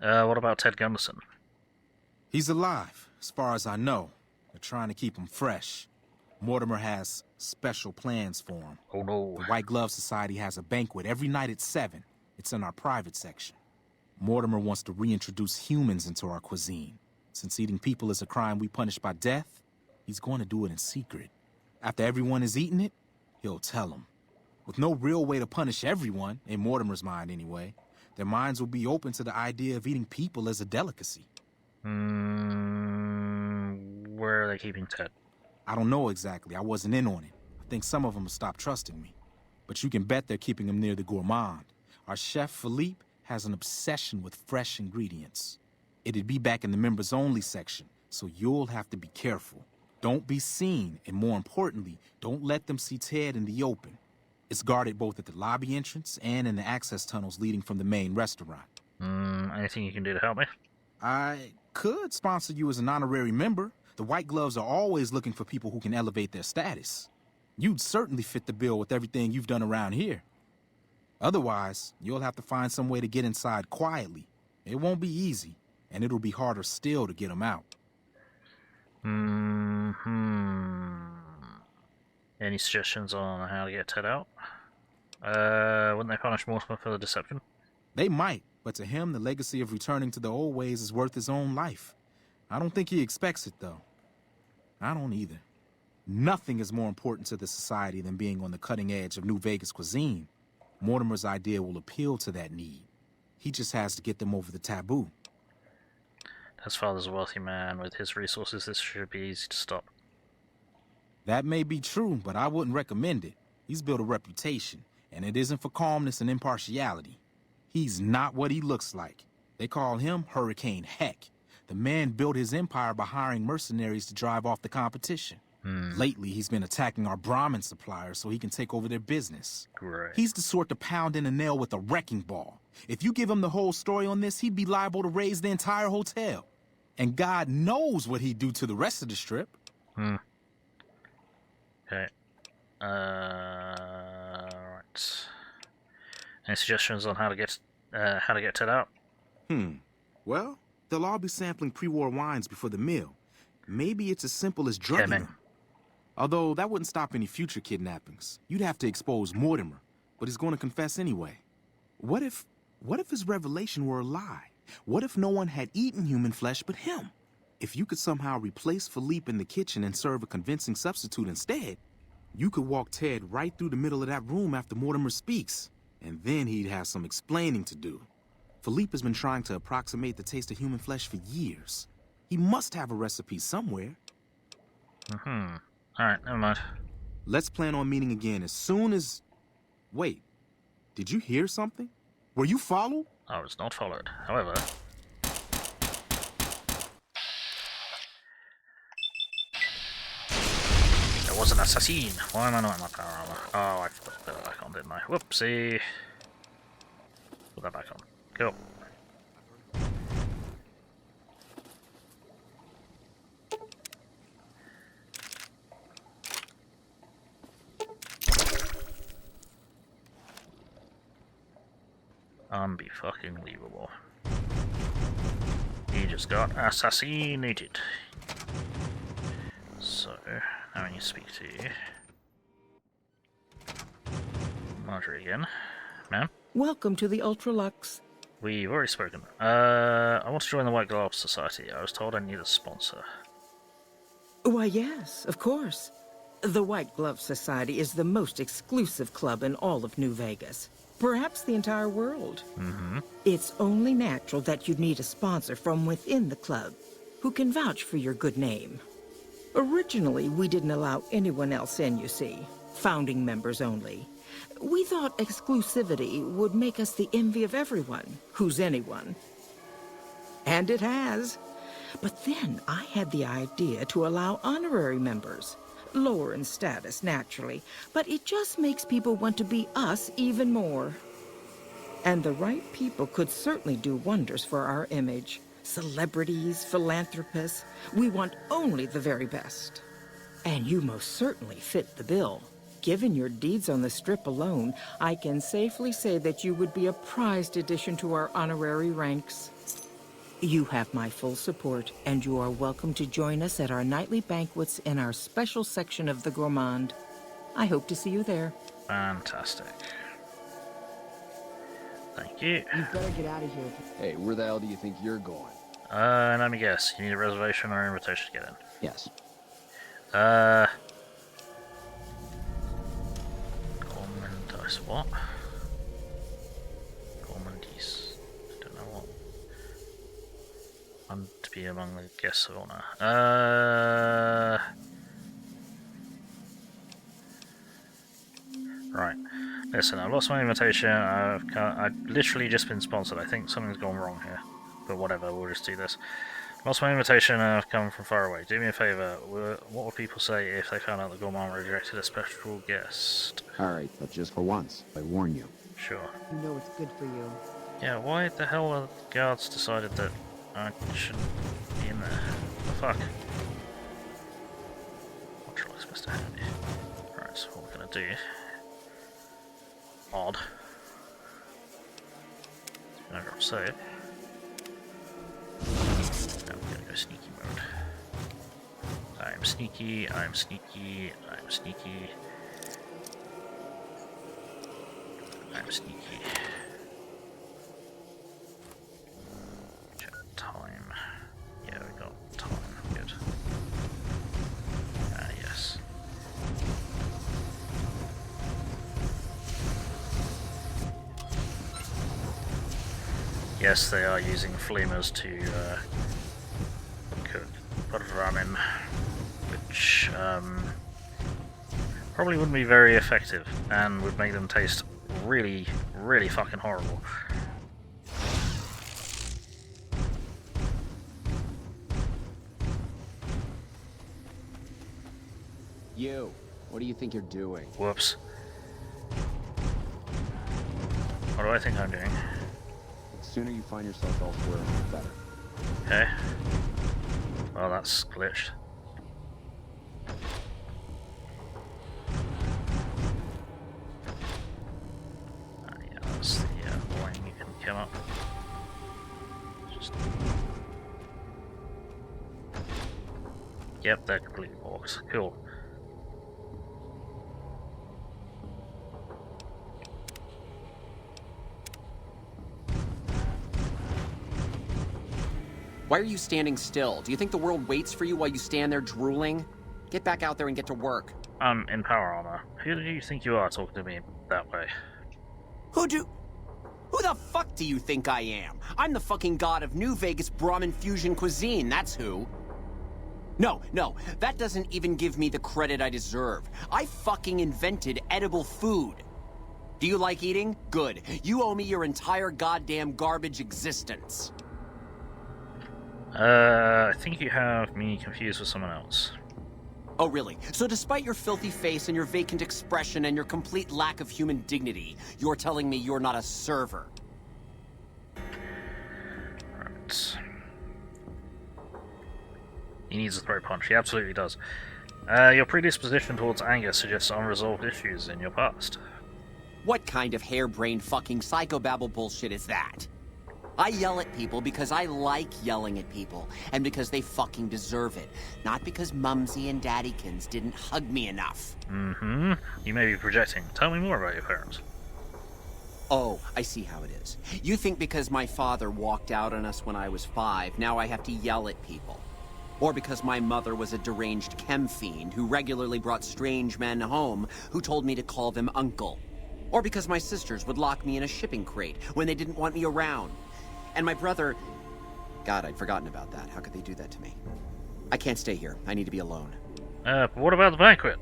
What about Ted Gunderson? He's alive, as far as I know. They're trying to keep him fresh. Mortimer has special plans for him. Oh no. The White Glove Society has a banquet every night at 7. It's in our private section. Mortimer wants to reintroduce humans into our cuisine. Since eating people is a crime we punish by death, he's going to do it in secret. After everyone has eaten it, he'll tell them. With no real way to punish everyone, in Mortimer's mind anyway, their minds will be open to the idea of eating people as a delicacy. Where are they keeping Ted? I don't know exactly. I wasn't in on it. I think some of them have stopped trusting me. But you can bet they're keeping him near the gourmand. Our chef, Philippe, has an obsession with fresh ingredients. It'd be back in the members-only section, so you'll have to be careful. Don't be seen, and more importantly, don't let them see Ted in the open. It's guarded both at the lobby entrance and in the access tunnels leading from the main restaurant. Anything you can do to help me? I could sponsor you as an honorary member. The White Gloves are always looking for people who can elevate their status. You'd certainly fit the bill with everything you've done around here. Otherwise, you'll have to find some way to get inside quietly. It won't be easy, and it'll be harder still to get them out. Any suggestions on how to get Ted out? Wouldn't they punish Mortimer for the deception? They might, but to him, the legacy of returning to the old ways is worth his own life. I don't think he expects it, though. I don't either. Nothing is more important to the society than being on the cutting edge of New Vegas cuisine. Mortimer's idea will appeal to that need. He just has to get them over the taboo. His father's a wealthy man. With his resources, this should be easy to stop. That may be true, but I wouldn't recommend it. He's built a reputation, and it isn't for calmness and impartiality. He's not what he looks like. They call him Hurricane Heck. The man built his empire by hiring mercenaries to drive off the competition. Lately, he's been attacking our Brahmin suppliers so he can take over their business. Great. He's the sort to pound in a nail with a wrecking ball. If you give him the whole story on this, he'd be liable to raise the entire hotel. And God knows what he'd do to the rest of the strip. Okay. Right. Any suggestions on how to get Ted out? Well, they'll all be sampling pre-war wines before the meal. Maybe it's as simple as drugging them. Although that wouldn't stop any future kidnappings. You'd have to expose Mortimer, but he's going to confess anyway. What if his revelation were a lie? What if no one had eaten human flesh but him? If you could somehow replace Philippe in the kitchen and serve a convincing substitute instead, you could walk Ted right through the middle of that room after Mortimer speaks, and then he'd have some explaining to do. Philippe has been trying to approximate the taste of human flesh for years. He must have a recipe somewhere. Alright, never mind. Let's plan on meeting again as soon as... Wait, did you hear something? Were you followed? I was not followed. However... there was an assassin. Why am I not in my power armor? Oh, I forgot to put that back on, didn't I? Whoopsie. Put that back on. Cool. Unbe-fucking-believable. He just got assassinated. So, now I need to speak to you. Marjorie again. Ma'am? Welcome to the Ultra-Luxe. We've already spoken. I want to join the VegAAAHS Society. I was told I need a sponsor. Why, yes, of course. The White Glove Society is the most exclusive club in all of New Vegas. Perhaps the entire world. It's only natural that you'd need a sponsor from within the club who can vouch for your good name. Originally, we didn't allow anyone else in, you see. Founding members only. We thought exclusivity would make us the envy of everyone who's anyone. And it has. But then I had the idea to allow honorary members. Lower in status, naturally, but it just makes people want to be us even more. And the right people could certainly do wonders for our image. Celebrities, philanthropists, we want only the very best. And you most certainly fit the bill. Given your deeds on the strip alone, I can safely say that you would be a prized addition to our honorary ranks. You have my full support, and you are welcome to join us at our nightly banquets in our special section of the Gourmand. I hope to see you there. Fantastic. Thank you. You better get out of here. Hey, where the hell do you think you're going? Let me guess. You need a reservation or an invitation to get in? Yes. Gourmandise what? Gourmandise. I don't know what. I'm to be among the guests of honor. Right. Listen, I've lost my invitation. I've literally just been sponsored. I think something's gone wrong here. But whatever, we'll just do this. Lost my invitation and I've come from far away. Do me a favour. What would people say if they found out that Gourmand rejected a special guest? Alright, but just for once. I warn you. Sure. You know it's good for you. Yeah, why the hell have the guards decided that I shouldn't be in there? What the fuck? What shall I supposed to have here? Right. Right, so what we're gonna do... Odd. I'm gonna grab save. Now we're gonna go sneaky mode. I'm sneaky, I'm sneaky, I'm sneaky. I'm sneaky. Check time. Yeah, we got time. Good. Yes. Yes, they are using flamers to cook ramen, which probably wouldn't be very effective and would make them taste really, really fucking horrible. You, what do you think you're doing? Whoops. What do I think I'm doing? The sooner you find yourself elsewhere, the better. Okay. Well, that's glitched. Yeah, that's the line you can come up. Just... Yep, they're completely blocked. Cool. Why are you standing still? Do you think the world waits for you while you stand there drooling? Get back out there and get to work. I'm in power armor. Who do you think you are talking to me that way? Who the fuck do you think I am? I'm the fucking god of New Vegas Brahmin fusion cuisine, that's who. No, that doesn't even give me the credit I deserve. I fucking invented edible food. Do you like eating? Good. You owe me your entire goddamn garbage existence. I think you have me confused with someone else. Oh, really? So despite your filthy face and your vacant expression and your complete lack of human dignity, you're telling me you're not a server? Right. He needs a throat punch. He absolutely does. Your predisposition towards anger suggests unresolved issues in your past. What kind of harebrained fucking psychobabble bullshit is that? I yell at people because I like yelling at people, and because they fucking deserve it. Not because Mumsy and Daddykins didn't hug me enough. Mm-hmm. You may be projecting. Tell me more about your parents. Oh, I see how it is. You think because my father walked out on us when I was 5, now I have to yell at people. Or because my mother was a deranged chem fiend who regularly brought strange men home who told me to call them uncle. Or because my sisters would lock me in a shipping crate when they didn't want me around. And my brother... God, I'd forgotten about that. How could they do that to me? I can't stay here. I need to be alone. But what about the banquet?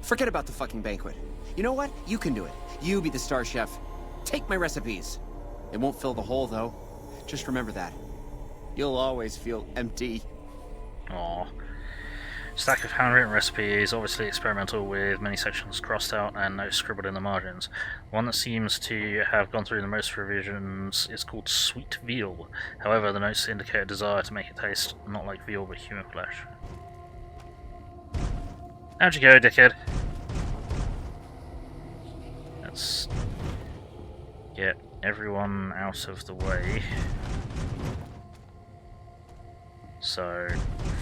Forget about the fucking banquet. You know what? You can do it. You be the star chef. Take my recipes. It won't fill the hole, though. Just remember that. You'll always feel empty. Aww. Stack of handwritten recipes, obviously experimental with many sections crossed out and notes scribbled in the margins. One that seems to have gone through the most revisions is called Sweet Veal. However, the notes indicate a desire to make it taste not like veal but human flesh. How'd you go, dickhead? Let's get everyone out of the way. So,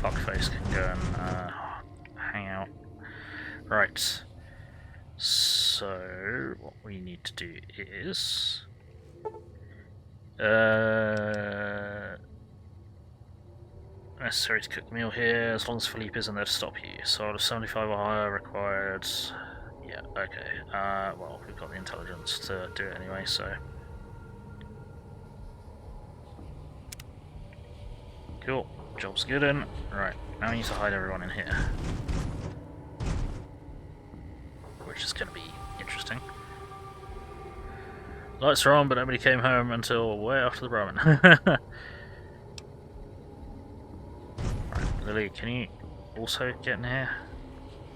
fuckface can go and hang out. Right. So, what we need to do is... necessary to cook the meal here, as long as Philippe isn't there to stop you. So, out of 75 or higher required... Yeah, okay. Well, we've got the intelligence to do it anyway, so... Cool. Job's good in. Right, now we need to hide everyone in here. Which is going to be interesting. Lights are on, but nobody came home until way after the Brahmin. Right, Lily, can you also get in here?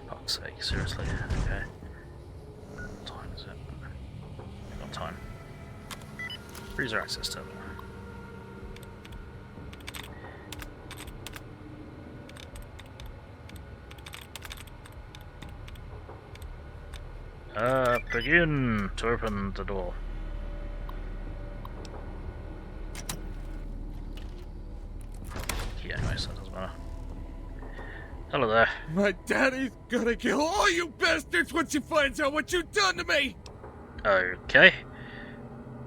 For fuck's sake, seriously. Okay. What time is it? We've got time. Freezer access terminal. Begin to open the door. Yeah, anyway, so it doesn't matter. Hello there. My daddy's gonna kill all you bastards once he finds out what you've done to me! Okay.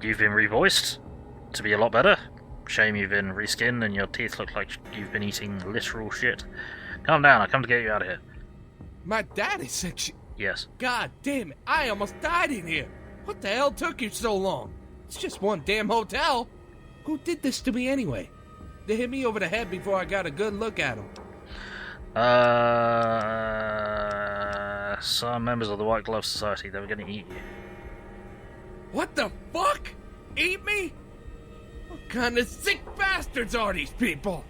You've been revoiced to be a lot better. Shame you've been reskinned and your teeth look like you've been eating literal shit. Calm down, I come to get you out of here. My daddy said she... Yes. God damn it, I almost died in here. What the hell took you so long? It's just one damn hotel. Who did this to me anyway? They hit me over the head before I got a good look at them. Some members of the White Glove Society, they were going to eat you. What the fuck? Eat me? What kind of sick bastards are these people?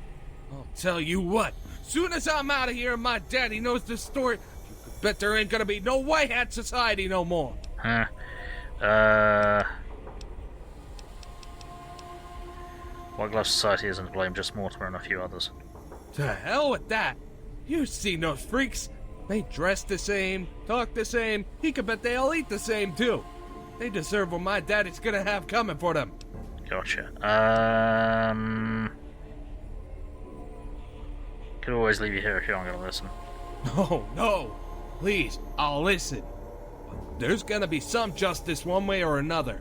I'll tell you what, soon as I'm out of here and my daddy knows this story, you could bet there ain't gonna be no White Hat Society no more. Huh. White Glove Society isn't to blame, just Mortimer and a few others. To hell with that. You've seen those freaks. They dress the same, talk the same, he could bet they all eat the same too. They deserve what my daddy's gonna have coming for them. Gotcha. Could always leave you here if you aren't gonna listen. No. Please, I'll listen. But there's gonna be some justice one way or another.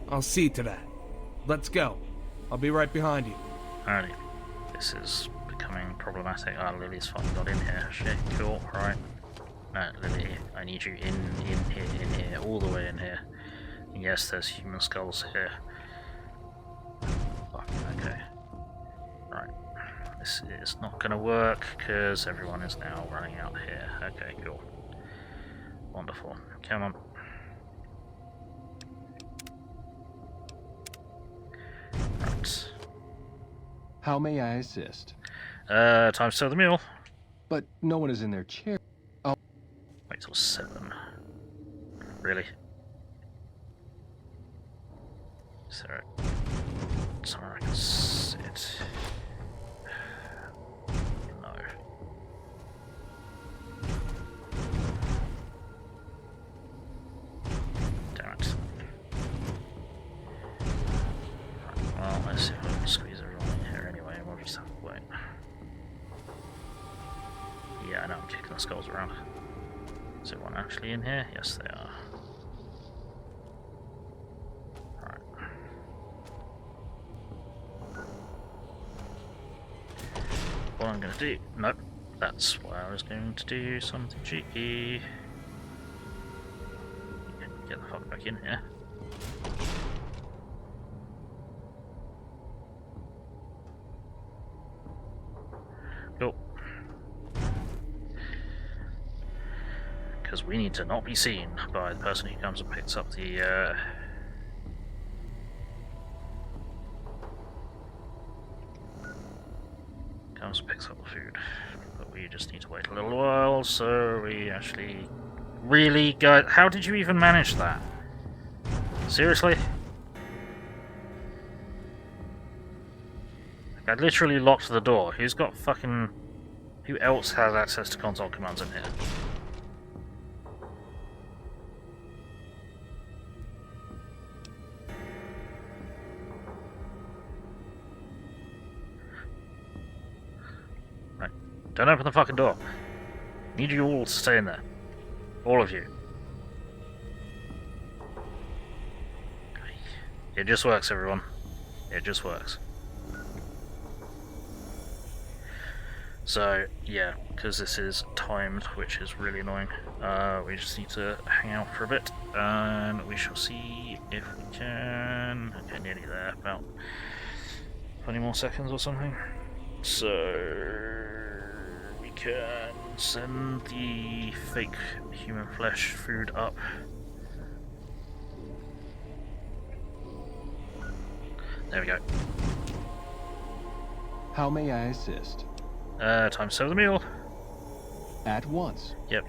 I'll see to that. Let's go. I'll be right behind you. Alrighty. This is becoming problematic. Ah, Lily's finally got in here. Shit, cool, right. Lily, I need you in here, all the way in here. And yes, there's human skulls here. Fuck, okay. Right. This is not gonna work, because everyone is now running out here. Okay, cool. Wonderful. Come on. Right. How may I assist? Time to serve the meal. But no one is in their chair. Oh. Wait till 7. Really? Is there somewhere I can sit? No. Damn it. Well, let's see if I can squeeze everyone in here anyway, and we'll just have to wait. Yeah, I know I'm kicking the skulls around. Is everyone actually in here? Yes, they are. Alright. What I'm going to do... Nope. That's why I was going to do something cheeky. Get the fuck back in here. Cool. Because we need to not be seen by the person who comes and picks up the food. But we just need to wait a little while, so we actually really go. How did you even manage that? Seriously? I literally locked the door. Who else has access to console commands in here? Right. Don't open the fucking door. Need you all to stay in there. All of you. It just works, everyone. It just works. So, yeah, because this is timed, which is really annoying, we just need to hang out for a bit, and we shall see if we can... Okay, nearly there, about 20 more seconds or something. So, we can send the fake human flesh food up. There we go. How may I assist? Time to serve the meal. At once. Yep.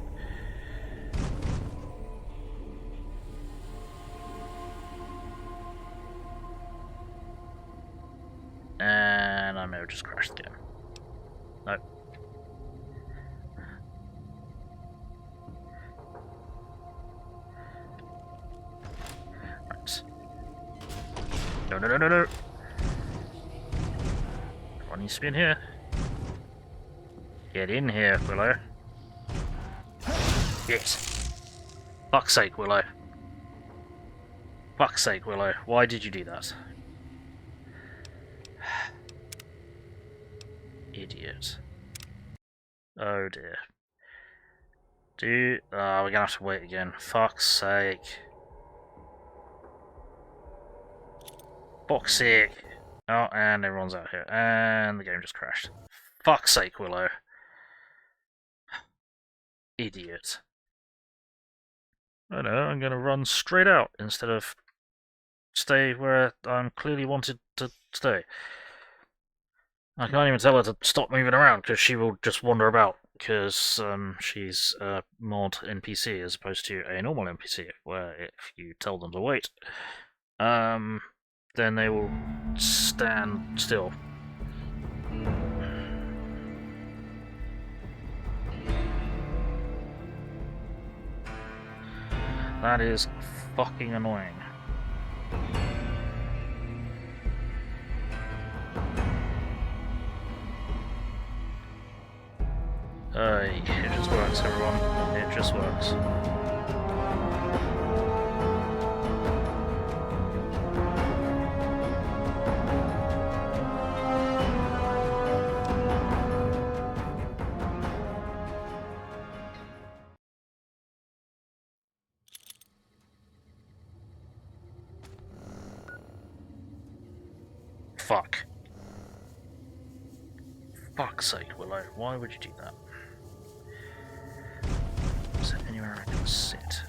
And I may have just crashed the game. Nope. No, no, no, no, no. Everyone needs to be in here. Get in here, Willow. Yes. Fuck's sake, Willow. Fuck's sake, Willow. Why did you do that? Idiot. Oh dear. Oh, we're gonna have to wait again. Fuck's sake. Fuck's sake. Oh, and everyone's out here. And the game just crashed. Fuck's sake, Willow. Idiot. I know, I'm gonna run straight out instead of stay where I'm clearly wanted to stay. I can't even tell her to stop moving around because she will just wander about because she's a mod NPC as opposed to a normal NPC where if you tell them to wait, then they will stand still. That is fucking annoying. It just works, everyone. It just works. Fuck. Fuck's sake, Willow. Why would you do that? Is there anywhere I can sit?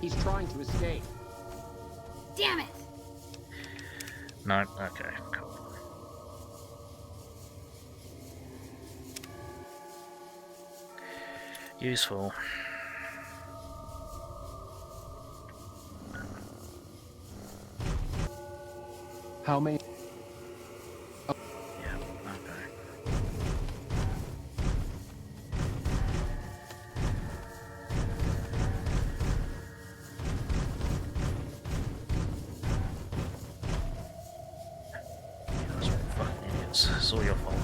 He's trying to escape. Damn it! No, okay, cool. Useful. How many? Yeah, okay. Those fucking idiots. It's all your fault.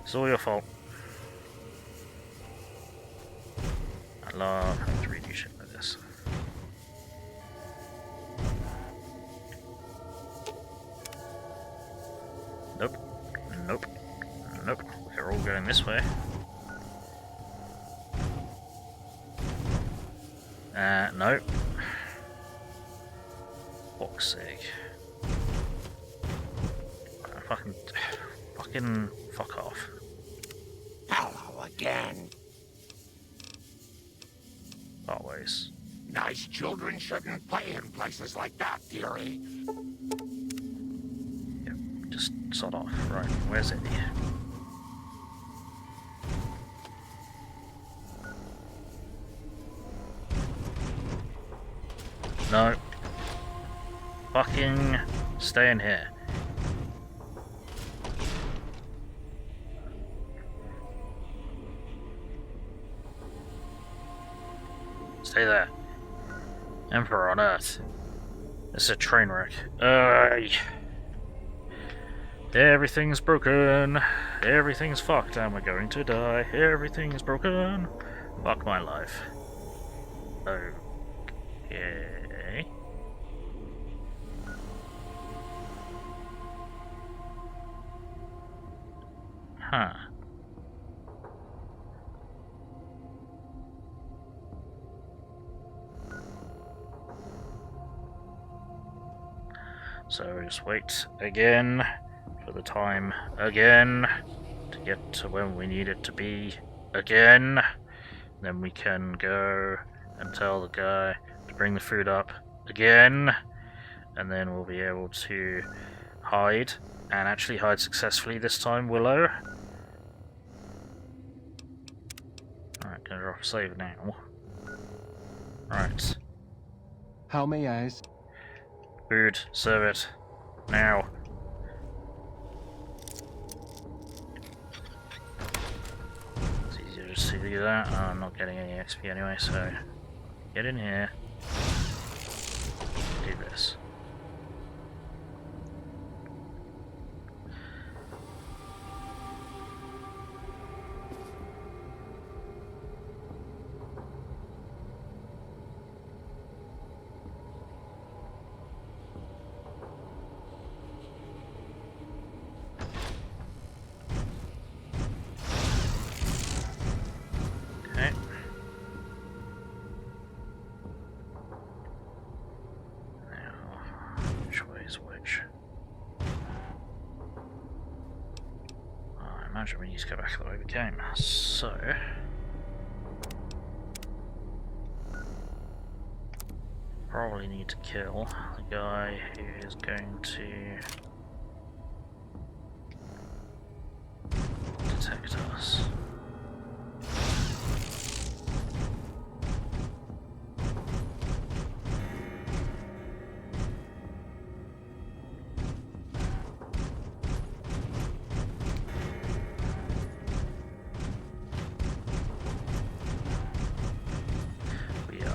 It's all your fault. I love having to redo shit like this. Nope. Nope. Nope. They're all going this way. Nope. Fuck's sake. Fucking fuck off. Hello again. Always. Nice children shouldn't play in places like that, dearie. Yep, just sod off. Right, where's Eddie? No. Fucking stay in here. Stay there. Emperor on Earth. This is a train wreck. Everything's broken. Everything's fucked and we're going to die. Everything's broken. Fuck my life. Okay. Huh. So just wait again for the time again to get to when we need it to be again. Then we can go and tell the guy to bring the food up again, and then we'll be able to hide, and actually hide successfully this time, Willow. Alright, gonna drop a save now. Right. How may I? Food, serve it. Now. do that. I'm not getting any XP anyway, so get in here. Do this. We need to go back the way we came. So probably need to kill the guy who is going to detect us.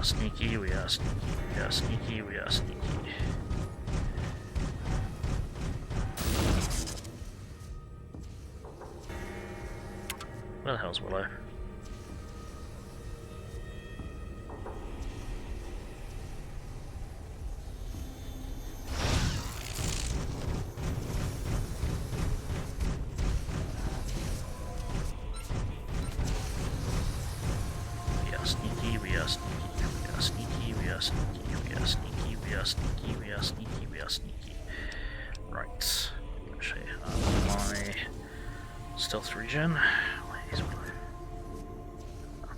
Sneaky, we are sneaky, we are sneaky, we are sneaky. Where the hell's Willow? We are sneaky, we are sneaky. We are sneaky, we are sneaky, we are sneaky, we are sneaky. Right. Actually, my stealth regen.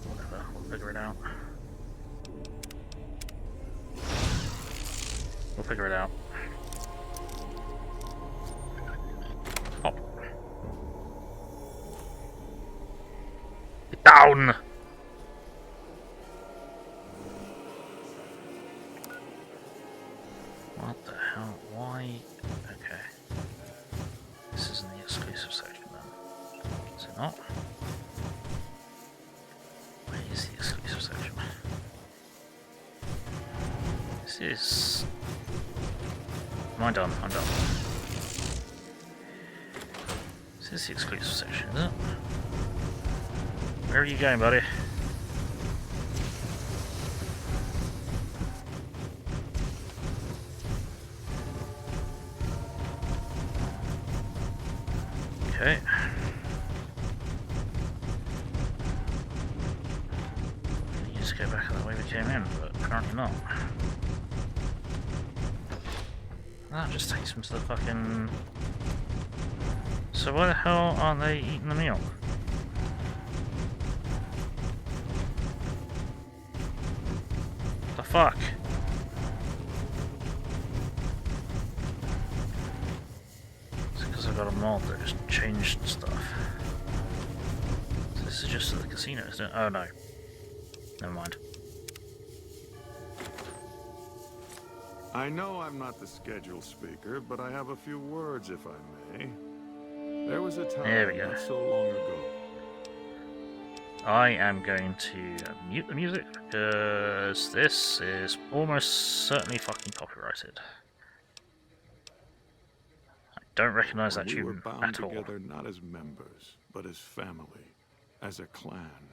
Whatever, we'll figure it out. We'll figure it out. Oh. Get down! What the hell? Why? Okay. This isn't the exclusive section then. Is it not? Where is the exclusive section? This is... Am I done? I'm done. This is the exclusive section, is it? Where are you going, buddy? Okay. You just go back the way we came in, but apparently not. That just takes them to the fucking... So why the hell aren't they eating the meal? The fuck? I've got a mod that just changed stuff. So this is just at the casino, isn't it? Oh no. Never mind. I know I'm not the scheduled speaker, but I have a few words if I may. There was a time not so long ago. I am going to mute the music because this is almost certainly fucking copyrighted. Don't recognize that we were tune bound at all. Together not as members, but as family, as a clan.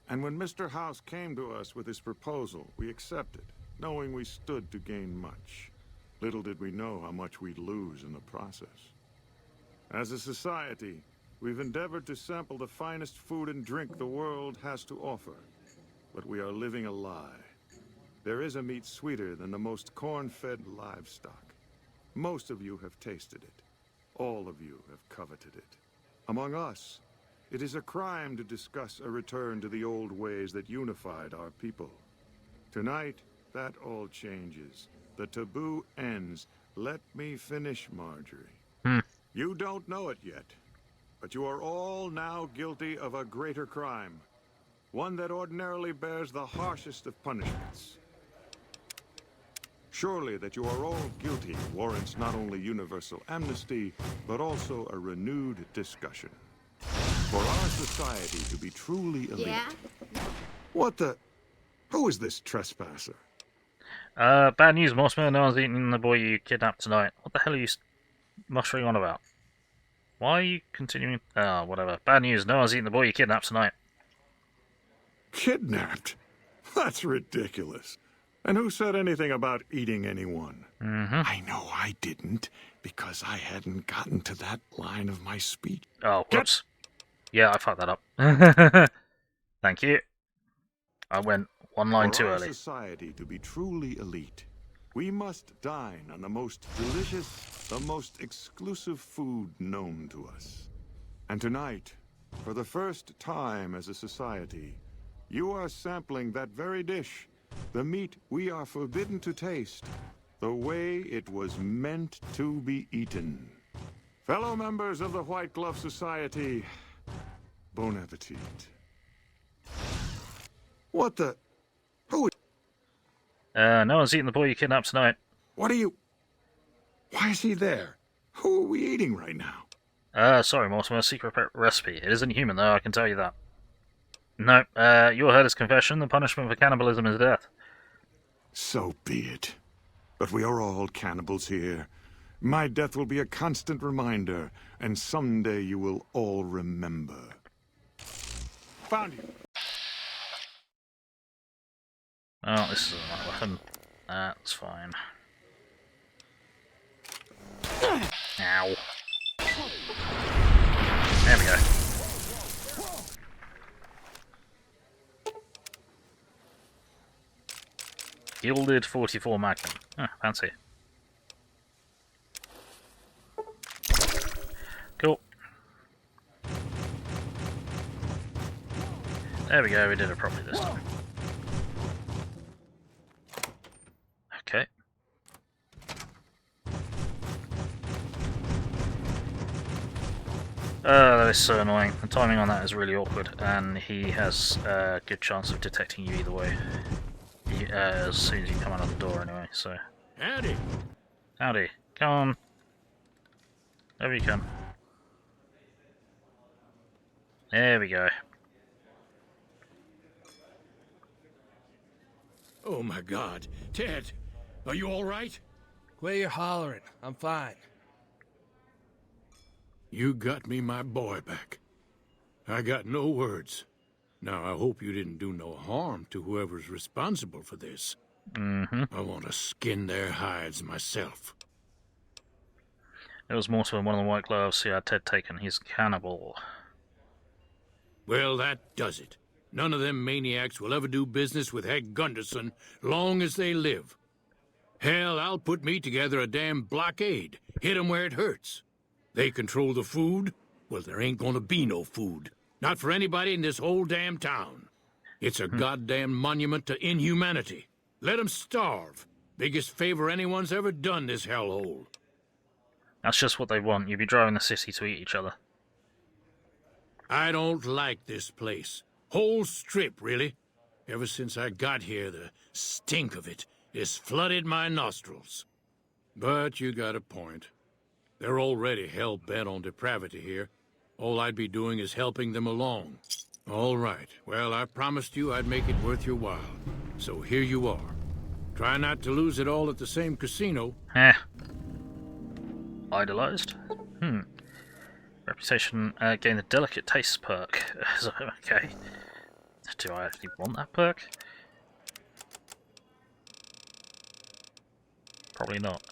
And when Mr. House came to us with his proposal, we accepted, knowing we stood to gain much. Little did we know how much we'd lose in the process. As a society, we've endeavored to sample the finest food and drink the world has to offer. But we are living a lie. There is a meat sweeter than the most corn-fed livestock. Most of you have tasted it. All of you have coveted it. Among us, it is a crime to discuss a return to the old ways that unified our people. Tonight, that all changes. The taboo ends. Let me finish, Marjorie. You don't know it yet, but you are all now guilty of a greater crime. One that ordinarily bears the harshest of punishments. Surely that you are all guilty warrants not only universal amnesty, but also a renewed discussion. For our society to be truly elite. Yeah? What the... Who is this trespasser? Bad news, Mortimer. No one's eating the boy you kidnapped tonight. What the hell are you muttering on about? Why are you continuing? Oh, whatever. Bad news. No one's eating the boy you kidnapped tonight. Kidnapped? That's ridiculous. And who said anything about eating anyone? I know I didn't, because I hadn't gotten to that line of my speech. Oh, whoops. Yeah, I fucked that up. Thank you. I went one line too early. For our society to be truly elite, we must dine on the most delicious, the most exclusive food known to us. And tonight, for the first time as a society, you are sampling that very dish, the meat we are forbidden to taste, the way it was meant to be eaten. Fellow members of the White Glove Society, bon appetit. What the... Who... No one's eating the boy you kidnapped tonight. What are you... Why is he there? Who are we eating right now? Sorry, Mortimer. Secret recipe. It isn't human, though, I can tell you that. No, you heard his confession. The punishment for cannibalism is death. So be it. But we are all cannibals here. My death will be a constant reminder, and someday you will all remember. Found you. Oh, this is my weapon. That's fine. Ow. There we go. Gilded 44 Magnum. Ah, fancy. Cool. There we go, we did it properly this time. Okay. That is so annoying. The timing on that is really awkward, and he has a good chance of detecting you either way. As soon as you come out of the door anyway, so... Howdy! Howdy. Come on. Over you come. There we go. Oh my God. Ted, are you alright? Quit your hollering. I'm fine. You got me my boy back. I got no words. Now, I hope you didn't do no harm to whoever's responsible for this. I want to skin their hides myself. It was Mortimer, one of the White Gloves who had Ted taken. He's a cannibal. Well, that does it. None of them maniacs will ever do business with Heck Gunderson long as they live. Hell, I'll put me together a damn blockade. Hit 'em where it hurts. They control the food? Well, there ain't gonna be no food. Not for anybody in this whole damn town. It's a goddamn monument to inhumanity. Let 'em starve. Biggest favor anyone's ever done this hellhole. That's just what they want. You'd be driving the city to eat each other. I don't like this place. Whole strip, really. Ever since I got here, the stink of it has flooded my nostrils. But you got a point. They're already hell-bent on depravity here. All I'd be doing is helping them along. All right. Well, I promised you I'd make it worth your while. So here you are. Try not to lose it all at the same casino. Heh. Idolized? Reputation, gain the delicate taste perk. Okay. Do I actually want that perk? Probably not.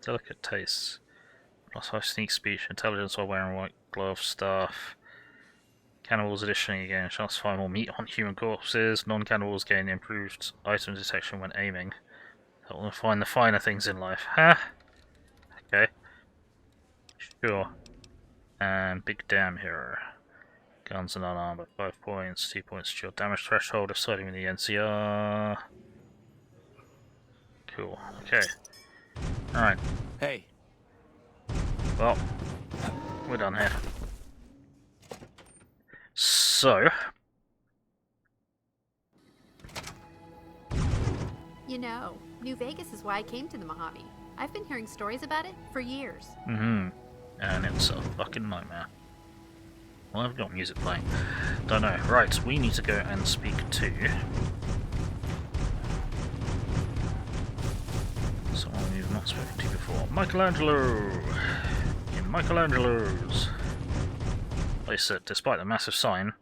Delicate taste. Plus 5 sneak speech, intelligence while wearing white glove, staff. Cannibals additionally gain a chance to find more meat on human corpses. Non-cannibals gain improved item detection when aiming. Help them find the finer things in life. Huh? Okay. Sure. And big dam here. Guns and unarmed, 5 points, 2 points to your damage threshold if siding with the NCR. Cool. Okay. Alright. Hey. Well, we're done here. So... You know, New Vegas is why I came to the Mojave. I've been hearing stories about it for years. and it's a fucking nightmare. Well, I've got music playing. Don't know. Right, we need to go and speak to someone we've not spoken to before. Michelangelo! In Michelangelo's. They said, despite the massive sign,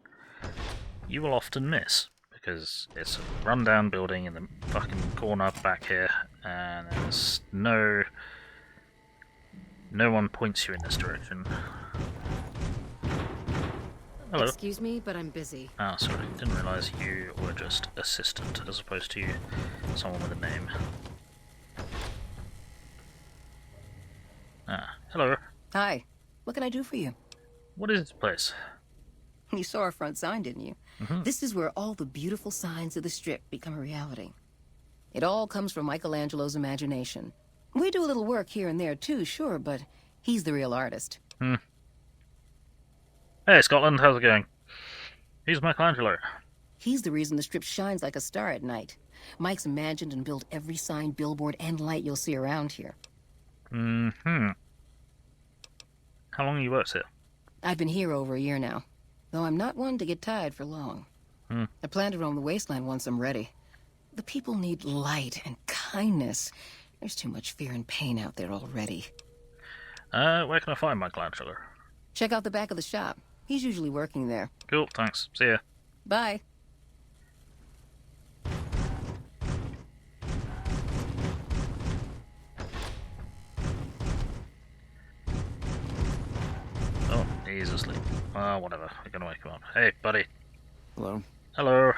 you will often miss, because it's a rundown building in the fucking corner back here, and there's no one points you in this direction. Hello. Excuse me, but I'm busy. Ah, sorry. Didn't realise you were just assistant as opposed to someone with a name. Ah, hello. Hi. What can I do for you? What is this place? You saw our front sign, didn't you? Mm-hmm. This is where all the beautiful signs of the Strip become a reality. It all comes from Michelangelo's imagination. We do a little work here and there too, sure, but he's the real artist. Hmm. Hey, Scotland, how's it going? Who's Michelangelo? He's the reason the Strip shines like a star at night. Mike's imagined and built every sign, billboard, and light you'll see around here. Mm-hmm. How long have you worked here? I've been here over a year now, though I'm not one to get tired for long. I plan to roam the wasteland once I'm ready. The people need light and kindness. There's too much fear and pain out there already. Where can I find Michelangelo? Check out the back of the shop. He's usually working there. Cool, thanks. See ya. Bye. Oh, he's asleep. Ah, whatever. We're gonna wake him up. Hey, buddy. Hello. Hello.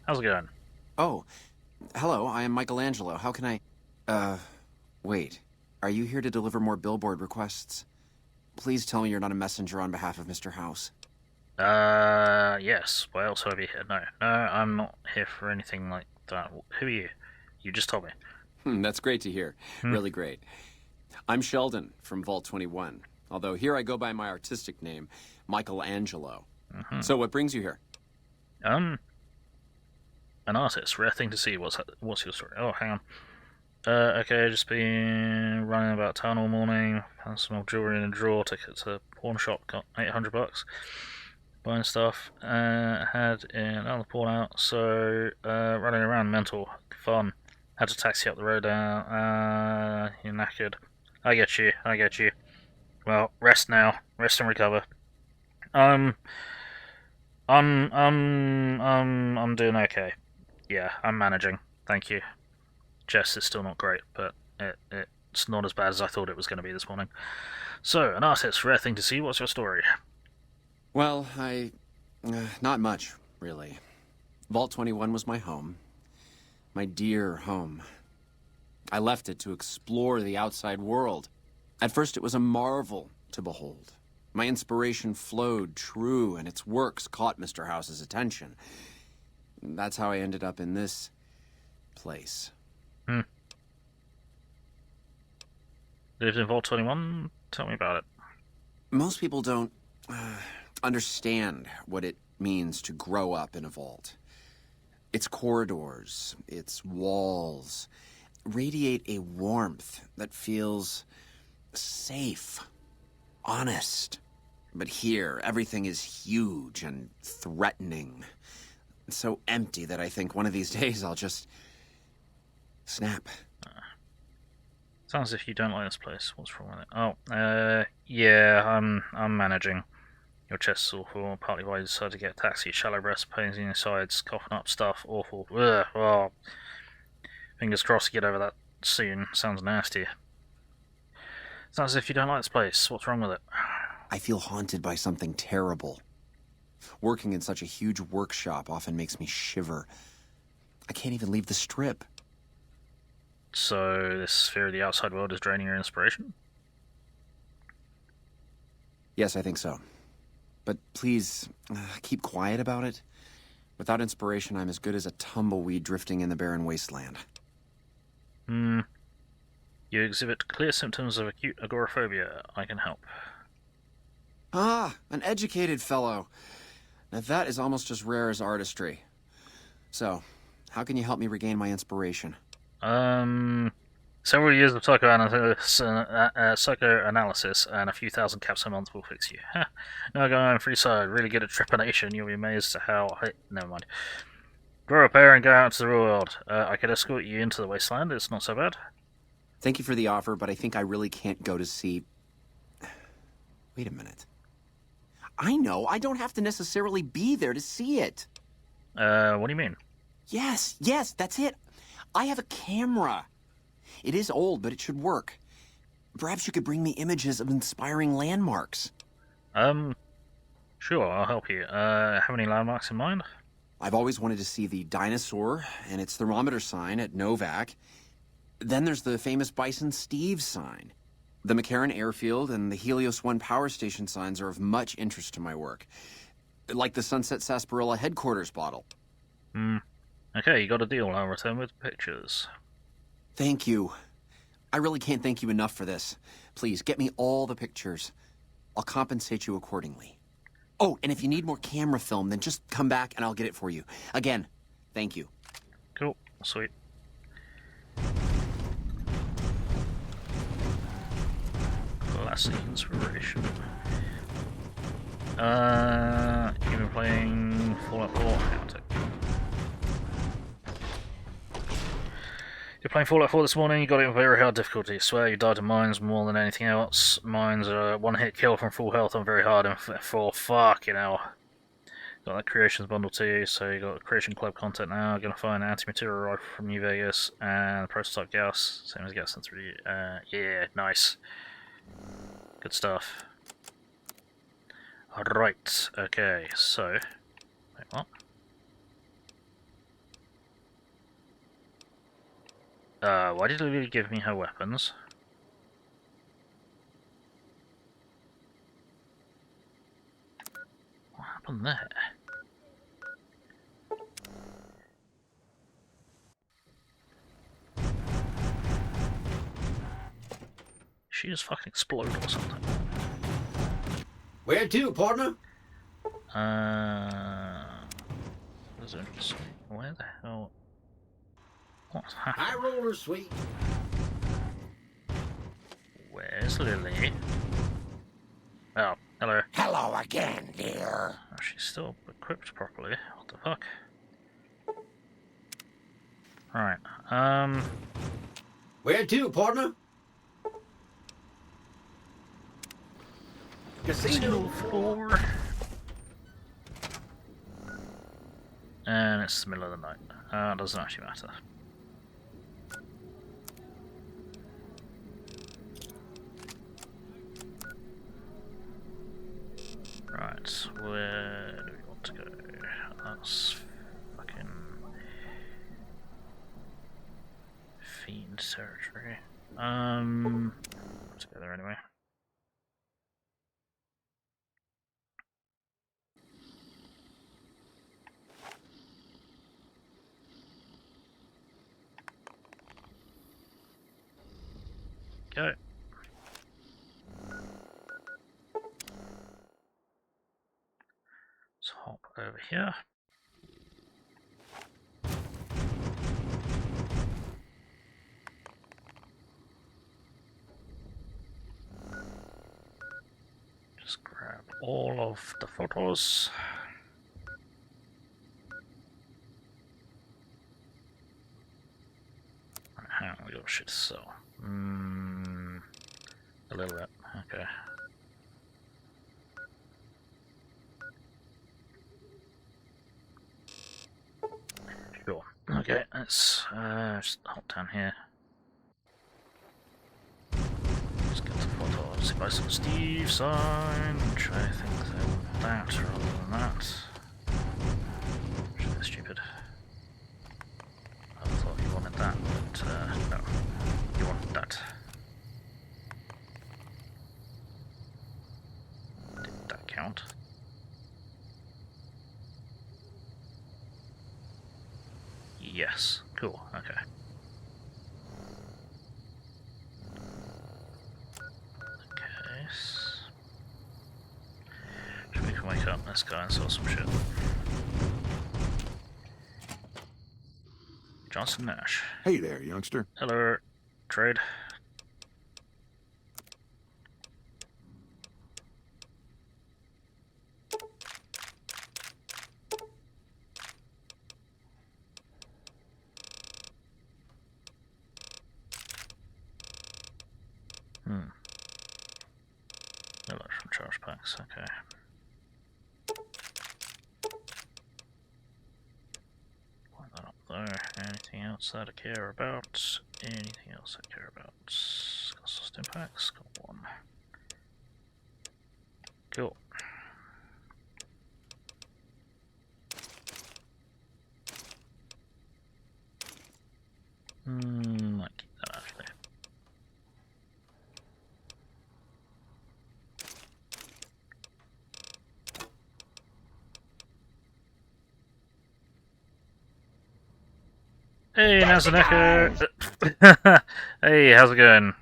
How's it going? Oh, hello, I am Michelangelo. How can I... wait. Are you here to deliver more billboard requests? Please tell me you're not a messenger on behalf of Mr. House. Yes. Why else would I be here? No, I'm not here for anything like that. Who are you? You just told me. That's great to hear. Really great. I'm Sheldon from Vault 21, although here I go by my artistic name, Michelangelo. So what brings you here? An artist. Rare thing to see. What's your story? Oh, hang on. Okay, just been running about town all morning, found some old jewellery in a drawer, took it to the pawn shop, got $800, buying stuff, had another pawn out, so running around, mental, fun, had to taxi up the road down, you're knackered, I get you, well, rest now, rest and recover, I'm doing okay, yeah, I'm managing, thank you. Jess is still not great, but it's not as bad as I thought it was going to be this morning. So, an artist, rare thing to see. What's your story? Well, not much, really. Vault 21 was my home. My dear home. I left it to explore the outside world. At first it was a marvel to behold. My inspiration flowed true, and its works caught Mr. House's attention. That's how I ended up in this place. Lived in Vault 21? Tell me about it. Most people don't understand what it means to grow up in a vault. Its corridors, its walls, radiate a warmth that feels safe, honest. But here, everything is huge and threatening. So empty that I think one of these days I'll just snap. Sounds as if you don't like this place. What's wrong with it? Oh, yeah, I'm managing. Your chest's awful, partly why you decided to get a taxi. Shallow breath, pains in your sides, coughing up stuff, awful. Ugh, oh. Fingers crossed you get over that soon. Sounds nasty. Sounds as if you don't like this place. What's wrong with it? I feel haunted by something terrible. Working in such a huge workshop often makes me shiver. I can't even leave the Strip. So, this fear of the outside world is draining your inspiration? Yes, I think so. But please, keep quiet about it. Without inspiration, I'm as good as a tumbleweed drifting in the barren wasteland. You exhibit clear symptoms of acute agoraphobia. I can help. Ah, an educated fellow. Now that is almost as rare as artistry. So, how can you help me regain my inspiration? Several years of psychoanalysis and a few thousand caps a month will fix you. Now going on free side, really good at trepanation. You'll be amazed at how... Never mind. Grow a pair and go out into the real world. I could escort you into the wasteland. It's not so bad. Thank you for the offer, but I think I really can't go to see... Wait a minute. I know, I don't have to necessarily be there to see it. What do you mean? Yes, that's it. I have a camera. It is old, but it should work. Perhaps you could bring me images of inspiring landmarks. Sure, I'll help you. Have any landmarks in mind? I've always wanted to see the dinosaur and its thermometer sign at Novak. Then there's the famous Bison Steve sign. The McCarran Airfield and the Helios 1 power station signs are of much interest to my work. Like the Sunset Sarsaparilla headquarters bottle. Okay, you got a deal. I'll return with pictures. Thank you. I really can't thank you enough for this. Please, get me all the pictures. I'll compensate you accordingly. Oh, and if you need more camera film, then just come back and I'll get it for you. Again, thank you. Cool. Sweet. Classic inspiration. You've been playing Fallout 4? You're playing Fallout 4 this morning, you got it in very hard difficulty. I swear you died in mines more than anything else. Mines are a one-hit kill from full health on very hard and for fucking hell. Got that creations bundle too, so you got creation club content now. Gonna find an anti-material rifle from New Vegas and prototype gas, same as gas in 3. Yeah, nice. Good stuff. Alright, okay, so... Wait, what? Why did Liliy give me her weapons? What happened there? She just fucking exploded or something. Where to, partner? Where the hell? What's happening? High roller, sweet. Where's Liliy? Oh, hello. Hello again, dear. Oh, she's still equipped properly. What the fuck? Alright, Where to, partner? Casino floor. And it's the middle of the night. It doesn't actually matter. Right, where do we want to go? That's fucking fiend territory. Let's go there anyway. Go. Let's hop over here. Just grab all of the photos. Right, hang on, we got shit to sell. A little bit, okay. Sure. Okay, let's just hop down here. Let's get the photos. Buy some Steve sign, which I think they want that rather than that. Which is stupid. I thought you wanted that, but no. You want that. Did that count? Yes. Cool. Okay. Okay. Should we can wake up this guy and sell some shit? Johnson Nash. Hey there, youngster. Hello. trade. Electron charge packs, okay. Point that up there. Anything else that I care about? Anything else I care about? Got sustain packs, got one. Cool. Might keep that actually. Hey, Nazaneka! Hey, how's it going?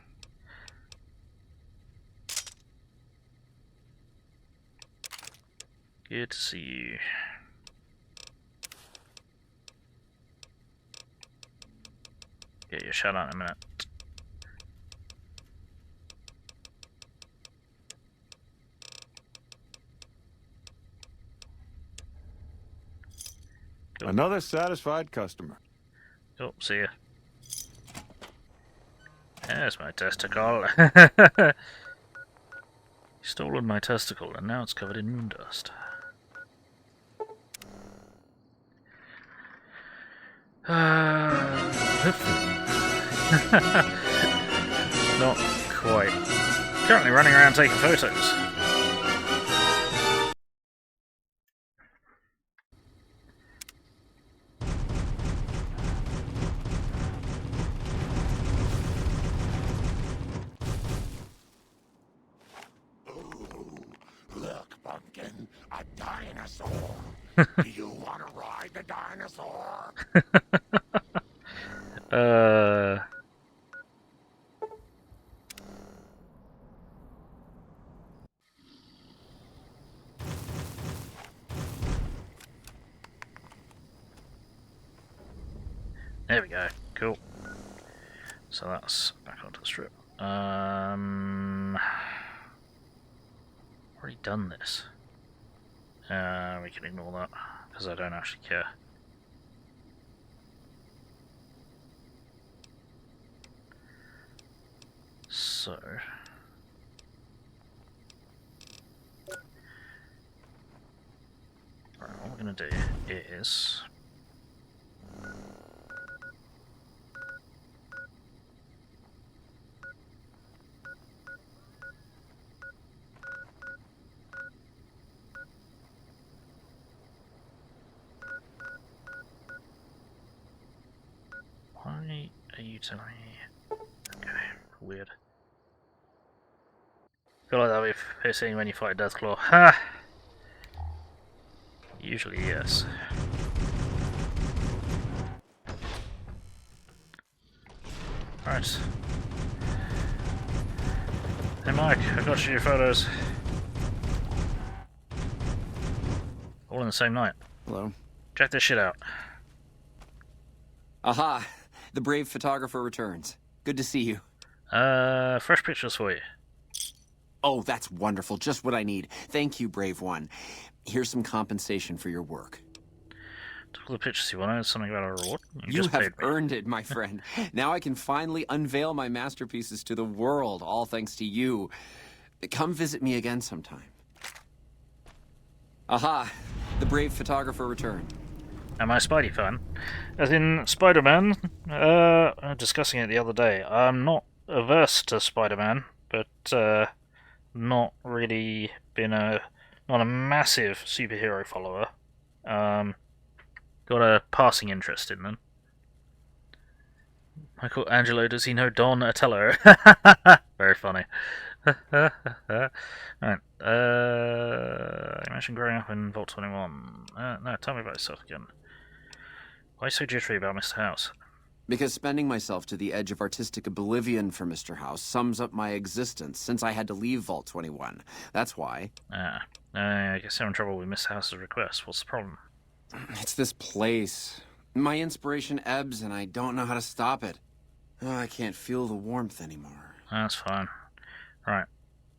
Good to see you. Get your shot on in a minute. Cool. Another satisfied customer. Oh, see ya. There's my testicle. Stolen my testicle, and now it's covered in moon dust. Not quite. Currently running around taking photos. Look, Pumpkin, a dinosaur. Do you want to ride the dinosaur? There we go. Cool. So that's back onto the strip. Already done this. We can ignore that because I don't actually care. So right, what we're gonna do is why are you telling me? Okay, weird. Feel like that'll be pissing when you fight Deathclaw. Ha! Usually, yes. Right. Hey Mike, I got you your photos. All in the same night. Hello. Check this shit out. Aha! The brave photographer returns. Good to see you. Fresh pictures for you. Oh, that's wonderful. Just what I need. Thank you, brave one. Here's some compensation for your work. Took all the pictures you wanted. Something about a reward. You have earned it, my friend. Now I can finally unveil my masterpieces to the world, all thanks to you. Come visit me again sometime. Aha! The brave photographer returned. Am I Spidey fan? As in Spider-Man, discussing it the other day, I'm not averse to Spider-Man, but not really been not a massive superhero follower. Got a passing interest in them. Michael Angelo, does he know Don Otello? Very funny. Right. You mentioned growing up in Vault 21. No, tell me about yourself again. Why are you so jittery about Mr. House? Because spending myself to the edge of artistic oblivion for Mr. House sums up my existence since I had to leave Vault 21. That's why. I guess you're having trouble with Mr. House's request. What's the problem? It's this place. My inspiration ebbs and I don't know how to stop it. Oh, I can't feel the warmth anymore. That's fine. Right.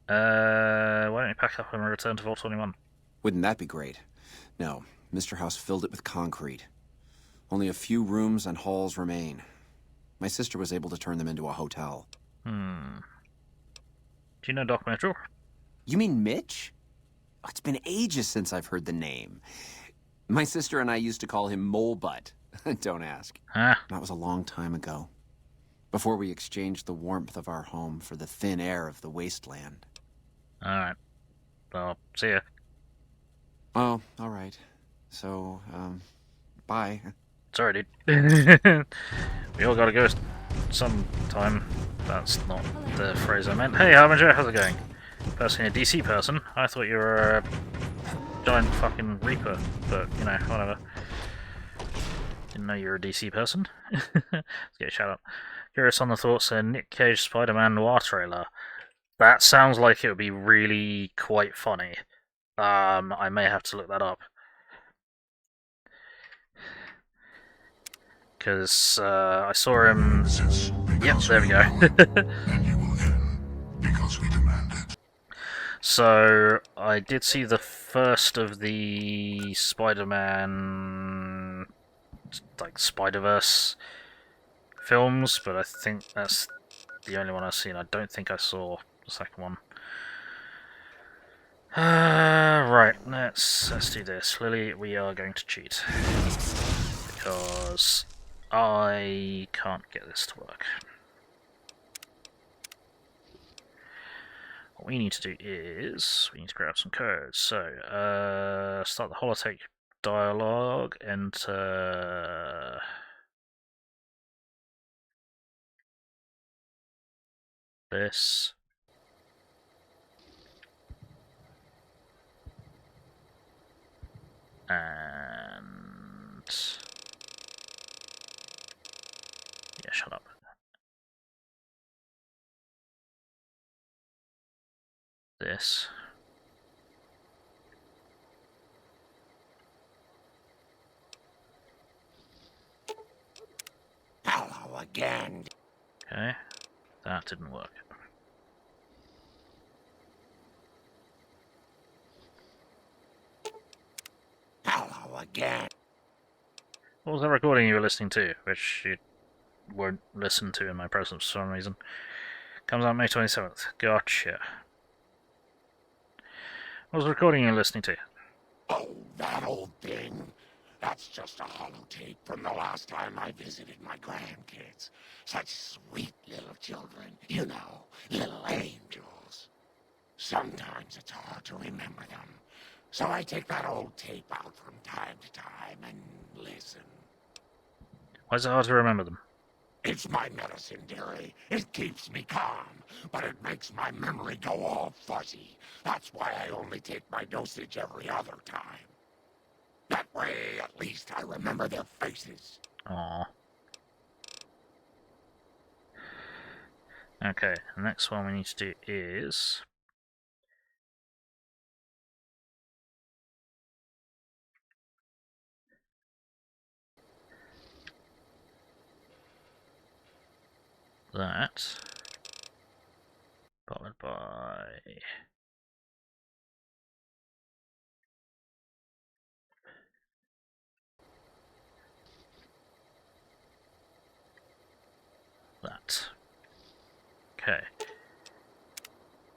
Why don't you pack up and return to Vault 21? Wouldn't that be great? No, Mr. House filled it with concrete. Only a few rooms and halls remain. My sister was able to turn them into a hotel. Do you know Doc Mitchell? You mean Mitch? Oh, it's been ages since I've heard the name. My sister and I used to call him Mole Butt. Don't ask. Huh? That was a long time ago. Before we exchanged the warmth of our home for the thin air of the wasteland. Alright. Well, see ya. Oh, alright. So, bye. Sorry, dude. We all gotta go sometime. That's not the phrase I meant. Hey, Harbinger, how's it going? Personally a DC person. I thought you were a giant fucking Reaper, but, you know, whatever. Didn't know you were a DC person. Let's get a shout out. Curious on the thoughts of Nick Cage Spider-Man Noir trailer. That sounds like it would be really quite funny. I may have to look that up. Because I saw him... Yep, there we go. So, I did see the first of the Spider-Man... like, Spider-Verse films, but I think that's the only one I've seen. I don't think I saw the second one. Right, let's do this. Lily, we are going to cheat. Because I can't get this to work. What we need to do is, we need to grab some codes. So, start the holotape dialogue, enter... this. And... yeah, shut up. This. Hello again. Okay, that didn't work. Hello again. What was that recording you were listening to, which you won't listen to in my presence for some reason? Comes out May 27th. Gotcha. What was the recording you were listening to? Oh, that old thing. That's just a holotape from the last time I visited my grandkids. Such sweet little children, you know, little angels. Sometimes it's hard to remember them. So I take that old tape out from time to time and listen. Why is it hard to remember them? It's my medicine, dearie. It keeps me calm, but it makes my memory go all fuzzy. That's why I only take my dosage every other time. That way, at least I remember their faces. Aww. Okay, the next one we need to do is... that. Followed by... that. Okay.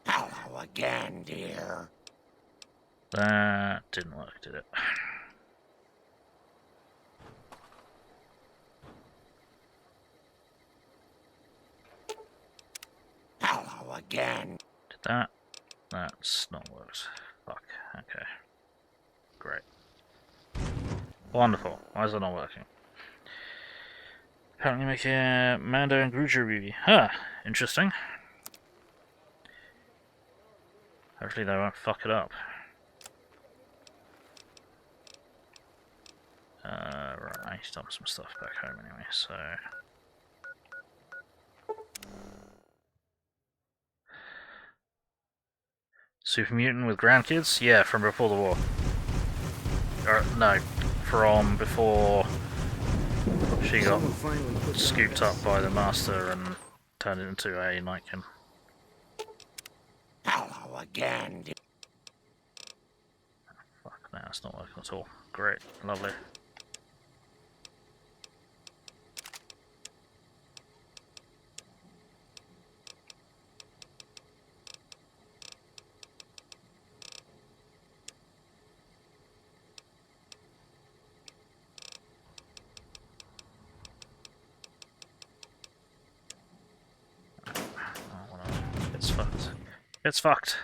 Hello again, dear. That didn't work, did it? Hello again. Did that? That's not worked. Fuck. Okay. Great. Wonderful. Why is that not working? Apparently making Mando and Gruger movie. Huh. Interesting. Hopefully they won't fuck it up. Right, I need to dump some stuff back home anyway, so... Super mutant with grandkids? Yeah, from before the war. Or, no, from before She got scooped up by the master and turned into a nightkin. Hello again. Fuck, no, it's not working at all. Great, lovely. It's fucked. It's fucked.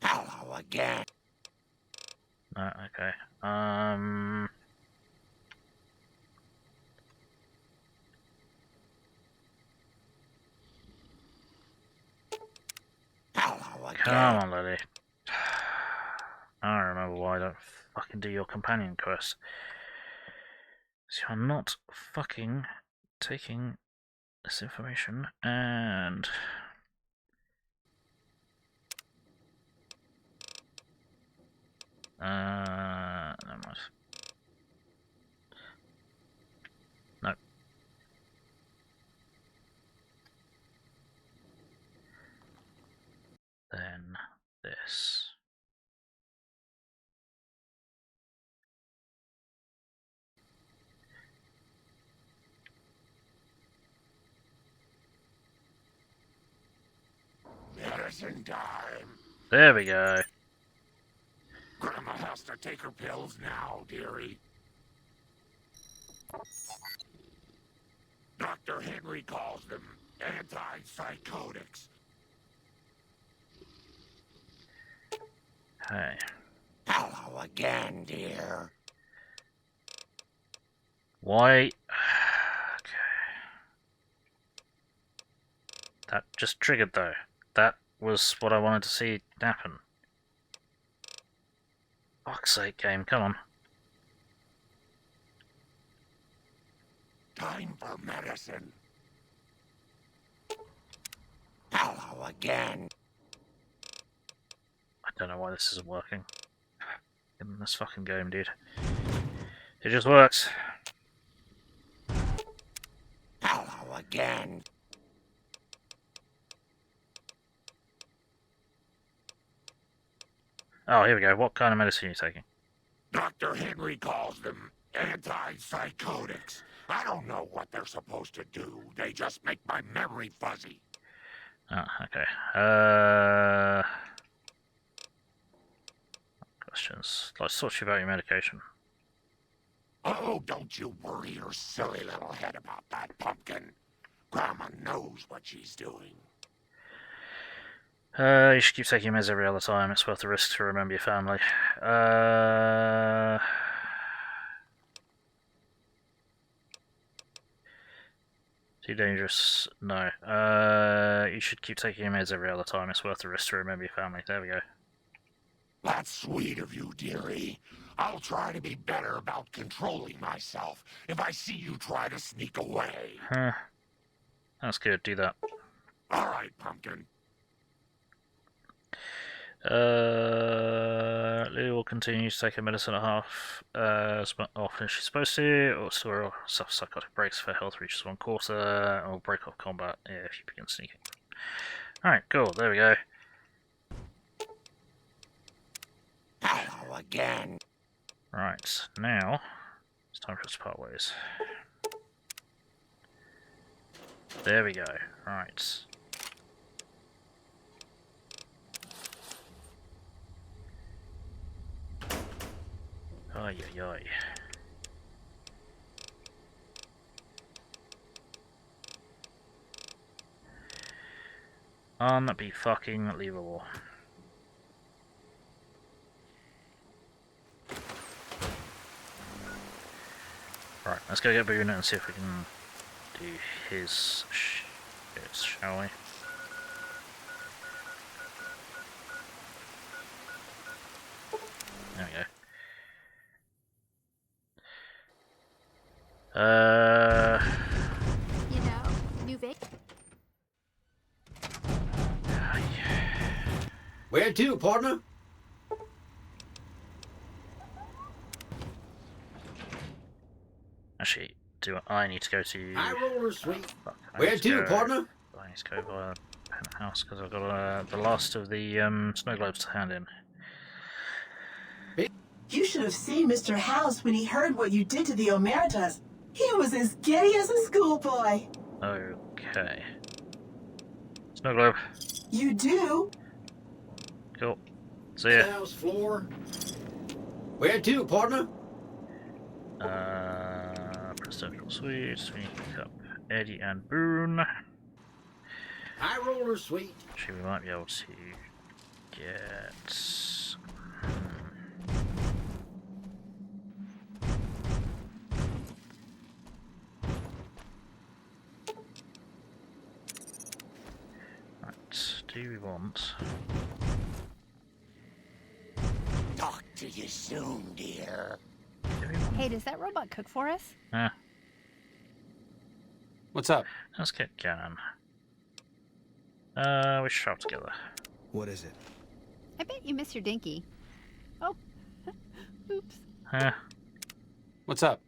Hello again. No, okay. Hello again. Come on, Lily. I don't remember why I don't fucking do your companion quest. So you're not fucking taking this information and... never mind. No. Then this. Medicine time. There we go. Grandma has to take her pills now, dearie. Dr. Henry calls them antipsychotics. Hey. Hello again, dear. Why? Okay. That just triggered though. That was what I wanted to see happen. Fuck's sake, game, come on. Time for medicine. Hello again. I don't know why this isn't working. In this fucking game, dude. It just works. Hello again. Oh, here we go. What kind of medicine are you taking? Dr. Henry calls them antipsychotics. I don't know what they're supposed to do. They just make my memory fuzzy. Oh, okay. Questions. Let's talk to you about your medication. Oh, don't you worry your silly little head about that, Pumpkin. Grandma knows what she's doing. You should keep taking meds every other time. It's worth the risk to remember your family. Too dangerous? No. You should keep taking your meds every other time. It's worth the risk to remember your family. There we go. That's sweet of you, dearie. I'll try to be better about controlling myself if I see you try to sneak away. Huh. That's good. Do that. All right, Pumpkin. Lily will continue to take her medicine at half as often as she's supposed to, or store psychotic breaks if her health reaches 1/4, or break off combat if you begin sneaking. Alright, cool, there we go. Hello again. Right, now it's time for us to part ways. There we go, right. Ay, ay, ay. Unbe-fucking-believable. Right, let's go get Boone and see if we can do his shit, shall we? There we go. You know, new Vic. Where to, partner? actually, do I need to go to... High roller suite. Fuck, Where to, partner? I need to go via penthouse because I've got the last of the snow globes to hand in. You should have seen Mr. House when he heard what you did to the Omertas. He was as giddy as a schoolboy. Okay. Snow globe. You do? Cool. See ya. House floor. Where to, partner? Presidential suite. We pick up Eddie and Boone. High roller suite. Actually, we might be able to get... Right, do we want... Talk to you soon, dear. Hey, does that robot cook for us? What's up? Let's get going. We should travel together. What is it? I bet you miss your dinky. Oh. Oops. What's up?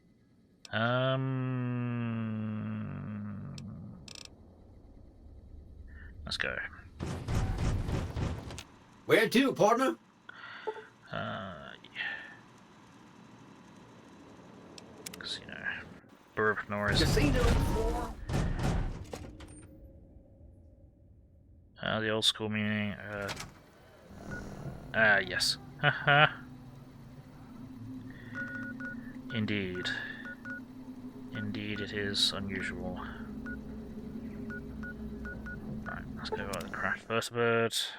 Let's go. Where to, partner? Yeah. Casino. Burb Norris. Casino floor. The old school meaning. Yes. Haha. Indeed. Indeed, it is unusual. Right, let's go by the crashed vertibird.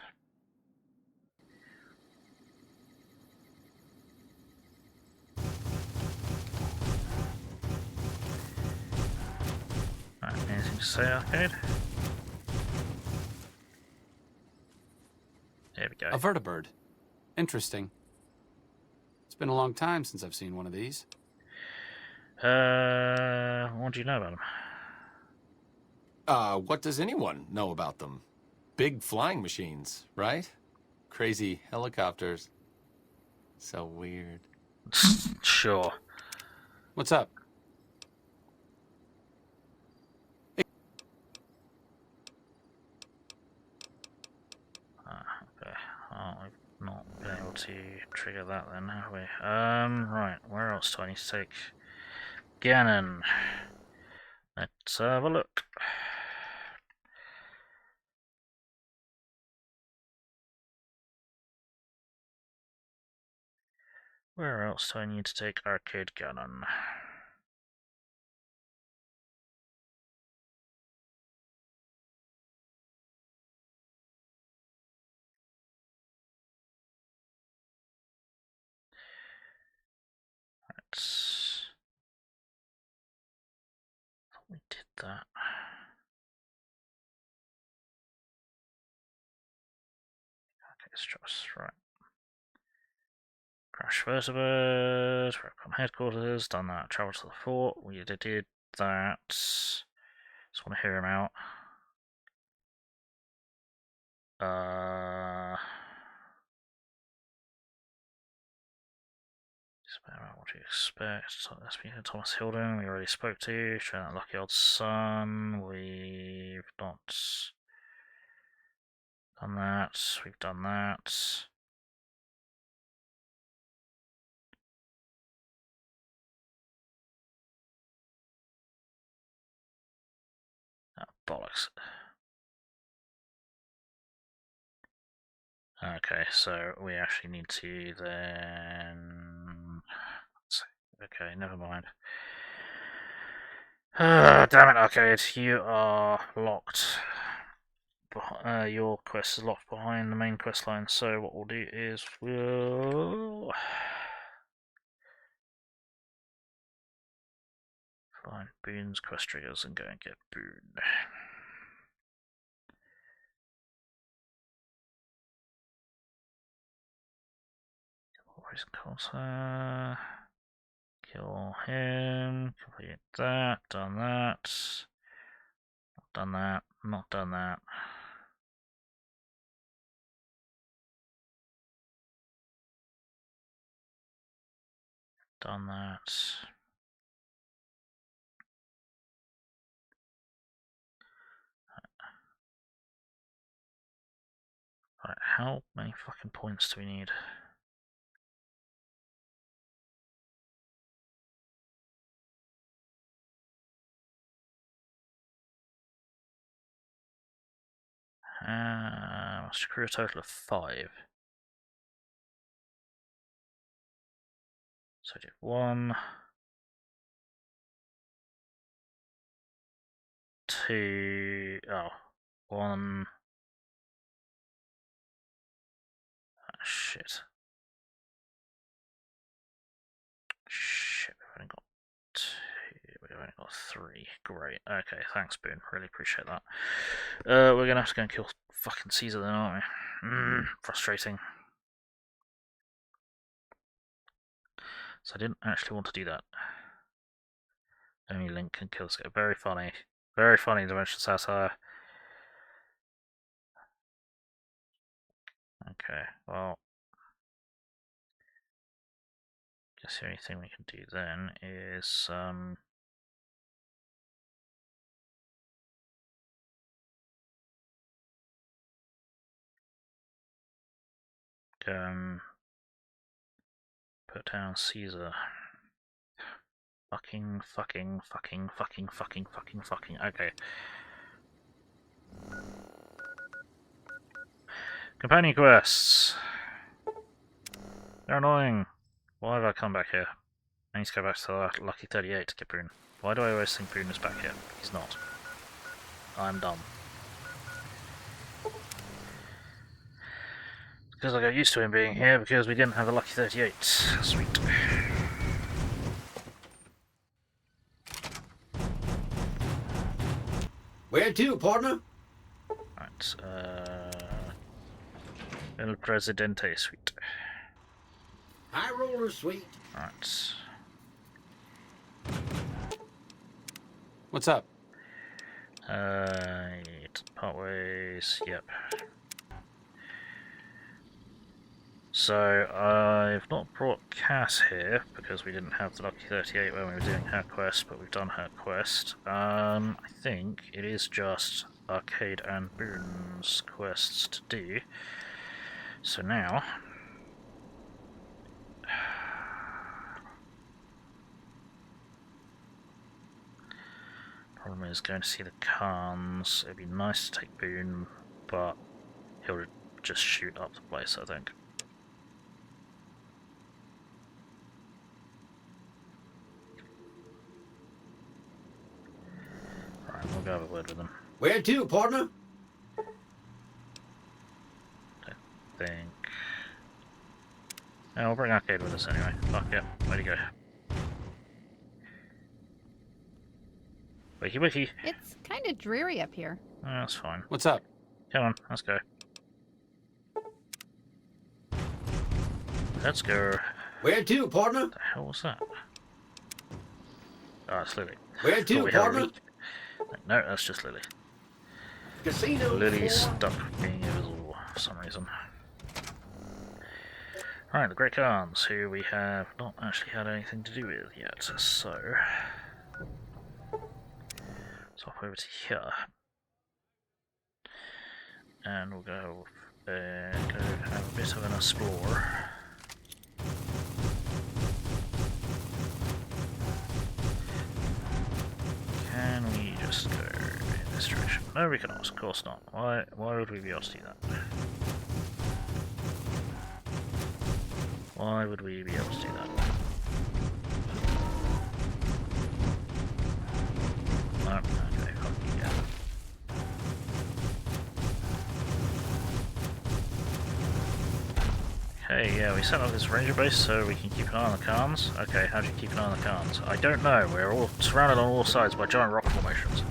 Right, anything to say, arcade? There we go. A vertibird. Interesting. It's been a long time since I've seen one of these. What do you know about them? What does anyone know about them? Big flying machines, right? Crazy helicopters. So weird. Sure. What's up? Okay. Oh, we've not been able to trigger that then, have we? Right, where else do I need to take Gannon? Let's have a look. Where else do I need to take Arcade Gannon? Thought we did that. Okay, let's just right. Crash vertibird, Recon headquarters, done that. Travel to the fort, we did that. Just want to hear him out. What do you expect? That's been Thomas Sheldon, we already spoke to. Show that lucky old son. We've not done that. We've done that. Oh, bollocks. Okay, so we actually need to then... Okay, never mind. Damn it, Arcade, you are locked. Your quest is locked behind the main quest line, so what we'll do is we'll... find Boone's quest triggers and go and get Boone. Coulter. Kill him. Complete that. Done that. Not done that. Not done that. Done that. Right, how many fucking points do we need? Must accrue a total of 5. So I did 1, 2, 1. Shit. Shit, we've only got 2, we've only got 3. Great. Okay, thanks, Boone. Really appreciate that. We're gonna have to go and kill fucking Caesar then, aren't we? Frustrating. So I didn't actually want to do that. Only Link can kill Scale. Very funny. Very funny, Dimension Satire. Okay, well. Guess the only thing we can do then is go put down Caesar. Fucking. Okay. Companion quests. They're annoying. Why have I come back here? I need to go back to Lucky 38 to get Boone. Why do I always think Boone is back here? He's not. I'm dumb. Because I got used to him being here because we didn't have a Lucky 38. Sweet. Where to, partner? Right, El Presidente suite. High roller suite. Right. What's up? Part ways, yep. So, I've not brought Cass here, because we didn't have the Lucky 38 when we were doing her quest, but we've done her quest. I think it is just Arcade and Boone's quests to do. So now... Problem is going to see the Khans. It'd be nice to take Boone, but he'll just shoot up the place, I think. Right, we'll go have a word with him. Where to, partner? I think. Yeah, we'll bring Arcade with us anyway. Fuck yeah, way to go. Wakey wakey. It's kind of dreary up here. Oh, that's fine. What's up? Come on, let's go. Let's go. Where to, partner? What the hell was that? Oh, it's Lily. Where to, partner? No, that's just Lily. Casino. Lily's stuck being invisible for some reason. Right, the Great Khans, who we have not actually had anything to do with yet, so... Let's hop over to here. And we'll go have a bit of an explore. Can we just go in this direction? No, we cannot, of course not. Why would we be able to do that? Why would we be able to do that? No, okay, fuck you, yeah. Okay, yeah, we set up this ranger base so we can keep an eye on the Khans. Okay, how do you keep an eye on the Khans? I don't know, we're all surrounded on all sides by giant rock formations.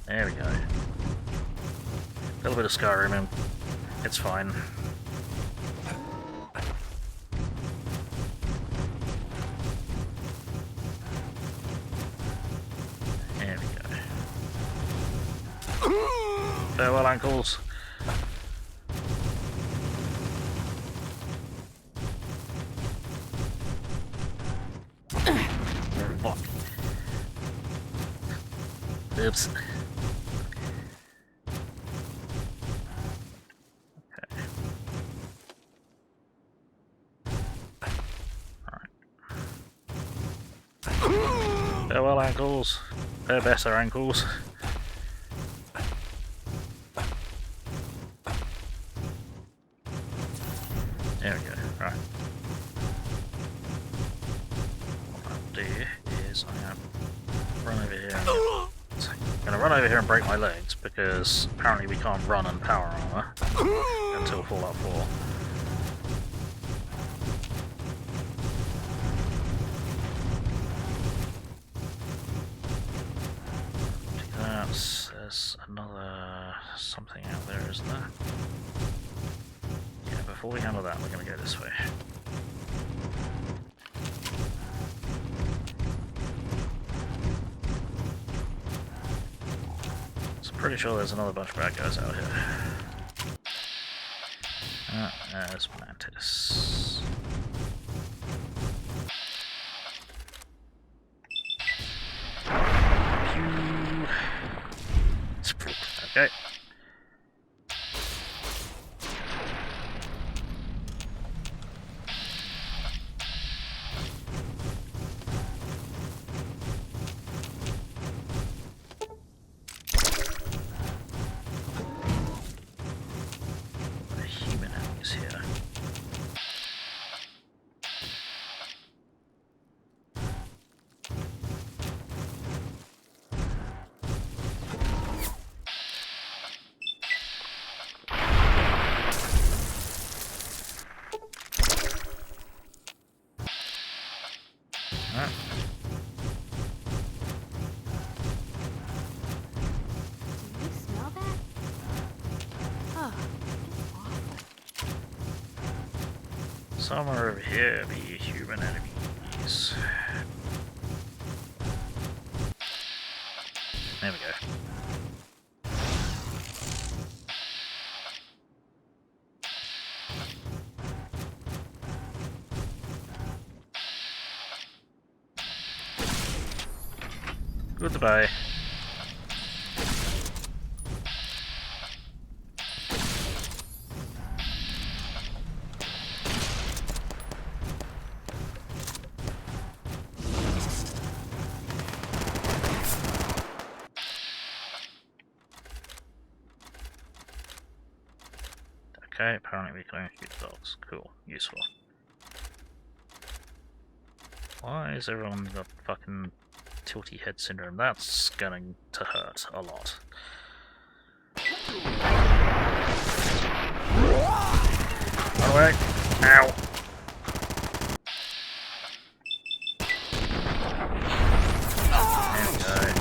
There we go. A little bit of Skyrim in. It's fine. There we go. Farewell, ankles. Fuck. Oops. Farewell, ankles. They're better ankles. There we go. Right. What I'll do is I'm gonna run over here. I'm gonna run over here and break my legs because apparently we can't run and power armor until Fallout 4. There's another something out there, isn't there? Yeah, before we handle that, we're going to go this way. So I'm pretty sure there's another bunch of bad guys out here. There's Mantis. Okay. The human enemies here. Somewhere over here be human enemies. There we go. Goodbye. Okay, apparently we can only shoot dogs. Cool, useful. Why has everyone got fucking tilty head syndrome? That's going to hurt a lot. Run away! Ow! There we go.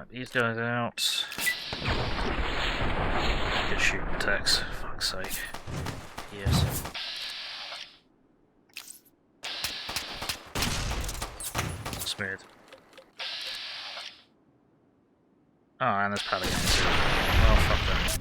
These guys out. Get shooting attacks, fuck's sake. Yes. Smooth. Oh, and there's powder guns too. Oh, fuck that.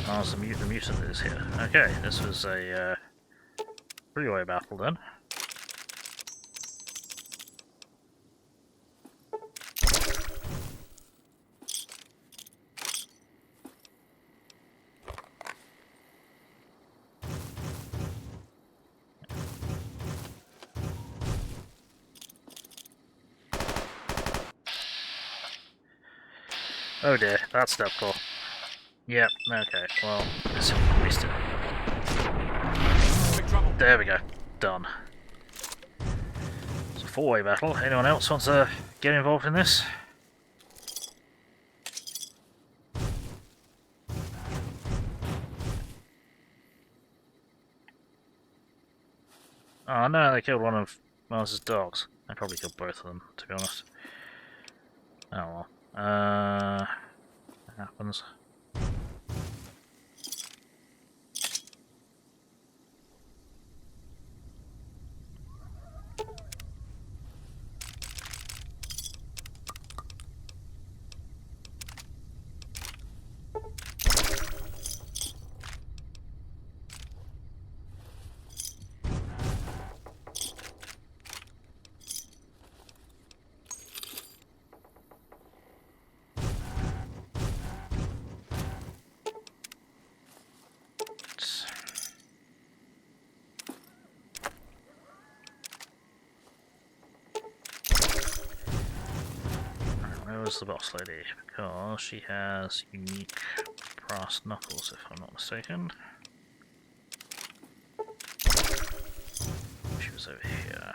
Oh, the mutant is here. Okay, this was a three-way battle then. Oh dear, that's deathclaw. Yep, okay, well, let's waste it. There we go, done. It's a four-way battle. Anyone else wants to get involved in this? Oh no, they killed one of Mars's dogs. They probably killed both of them, to be honest. Oh well. It happens. The boss lady, because she has unique brass knuckles, if I'm not mistaken. She was over here.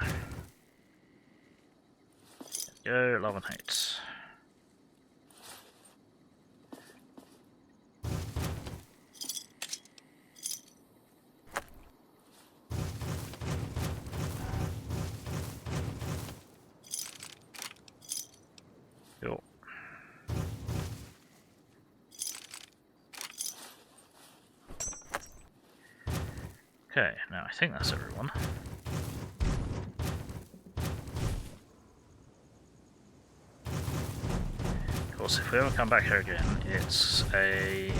There we go, love and hate. Okay, now I think that's everyone. Of course, if we ever come back here again, it's a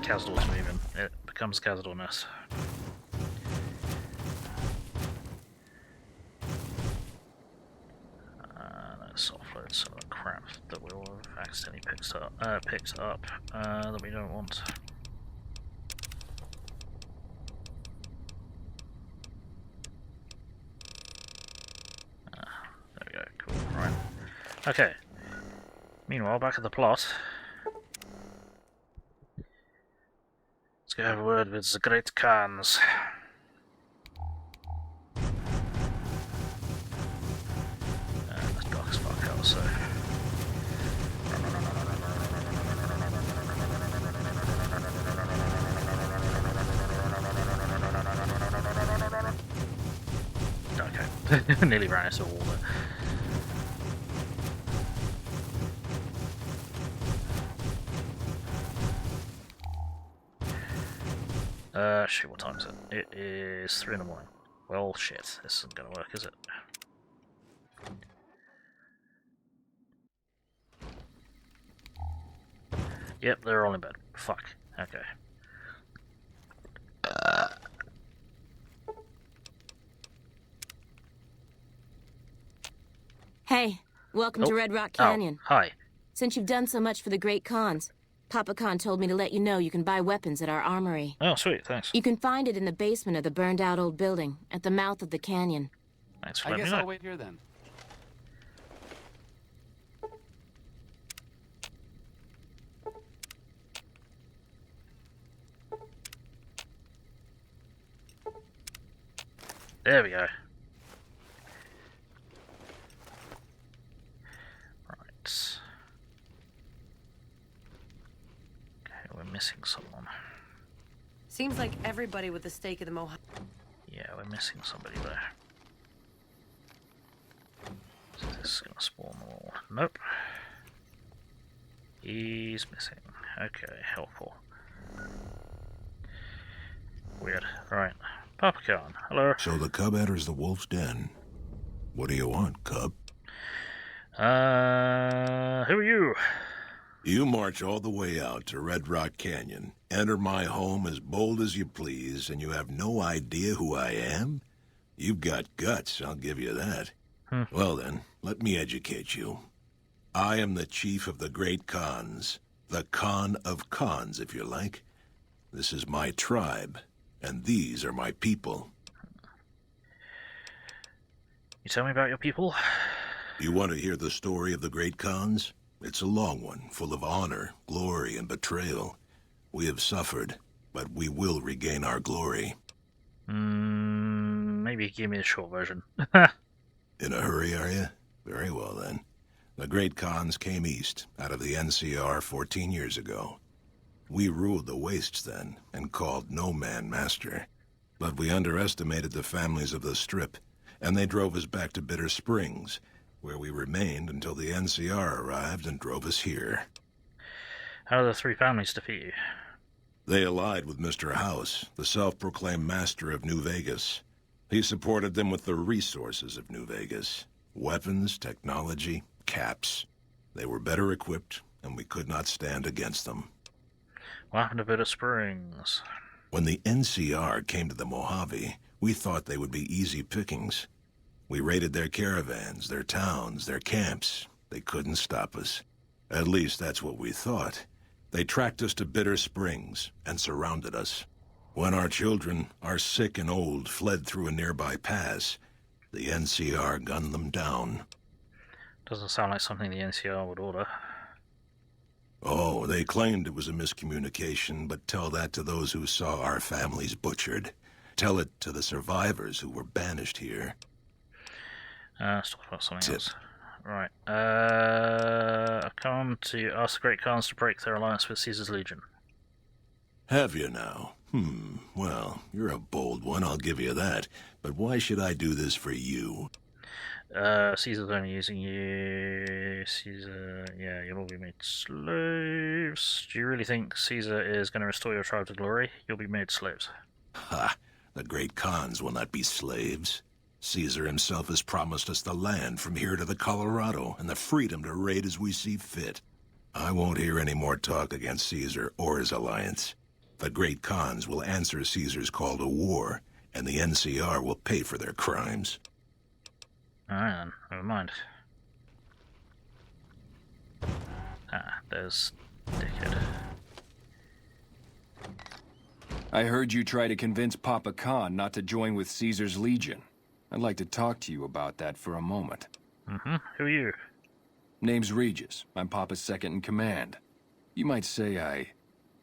Cazador's movement. It becomes a Cazador nest. Let's offload some of the crap that we all have accidentally picked up that we don't want. Okay. Meanwhile, back at the plot. Let's go have a word with the Great Khans. It's dark as fuck out, so... Okay. Nearly ran into a wall there. Shit, what time is it? It is 3 in the morning. Well, shit, this isn't gonna work, is it? Yep, they're all in bed. Fuck. Okay. Hey, welcome to Red Rock Canyon. Oh, hi. Since you've done so much for the Great Khans, Papa Khan told me to let you know you can buy weapons at our armory. Oh, sweet, thanks. You can find it in the basement of the burned-out old building at the mouth of the canyon. Thanks for I letting me guess know. I'll wait here then. There we go. Right. Okay, we're missing someone. Seems like everybody with the stake of the Mohawk. Yeah, we're missing somebody there. So this is gonna spawn them all. Nope. He's missing. Okay, helpful. Weird. Right. Papa Khan, hello. So the cub enters the wolf's den. What do you want, cub? Who are you? You march all the way out to Red Rock Canyon, enter my home as bold as you please, and you have no idea who I am? You've got guts, I'll give you that. Well then, let me educate you. I am the chief of the Great Khans. The Khan of Khans, if you like. This is my tribe, and these are my people. You tell me about your people? You want to hear the story of the Great Khans? It's a long one, full of honor, glory, and betrayal. We have suffered, but we will regain our glory. Maybe give me the short version. In a hurry, are you? Very well, then. The Great Khans came east, out of the NCR 14 years ago. We ruled the wastes then, and called no man master. But we underestimated the families of the Strip, and they drove us back to Bitter Springs, where we remained until the NCR arrived and drove us here. How did the three families defeat you? They allied with Mr. House, the self-proclaimed master of New Vegas. He supported them with the resources of New Vegas. Weapons, technology, caps. They were better equipped, and we could not stand against them. What happened to Bitter Springs? When the NCR came to the Mojave, we thought they would be easy pickings. We raided their caravans, their towns, their camps. They couldn't stop us. At least that's what we thought. They tracked us to Bitter Springs and surrounded us. When our children, our sick and old, fled through a nearby pass, the NCR gunned them down. Doesn't sound like something the NCR would order. Oh, they claimed it was a miscommunication, but tell that to those who saw our families butchered. Tell it to the survivors who were banished here. Let's talk about something else. Right. I've come to ask the Great Khans to break their alliance with Caesar's Legion. Have you now? Well, you're a bold one, I'll give you that. But why should I do this for you? Caesar's only using you. Caesar, yeah, you'll all be made slaves. Do you really think Caesar is going to restore your tribe to glory? You'll be made slaves. Ha! The Great Khans will not be slaves. Caesar himself has promised us the land from here to the Colorado and the freedom to raid as we see fit. I won't hear any more talk against Caesar or his alliance. The Great Khans will answer Caesar's call to war, and the NCR will pay for their crimes. Alright then, never mind. There's dickhead. I heard you try to convince Papa Khan not to join with Caesar's Legion. I'd like to talk to you about that for a moment. Who are you? Name's Regis. I'm Papa's second-in-command. You might say I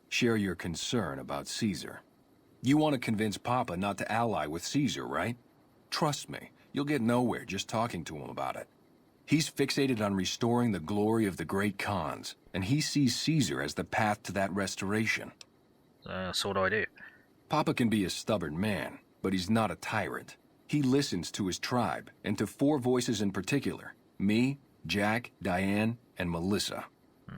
share your concern about Caesar. You want to convince Papa not to ally with Caesar, right? Trust me, you'll get nowhere just talking to him about it. He's fixated on restoring the glory of the Great Khans, and he sees Caesar as the path to that restoration. So what do I do? Papa can be a stubborn man, but he's not a tyrant. He listens to his tribe, and to 4 voices in particular. Me, Jack, Diane, and Melissa.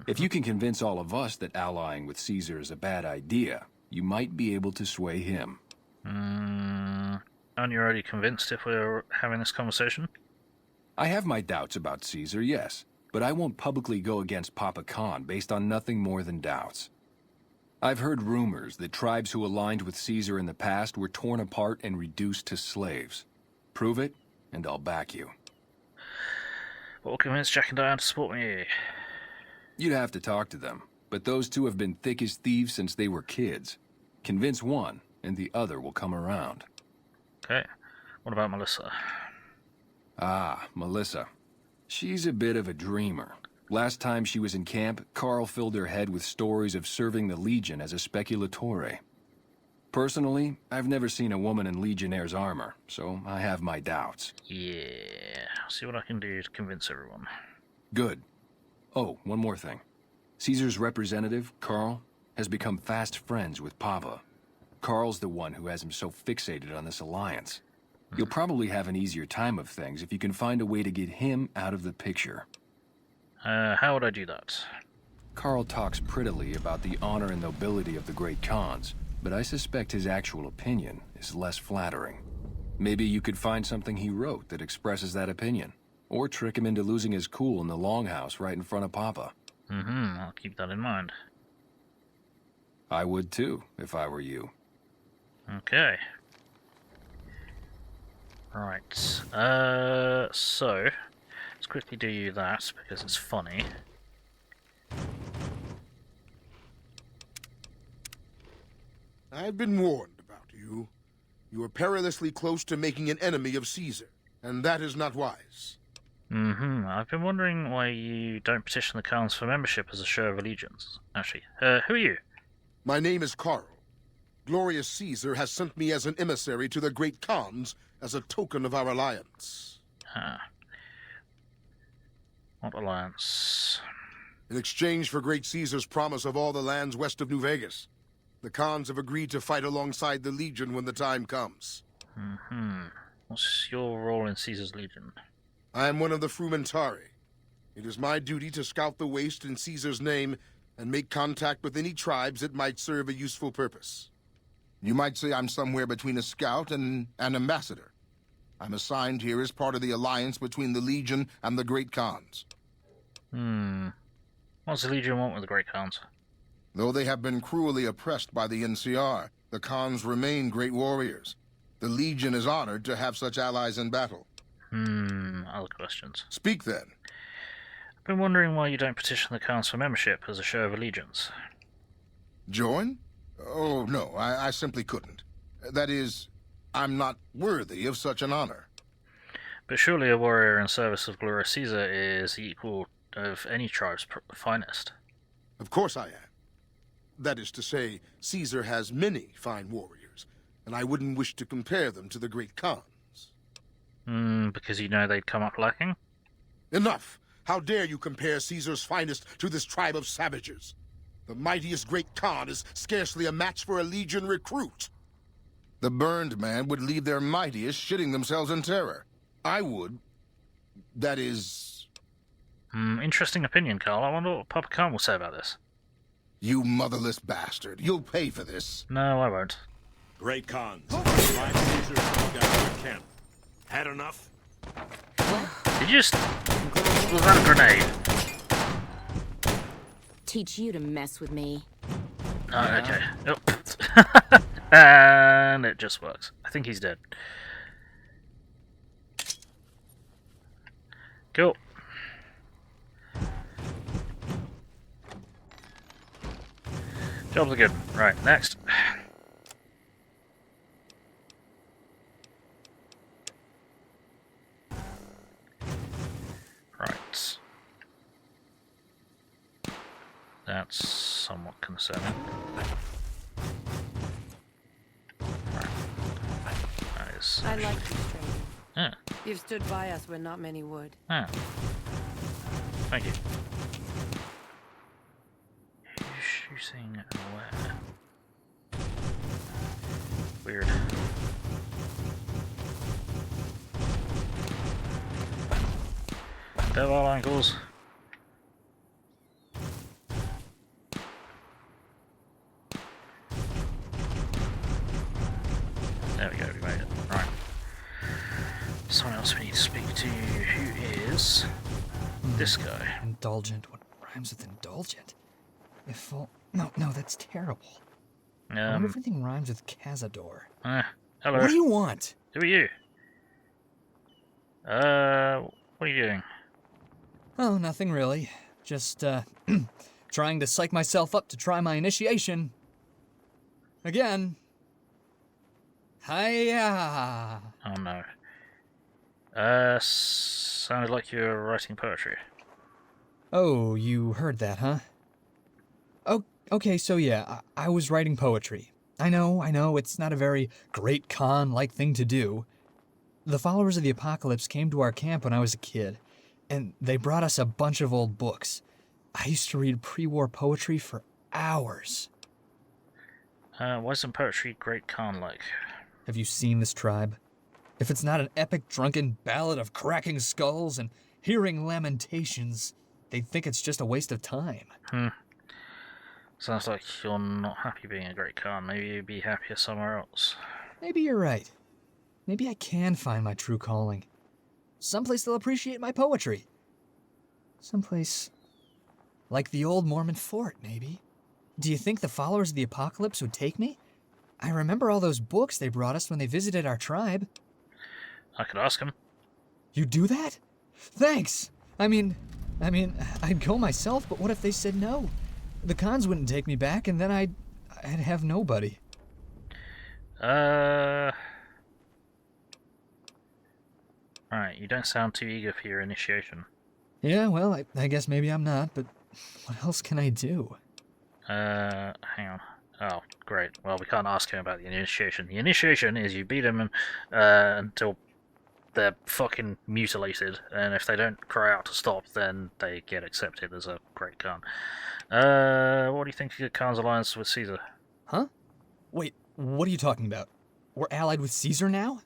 If you can convince all of us that allying with Caesar is a bad idea, you might be able to sway him. Aren't you already convinced if we're having this conversation? I have my doubts about Caesar, yes, but I won't publicly go against Papa Khan based on nothing more than doubts. I've heard rumors that tribes who aligned with Caesar in the past were torn apart and reduced to slaves. Prove it, and I'll back you. What will convince Jack and Diane to support me? You'd have to talk to them, but those two have been thick as thieves since they were kids. Convince one, and the other will come around. Okay. What about Melissa? Ah, Melissa. She's a bit of a dreamer. Last time she was in camp, Karl filled her head with stories of serving the Legion as a speculatore. Personally, I've never seen a woman in Legionnaire's armor, so I have my doubts. Yeah, I'll see what I can do to convince everyone. Good. Oh, one more thing. Caesar's representative, Karl, has become fast friends with Papa. Karl's the one who has him so fixated on this alliance. You'll probably have an easier time of things if you can find a way to get him out of the picture. How would I do that? Karl talks prettily about the honor and nobility of the Great Khans, but I suspect his actual opinion is less flattering. Maybe you could find something he wrote that expresses that opinion, or trick him into losing his cool in the longhouse right in front of Papa. I'll keep that in mind. I would too, if I were you. Okay. Right, so, let's quickly do you that, because it's funny. I've been warned about you. You are perilously close to making an enemy of Caesar, and that is not wise. I've been wondering why you don't petition the Khans for membership as a show of allegiance. Actually, who are you? My name is Karl. Glorious Caesar has sent me as an emissary to the Great Khans as a token of our alliance. What alliance? In exchange for Great Caesar's promise of all the lands west of New Vegas. The Khans have agreed to fight alongside the Legion when the time comes. What's your role in Caesar's Legion? I am one of the Frumentari. It is my duty to scout the waste in Caesar's name and make contact with any tribes that might serve a useful purpose. You might say I'm somewhere between a scout and an ambassador. I'm assigned here as part of the alliance between the Legion and the Great Khans. What's the Legion want with the Great Khans? Though they have been cruelly oppressed by the NCR, the Khans remain great warriors. The Legion is honored to have such allies in battle. Other questions. Speak then. I've been wondering why you don't petition the Khans for membership as a show of allegiance. Join? Oh, no, I simply couldn't. That is, I'm not worthy of such an honor. But surely a warrior in service of glorious Caesar is the equal of any tribe's finest. Of course I am. That is to say, Caesar has many fine warriors, and I wouldn't wish to compare them to the Great Khans. Because you know they'd come up lacking? Enough! How dare you compare Caesar's finest to this tribe of savages? The mightiest Great Khan is scarcely a match for a Legion recruit. The burned man would leave their mightiest shitting themselves in terror. I would. That is... Interesting opinion, Karl. I wonder what Papa Khan will say about this. You motherless bastard. You'll pay for this. No, I won't. Great Khans. Find Caesar and look out your camp. Had enough? Did you just... Was that a grenade? Teach you to mess with me. Oh, okay. Oh. And it just works. I think he's dead. Cool. Jobs are good. Right, next. Right. That's somewhat concerning. Right. That is... I like you, stranger. Yeah. You've stood by us when not many would. Ah. Thank you. Who's shooting where? Weird. Devil ankles. There we go, we made it. Right. Someone else we need to speak to, who is this guy. Indulgent. What rhymes with indulgent? If all... No, that's terrible. Everything rhymes with Cazador. Hello. What do you want? Who are you? What are you doing? Oh, nothing really. Just, trying to psych myself up to try my initiation. Again. Hiya! Oh no. Sounded like you were writing poetry. Oh, you heard that, huh? Oh, okay, so yeah, I was writing poetry. I know, it's not a very Great Khan-like thing to do. The followers of the Apocalypse came to our camp when I was a kid, and they brought us a bunch of old books. I used to read pre-war poetry for hours. Why isn't poetry Great Khan-like? Have you seen this tribe? If it's not an epic drunken ballad of cracking skulls and hearing lamentations, they'd think it's just a waste of time. Sounds like you're not happy being a Great Khan. Maybe you'd be happier somewhere else. Maybe you're right. Maybe I can find my true calling. Someplace they'll appreciate my poetry. Someplace like the old Mormon fort, maybe. Do you think the followers of the Apocalypse would take me? I remember all those books they brought us when they visited our tribe. I could ask them. You do that? Thanks! I mean, I'd go myself, but what if they said no? The Khans wouldn't take me back, and then I'd have nobody. Alright, you don't sound too eager for your initiation. Yeah, well, I guess maybe I'm not, but what else can I do? Hang on. Oh, great. Well, we can't ask him about the initiation. The initiation is you beat them until they're fucking mutilated, and if they don't cry out to stop, then they get accepted as a Great Khan. What do you think of the Khan's alliance with Caesar? Huh? Wait, what are you talking about? We're allied with Caesar now?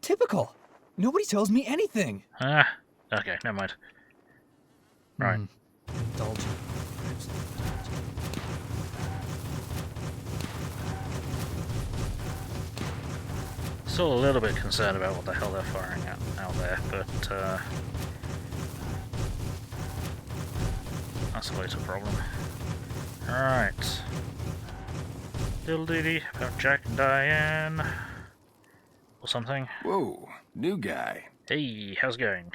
Typical. Nobody tells me anything. Okay, never mind. Right. Indulgent. Still a little bit concerned about what the hell they're firing at out there, but that's always a problem. Alright. Little ditty about Jack and Diane. Or something. Whoa, new guy. Hey, how's it going?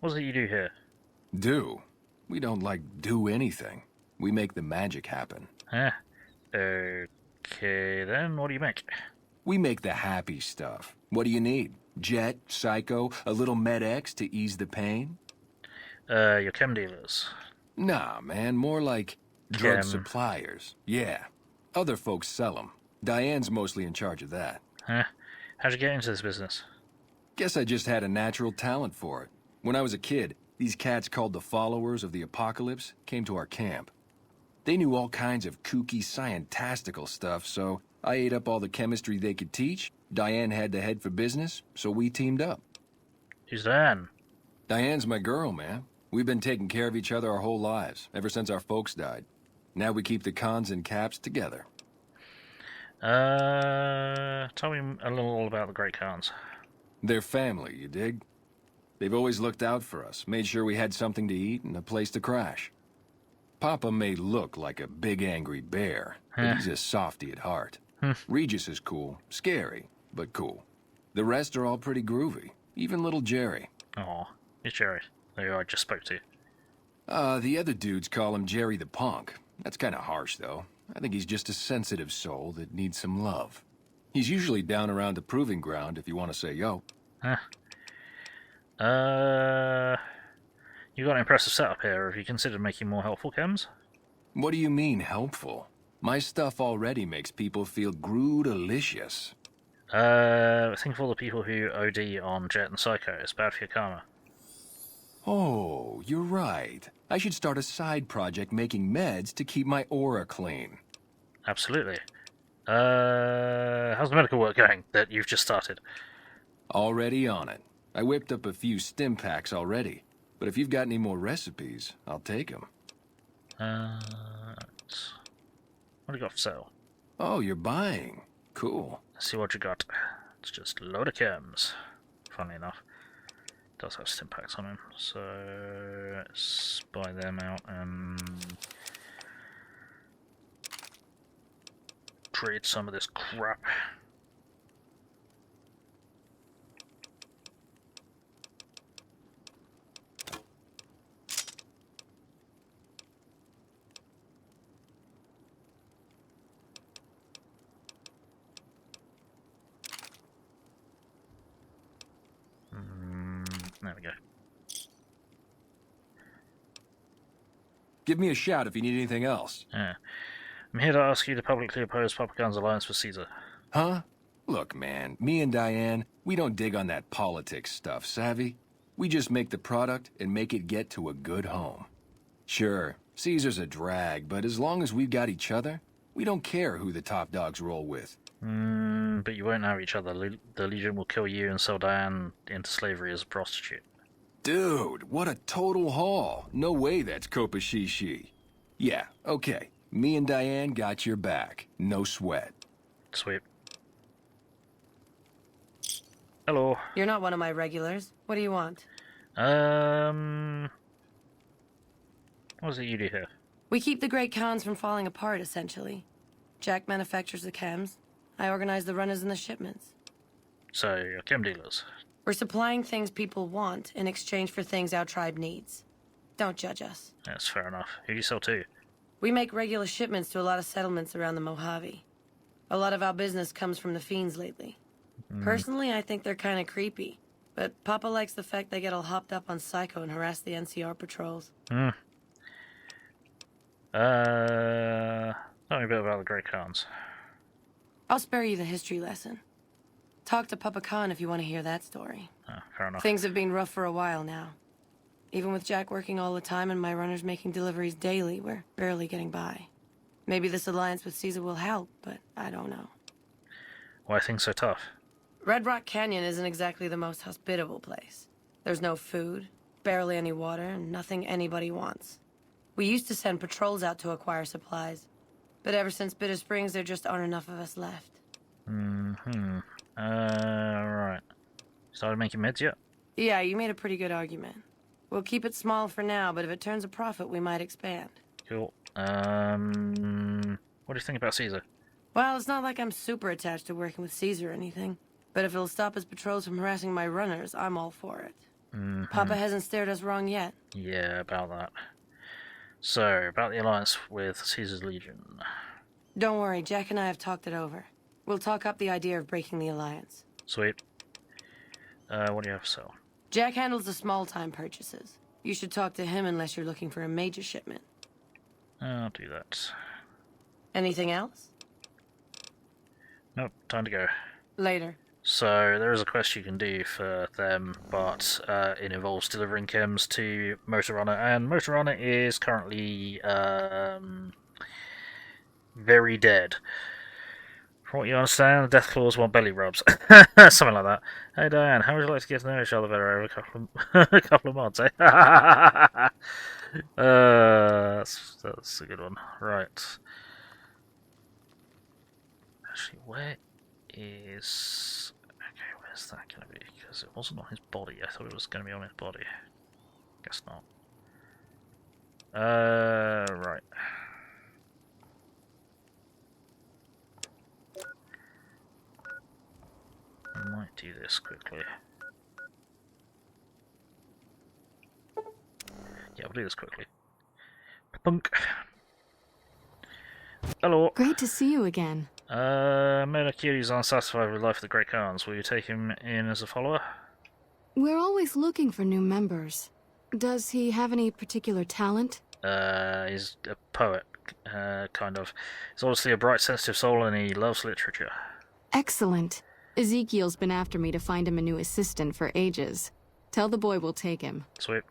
What is it you do here? Do? We don't, do anything. We make the magic happen. Okay, then what do you make? We make the happy stuff. What do you need? Jet, Psycho, a little Med-X to ease the pain? Your chem dealers. Nah, man, more like drug Chem. suppliers. Yeah. Other folks sell them. Diane's mostly in charge of that. How'd you get into this business? Guess I just had a natural talent for it. When I was a kid, these cats called the followers of the apocalypse came to our camp. They knew all kinds of kooky, scientistical stuff, so I ate up all the chemistry they could teach. Diane had the head for business, so we teamed up. Who's Diane? Diane's my girl, man. We've been taking care of each other our whole lives, ever since our folks died. Now we keep the cons and caps together. Tell me a little about the Great Khans. They're family, you dig? They've always looked out for us, made sure we had something to eat and a place to crash. Papa may look like a big angry bear, but he's a softy at heart. Regis is cool, scary, but cool. The rest are all pretty groovy, even little Jerry. Aw, it's Jerry, who I just spoke to. The other dudes call him Jerry the Punk. That's kinda harsh, though. I think he's just a sensitive soul that needs some love. He's usually down around the proving ground if you want to say yo. You got an impressive setup here. Have you considered making more helpful chems? What do you mean, helpful? My stuff already makes people feel groo-delicious. Think of all the people who OD on Jet and Psycho. It's bad for your karma. Oh, you're right. I should start a side project making meds to keep my aura clean. Absolutely. How's the medical work going that you've just started? Already on it. I whipped up a few stim packs already. But if you've got any more recipes, I'll take them. What do you got for sale? Oh, you're buying. Cool. Let's see what you got. It's just a load of chems. Funny enough. It does have stim packs on him. So let's buy them out and trade some of this crap. There we go. Give me a shout if you need anything else. Yeah. I'm here to ask you to publicly oppose Papa Khan's alliance with Caesar. Huh? Look, man, me and Diane, we don't dig on that politics stuff, savvy? We just make the product and make it get to a good home. Sure, Caesar's a drag, but as long as we've got each other, we don't care who the top dogs roll with. But you won't have each other. The Legion will kill you and sell Diane into slavery as a prostitute. Dude, what a total haul. No way that's Kopashishi. Yeah, okay. Me and Diane got your back. No sweat. Sweet. Hello. You're not one of my regulars. What do you want? What is it you do here? We keep the Great Khans from falling apart, essentially. Jack manufactures the chems. I organize the runners and the shipments. So, you're chem dealers. We're supplying things people want in exchange for things our tribe needs. Don't judge us. That's fair enough. Who do you sell to? We make regular shipments to a lot of settlements around the Mojave. A lot of our business comes from the fiends lately. Personally, I think they're kind of creepy. But Papa likes the fact they get all hopped up on Psycho and harass the NCR patrols. Tell me a bit about the Great Khans. I'll spare you the history lesson. Talk to Papa Khan if you want to hear that story. Fair enough. Things have been rough for a while now. Even with Jack working all the time and my runners making deliveries daily, we're barely getting by. Maybe this alliance with Caesar will help, but I don't know. Why are things so tough? Red Rock Canyon isn't exactly the most hospitable place. There's no food, barely any water, and nothing anybody wants. We used to send patrols out to acquire supplies, but ever since Bitter Springs, there just aren't enough of us left. Right. Started making meds yet? Yeah, you made a pretty good argument. We'll keep it small for now, but if it turns a profit, we might expand. Cool. What do you think about Caesar? Well, it's not like I'm super attached to working with Caesar or anything, but if it'll stop his patrols from harassing my runners, I'm all for it. Papa hasn't steered us wrong yet. Yeah, about that. So, about the alliance with Caesar's Legion. Don't worry, Jack and I have talked it over. We'll talk up the idea of breaking the alliance. Sweet. What do you have for sale? Jack handles the small-time purchases. You should talk to him unless you're looking for a major shipment. I'll do that. Anything else? Nope, time to go. Later. So, there is a quest you can do for them, but it involves delivering chems to Mortimer, and Mortimer is currently very dead. From what you understand, the deathclaws want belly rubs. Something like that. Hey Diane, how would you like to get to know each other better over a couple of months, eh? That's a good one. Right. Actually, where is... Okay, where's that going to be? Because it wasn't on his body. I thought it was going to be on his body. Guess not. Right. I might do this quickly. Yeah, we'll do this quickly. Punk. Hello. Great to see you again. Medakiri's unsatisfied with life of the Great Khans. Will you take him in as a follower? We're always looking for new members. Does he have any particular talent? He's a poet, kind of. He's obviously a bright, sensitive soul, and he loves literature. Excellent. Ezekiel's been after me to find him a new assistant for ages. Tell the boy we'll take him. Sweet.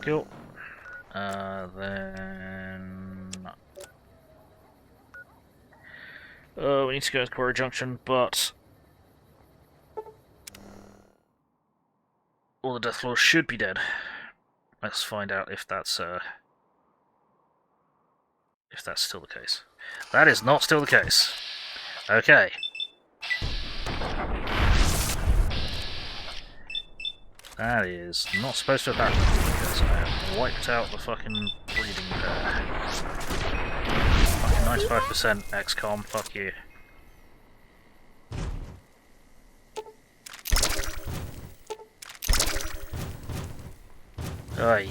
Cool. Then... we need to go to Quarry Junction, but... all the deathclaws should be dead. Let's find out if that's still the case. That is not still the case. Okay. That is not supposed to have happened because I have wiped out the fucking breeding pair. Fucking 95% XCOM, fuck you. Aye.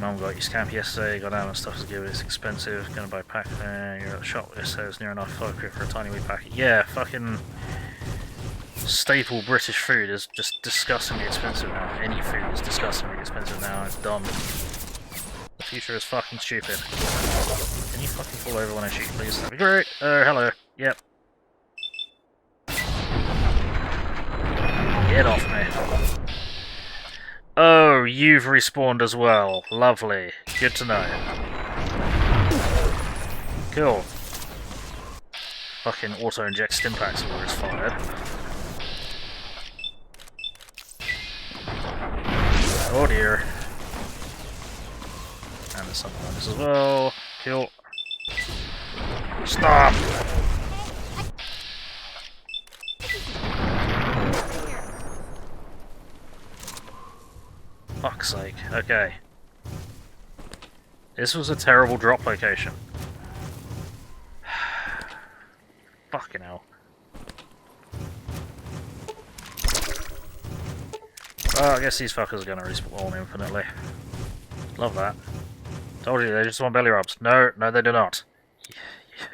Mum got you scamp yesterday, got down and stuff to give it, it's expensive, gonna buy a pack, you're at the shop yesterday, it's near enough 5 quid for a tiny wee packet. Yeah, fucking staple British food is just disgustingly expensive now. Any food is disgustingly expensive now, it's done. The future is fucking stupid. Can you fucking fall over when I shoot, please? That'd be great. Hello. Yep. Get off me. Oh, you've respawned as well. Lovely. Good to know. Cool. Fucking auto-inject stimpaks where it's fired. Oh dear. And there's something like this as well. Cool. Stop! Fuck's sake. Okay. This was a terrible drop location. Fucking hell. Well, I guess these fuckers are gonna respawn infinitely. Love that. Told you, they just want belly rubs. No, no they do not.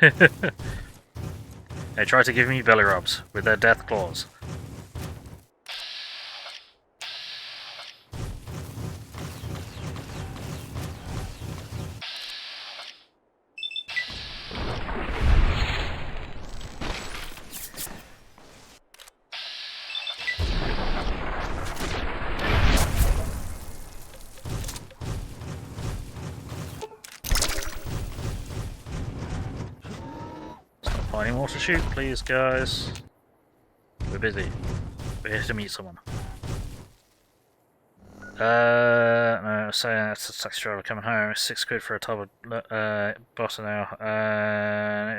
They try to give me belly rubs with their death claws. Finding more to shoot, please, guys. We're busy. We're here to meet someone. No, saying that's a taxi driver coming home. It's £6 for a tub of butter now.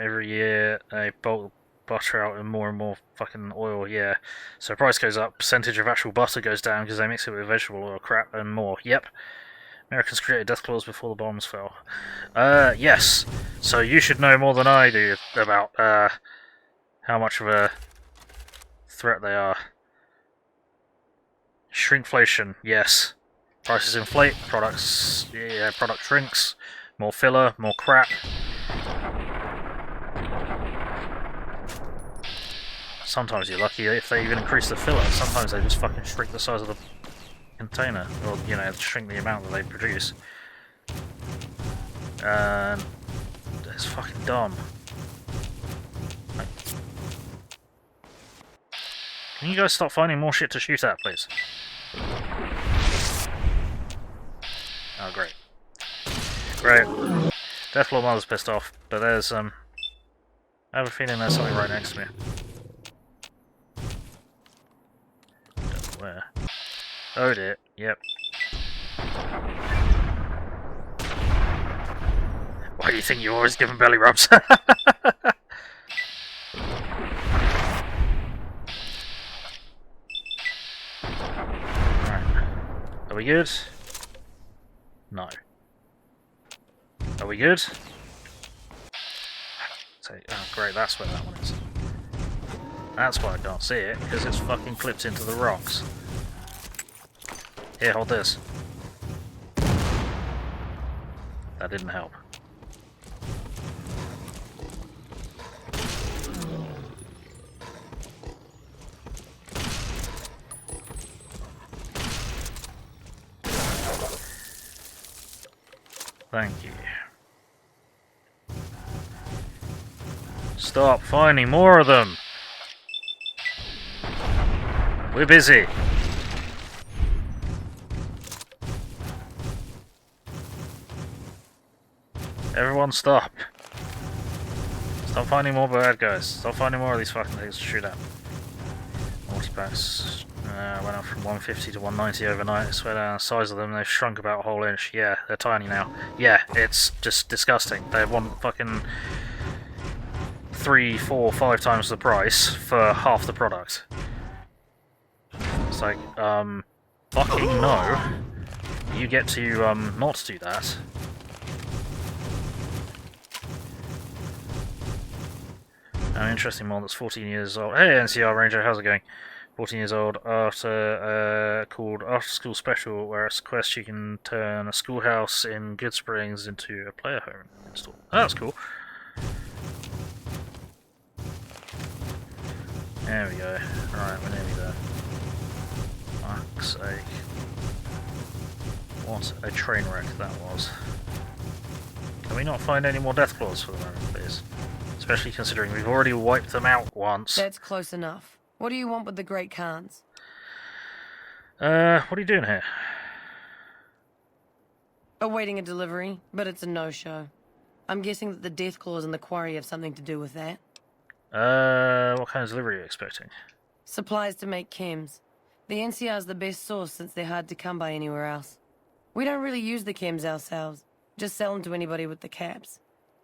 Every year they bolt butter out in more and more fucking oil, yeah. So price goes up, percentage of actual butter goes down because they mix it with vegetable oil, crap, and more. Yep. Americans created deathclaws before the bombs fell. Yes. So you should know more than I do about how much of a threat they are. Shrinkflation, yes. Prices inflate, product shrinks, more filler, more crap. Sometimes you're lucky if they even increase the filler. Sometimes they just fucking shrink the size of the container, or you know, shrink the amount that they produce. It's fucking dumb. Can you guys stop finding more shit to shoot at, please? Oh, great. Great. Deathclaw Mother's pissed off, but there's, I have a feeling there's something right next to me. Don't know where. Oh dear, yep. Why do you think you always give them belly rubs? Are we good? No. Are we good? Oh great, that's where that one is. That's why I can't see it, because it's fucking clipped into the rocks. Here, hold this. That didn't help. Thank you. Stop finding more of them! We're busy. Everyone stop. Stop finding more bad guys. Stop finding more of these fucking things to shoot at. Multipacks went up from 150 to 190 overnight. I swear down the size of them, they've shrunk about a whole inch. Yeah, they're tiny now. Yeah, it's just disgusting. They want fucking 3, 4, 5 times the price for half the product. It's like, fucking no. You get to, not do that. An interesting one that's 14 years old. Hey, NCR Ranger, how's it going? 14 years old, after called After School Special, where it's a quest you can turn a schoolhouse in Good Springs into a player home install. Oh, that's cool. There we go. Right, we're nearly there. Fuck's sake. What a train wreck that was. Can we not find any more deathclaws for the moment, please? Especially considering we've already wiped them out once. That's close enough. What do you want with the Great Khans? What are you doing here? Awaiting a delivery, but it's a no-show. I'm guessing that the deathclaws and the Quarry have something to do with that. What kind of delivery are you expecting? Supplies to make chems. The NCR's the best source since they're hard to come by anywhere else. We don't really use the chems ourselves, just sell them to anybody with the caps.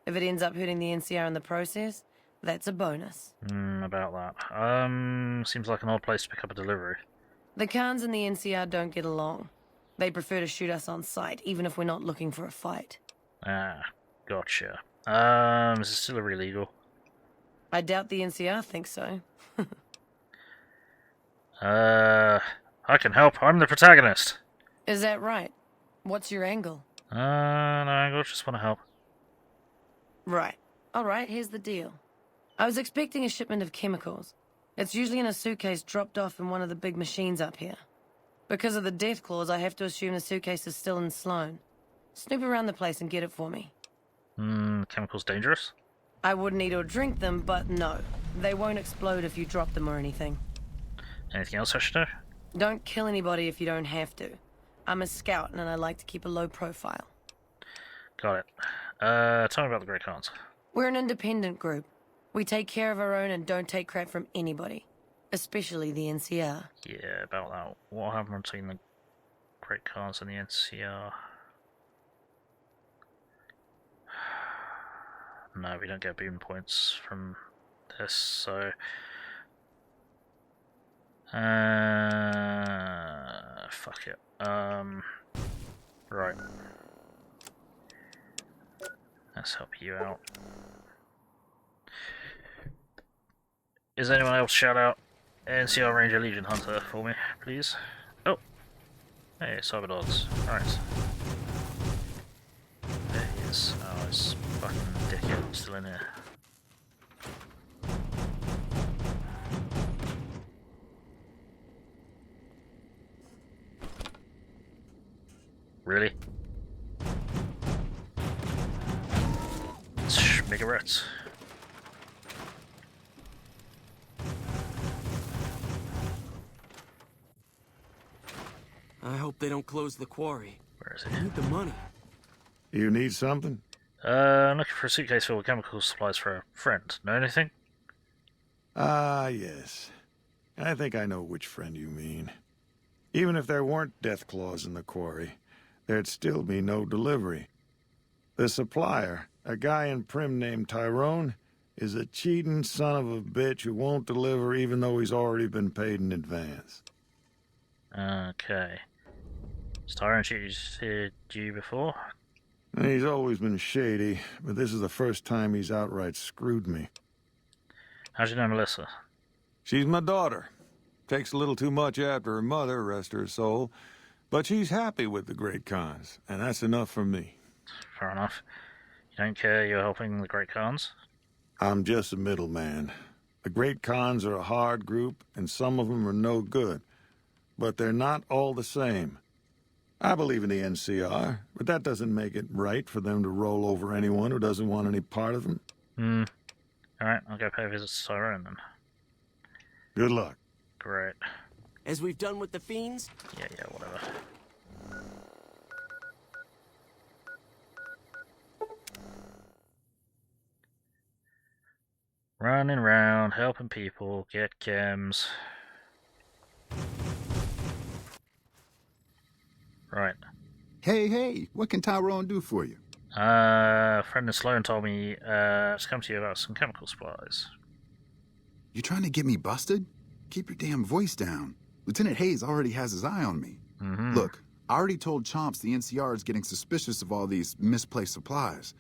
If it ends up hurting the NCR in the process, that's a bonus. About that. Seems like an odd place to pick up a delivery. The Khans and the NCR don't get along. They prefer to shoot us on sight, even if we're not looking for a fight. Ah, gotcha. Is this delivery legal? I doubt the NCR thinks so. I can help. I'm the protagonist. Is that right? What's your angle? No angle, just want to help. Right. Alright, here's the deal. I was expecting a shipment of chemicals. It's usually in a suitcase dropped off in one of the big machines up here. Because of the deathclaws, I have to assume the suitcase is still in Sloan. Snoop around the place and get it for me. Chemicals dangerous? I wouldn't eat or drink them, but no. They won't explode if you drop them or anything. Anything else I should know? Don't kill anybody if you don't have to. I'm a scout and I like to keep a low profile. Got it. Tell me about the Great Khans. We're an independent group. We take care of our own and don't take crap from anybody. Especially the NCR. Yeah, about that. What happened between the Great Khans and the NCR? No, we don't get boom points from this, so... fuck it. Right. Let's help you out. Is anyone else shout out NCR Ranger Legion Hunter for me, please? Oh! Hey, Cyber Dogs. Alright. There he is. Oh, it's fucking dickhead still in here. Really? Schmigarettes. I hope they don't close the quarry. Where is I need the money. You need something? I'm looking for a suitcase full of chemical supplies for a friend. Know anything? Ah, yes. I think I know which friend you mean. Even if there weren't deathclaws in the quarry, there'd still be no delivery. The supplier, a guy in Prim named Tyrone, is a cheating son of a bitch who won't deliver even though he's already been paid in advance. Okay. Has Tyrone cheated you before? He's always been shady, but this is the first time he's outright screwed me. How'd you know Melissa? She's my daughter. Takes a little too much after her mother, rest her soul. But she's happy with the Great Khans, and that's enough for me. Fair enough. You don't care you're helping the Great Khans? I'm just a middleman. The Great Khans are a hard group, and some of them are no good. But they're not all the same. I believe in the NCR, but that doesn't make it right for them to roll over anyone who doesn't want any part of them. Alright, I'll go pay a visit to Tyrone then. Good luck. Great. As we've done with the fiends? Yeah, whatever. Running around, helping people, get chems. Right. Hey, what can Tyrone do for you? Friend and Sloan told me to come to you about some chemical supplies. You trying to get me busted? Keep your damn voice down. Lieutenant Hayes already has his eye on me. Look, I already told Chomps the NCR is getting suspicious of all these misplaced supplies.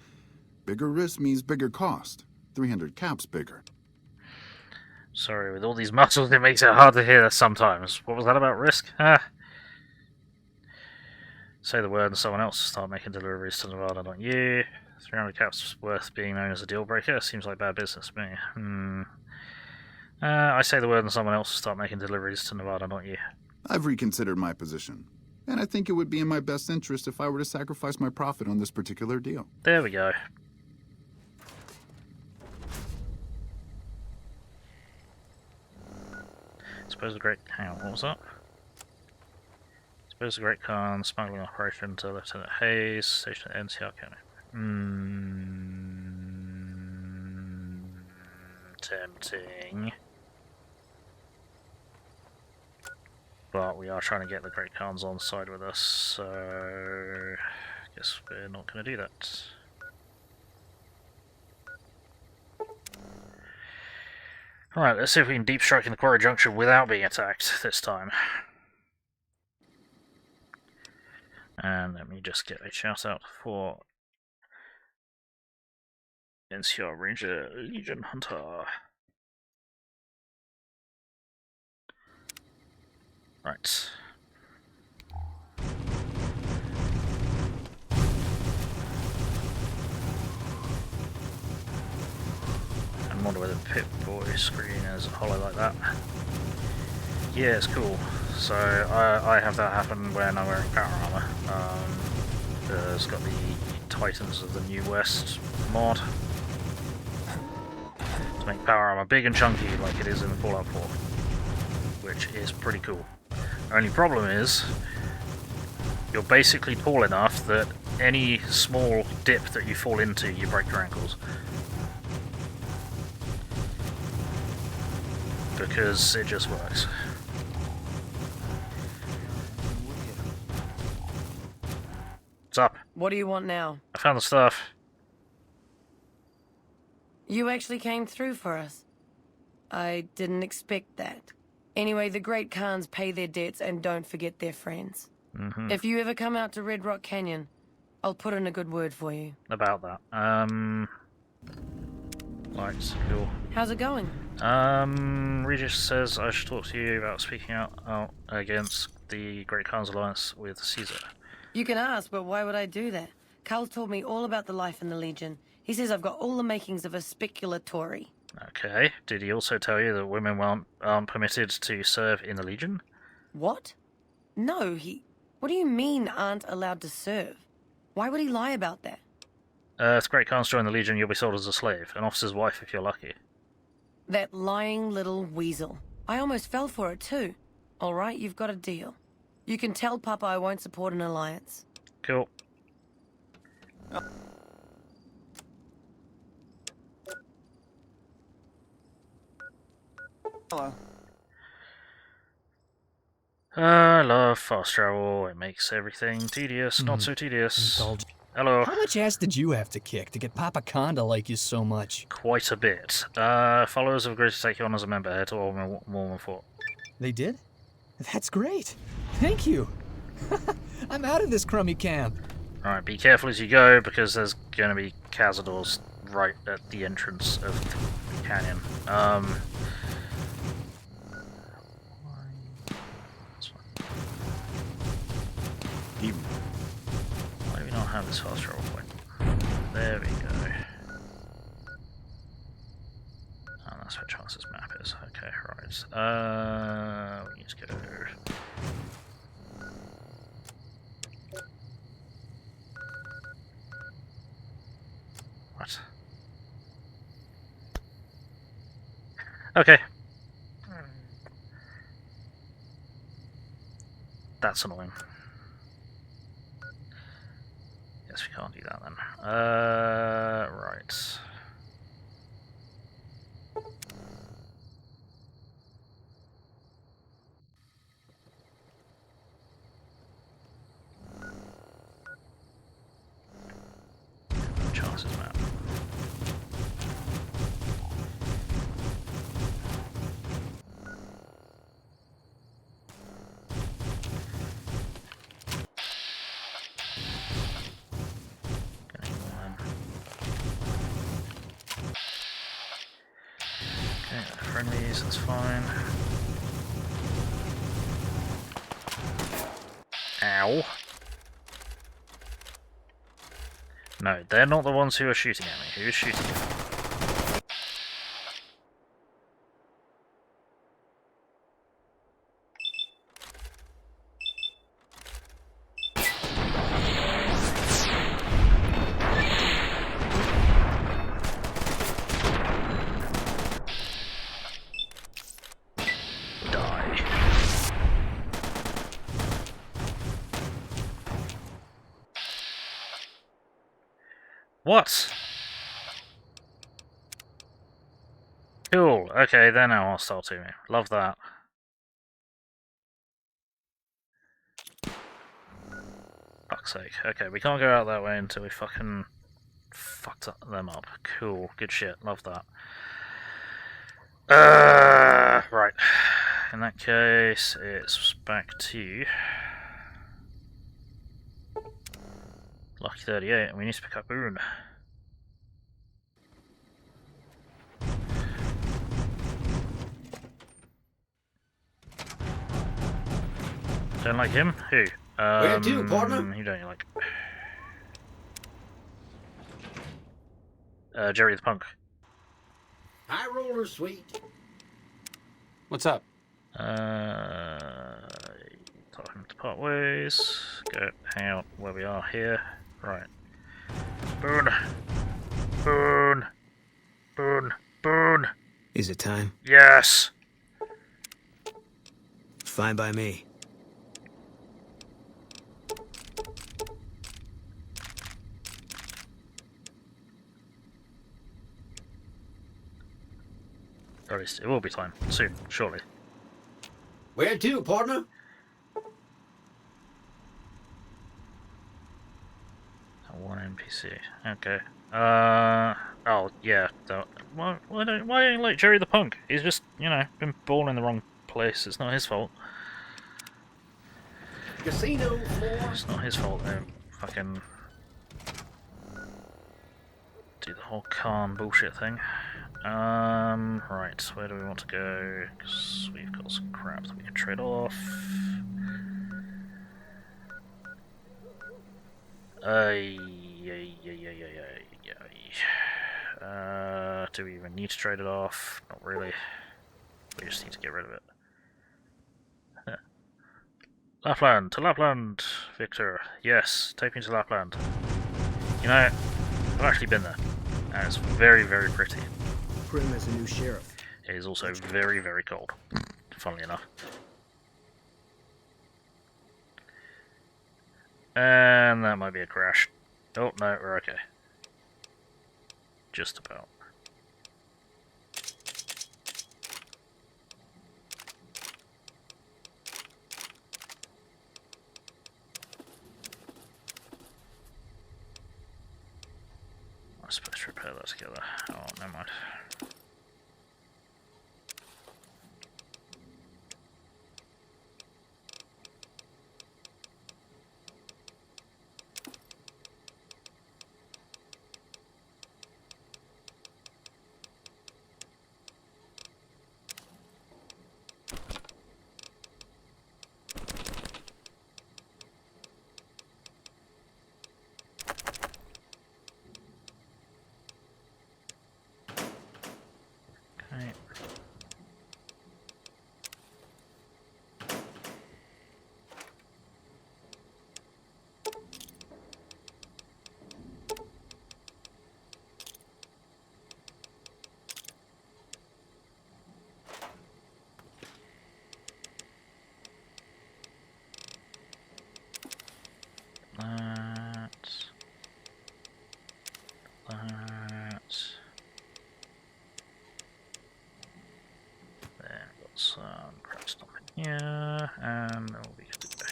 Bigger risk means bigger cost. 300 caps bigger. Sorry, with all these muscles it makes it hard to hear sometimes. What was that about risk? Say the word and someone else start making deliveries to Nevada, not you. 300 caps worth being known as a deal breaker? Seems like bad business to me. I say the word and someone else start making deliveries to Nevada, not you. I've reconsidered my position. And I think it would be in my best interest if I were to sacrifice my profit on this particular deal. There we go. Suppose the Great... Hang on, what was that? Suppose the Great Khan smuggling operation to Lieutenant Hayes, station at NCR County. Tempting. But we are trying to get the Great Khans on side with us, so I guess we're not going to do that. Alright, let's see if we can deep strike in the Quarry Junction without being attacked this time. And let me just get a shout out for NCR Ranger Legion Hunter. Right. I wonder whether Pip-Boy screen is hollow like that. Yeah, it's cool. So I have that happen when I'm wearing power armor. It's got the Titans of the New West mod to make power armor big and chunky like it is in Fallout 4, which is pretty cool. Only problem is, you're basically tall enough that any small dip that you fall into, you break your ankles. because it just works. What's up? What do you want now? I found the stuff. You actually came through for us. I didn't expect that. Anyway, the Great Khans pay their debts and don't forget their friends. Mm-hmm. If you ever come out to Red Rock Canyon, I'll put in a good word for you. About that. Right, cool. How's it going? Regis says I should talk to you about speaking out against the Great Khan's alliance with Caesar. You can ask, but why would I do that? Karl told me all about the life in the Legion. He says I've got all the makings of a speculatory. Okay. Did he also tell you that women aren't permitted to serve in the Legion? What? No, What do you mean aren't allowed to serve? Why would he lie about that? If the Great Khans join the Legion, you'll be sold as a slave. An officer's wife if you're lucky. That lying little weasel. I almost fell for it too. Alright, you've got a deal. You can tell Papa I won't support an alliance. Cool. Hello. I love fast travel. It makes everything tedious, not so tedious. Hello. How much ass did you have to kick to get Papa Khan to like you so much? Quite a bit. Followers have agreed to take you on as a member. Head to Mortimer Fort. They did? That's great. Thank you. I'm out of this crummy camp. Alright, be careful as you go, because there's going to be cazadors right at the entrance of the canyon. Why do we not have this fast travel point? There we go. And that's where Chance's map is. Okay, right. We need to go. What? Okay. That's annoying. Guess we can't do that then. Right. Chance's map. Friendlies, that's fine. Ow. No, they're not the ones who are shooting at me. Who's shooting at me? What? Cool. Okay, they're now hostile to me. Love that. Fuck's sake. Okay, we can't go out that way until we fucking fucked them up. Cool. Good shit. Love that. Right. In that case, it's back to Lucky 38, and we need to pick up Boone. Don't like him? Who? Where to, partner? Who don't you like? Jerry the Punk. High roller, sweet. What's up? Talking to part ways. Go hang out where we are here. Right. Boone. Boone. Boone. Boone. Is it time? Yes. Fine by me. Or at least it will be time soon, surely. Where to, partner? One NPC. Okay. Oh yeah. Why don't you like Jerry the Punk? He's just, you know, been born in the wrong place. It's not his fault. Casino floor. It's not his fault. They fucking do the whole Khan bullshit thing. Right. Where do we want to go? Because we've got some crap that we can trade off. Do we even need to trade it off? Not really. We just need to get rid of it. Lapland! To Lapland! Victor. Yes, take me to Lapland. You know, I've actually been there. And it's very, very pretty. Prim as a new sheriff. It is also very, very cold. Funnily enough. And that might be a crash. Oh, no, we're okay. Just about. I'm supposed to repair that together. Oh, never mind. Yeah, and then we'll be good to go.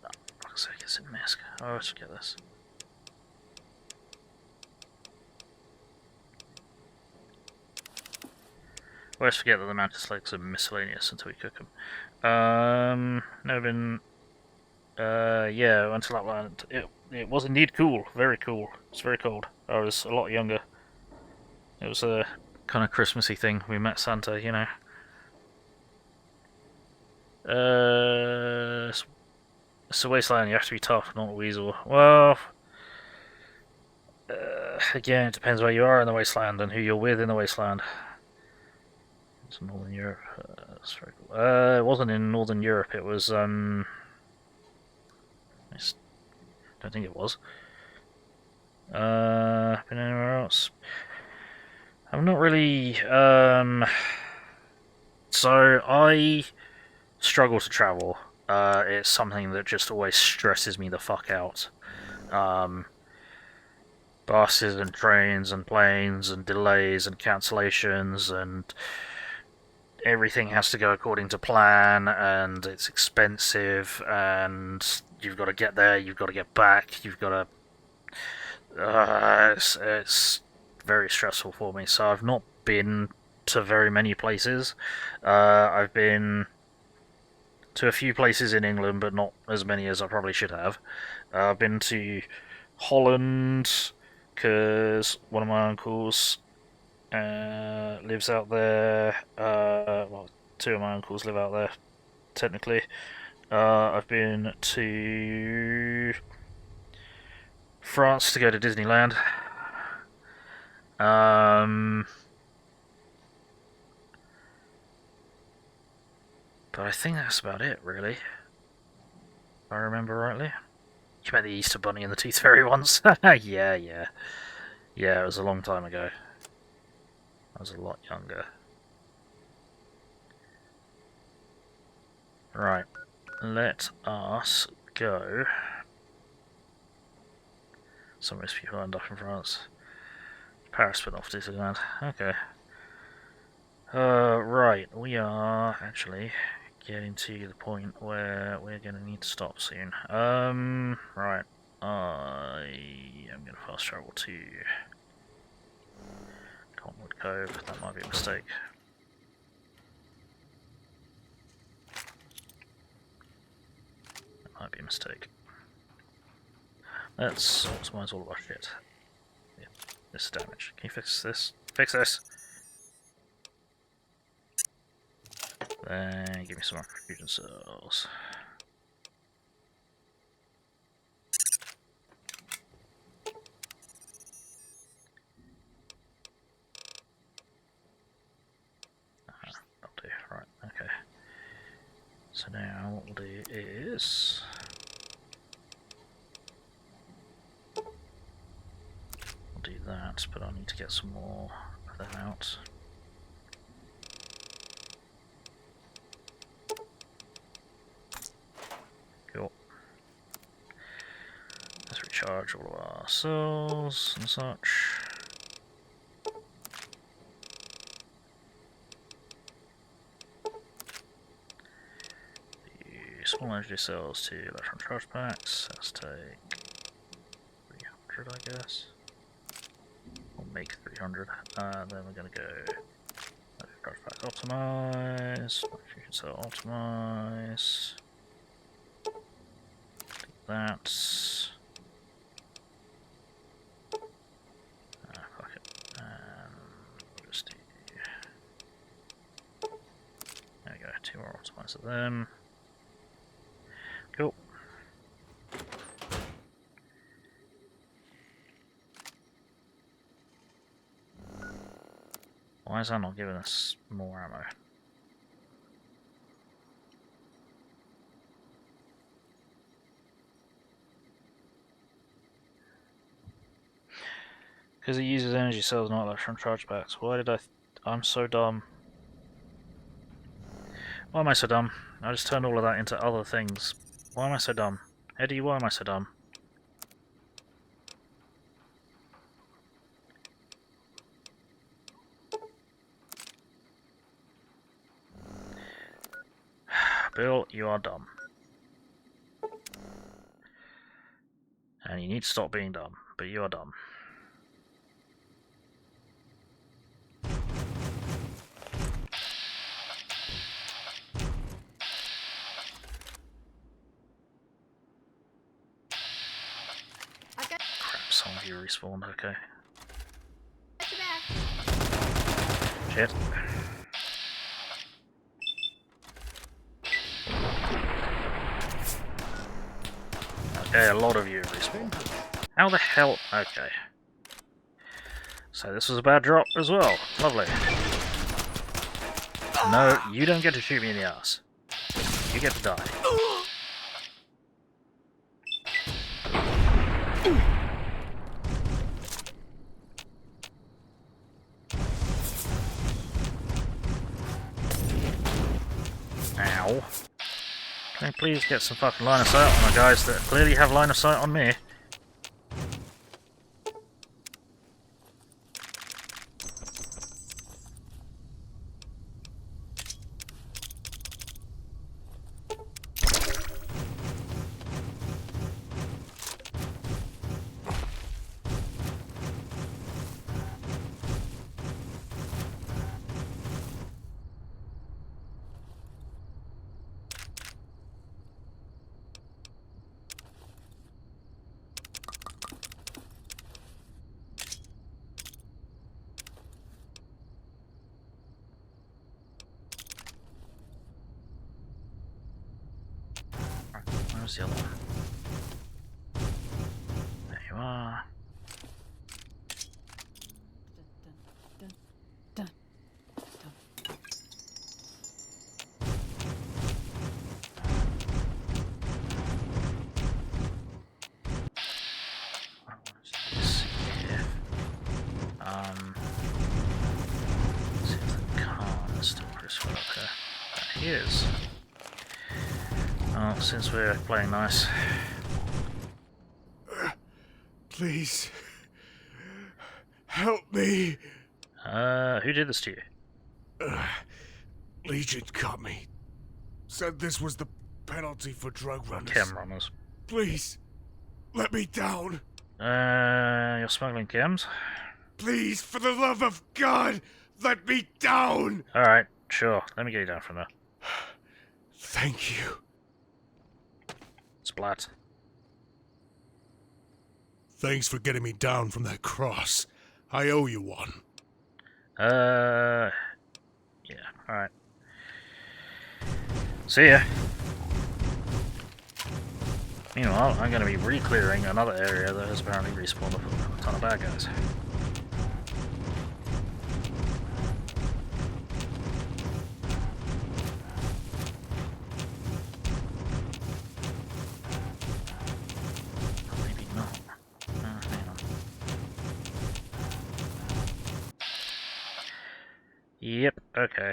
Oh, fuck's sake, it's a mask. I always forget this. I always forget that the mantis legs are miscellaneous until we cook them. Never been. Yeah, I went to Lapland. It was indeed cool, very cool. It's very cold. I was a lot younger. It was a kind of Christmassy thing. We met Santa, you know. It's a wasteland. You have to be tough, not a weasel. Well, again, it depends where you are in the wasteland and who you're with in the wasteland. It's Northern Europe. That's very cool. It wasn't in Northern Europe. It was. I don't think it was. Been anywhere else? I'm not really. So I struggle to travel. It's something that just always stresses me the fuck out. Buses and trains and planes and delays and cancellations and everything has to go according to plan, and it's expensive, and you've got to get there, you've got to get back, you've got to... it's very stressful for me, so I've not been to very many places. I've been to a few places in England, but not as many as I probably should have. I've been to Holland, because one of my uncles lives out there. Well, two of my uncles live out there, technically. I've been to France to go to Disneyland. But I think that's about it, really. If I remember rightly. You met the Easter Bunny and the Tooth Fairy once? Yeah. Yeah, it was a long time ago. I was a lot younger. Right, let us go. Some of these people end up in France. Paris spin-off Disneyland. Okay. Right, we are actually getting to the point where we're going to need to stop soon. Right. I am going to fast travel to Cottonwood Cove. That might be a mistake. That might be a mistake. Let's optimize all of our shit. Yeah, this is damage. Can you fix this? Fix this! Then give me some fusion cells. That'll do. Right, okay. So now what we'll do is we'll do that, but I need to get some more of them out. Cool. Let's recharge all of our cells and such. The small energy cells to electron charge packs. Let's take 300, I guess. We'll make 300. Then we're going to go charge pack optimize, fusion cell optimize. That. Fuck it. We'll just do. There we go. 2 more optimize of them. Cool. Why is that not giving us more ammo? Because it uses energy cells, not electron charge packs. Why did I'm so dumb. Why am I so dumb? I just turned all of that into other things. Why am I so dumb? Eddie, why am I so dumb? Bill, you are dumb. And you need to stop being dumb, but you are dumb. Some of you respawned, okay. Shit. Okay, a lot of you respawned. How the hell? Okay. So this was a bad drop as well. Lovely. No, you don't get to shoot me in the ass. You get to die. Ow. Can I please get some fucking line of sight on the guys that clearly have line of sight on me? Where's the other one? There you are. he is. Oh, since we're playing nice. Please. Help me. Who did this to you? Legion caught me. Said this was the penalty for drug runners. Chem runners. Please. Let me down. You're smuggling chems? Please, for the love of God, let me down! Alright, sure. Let me get you down from there. Thank you. Splat. Thanks for getting me down from that cross. I owe you one. Yeah, alright. See ya. Meanwhile, I'm going to be re-clearing another area that has apparently respawned a ton of bad guys. Maybe not. Hang on. Yep, okay.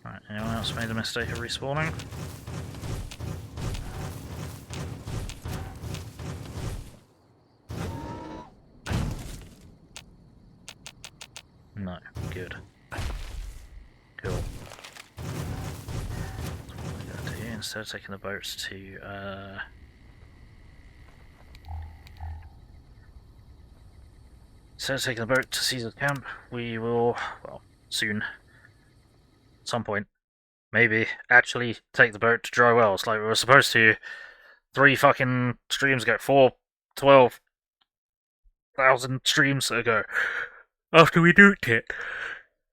Right, anyone else made the mistake of respawning? No, good. Cool. That's what we're going to do instead of taking the boats to instead of taking the boat to Caesar's camp, we will, well, soon, at some point, maybe actually take the boat to Dry Wells like we were supposed to 3 fucking streams ago, 12,000 streams ago. After we nuked it.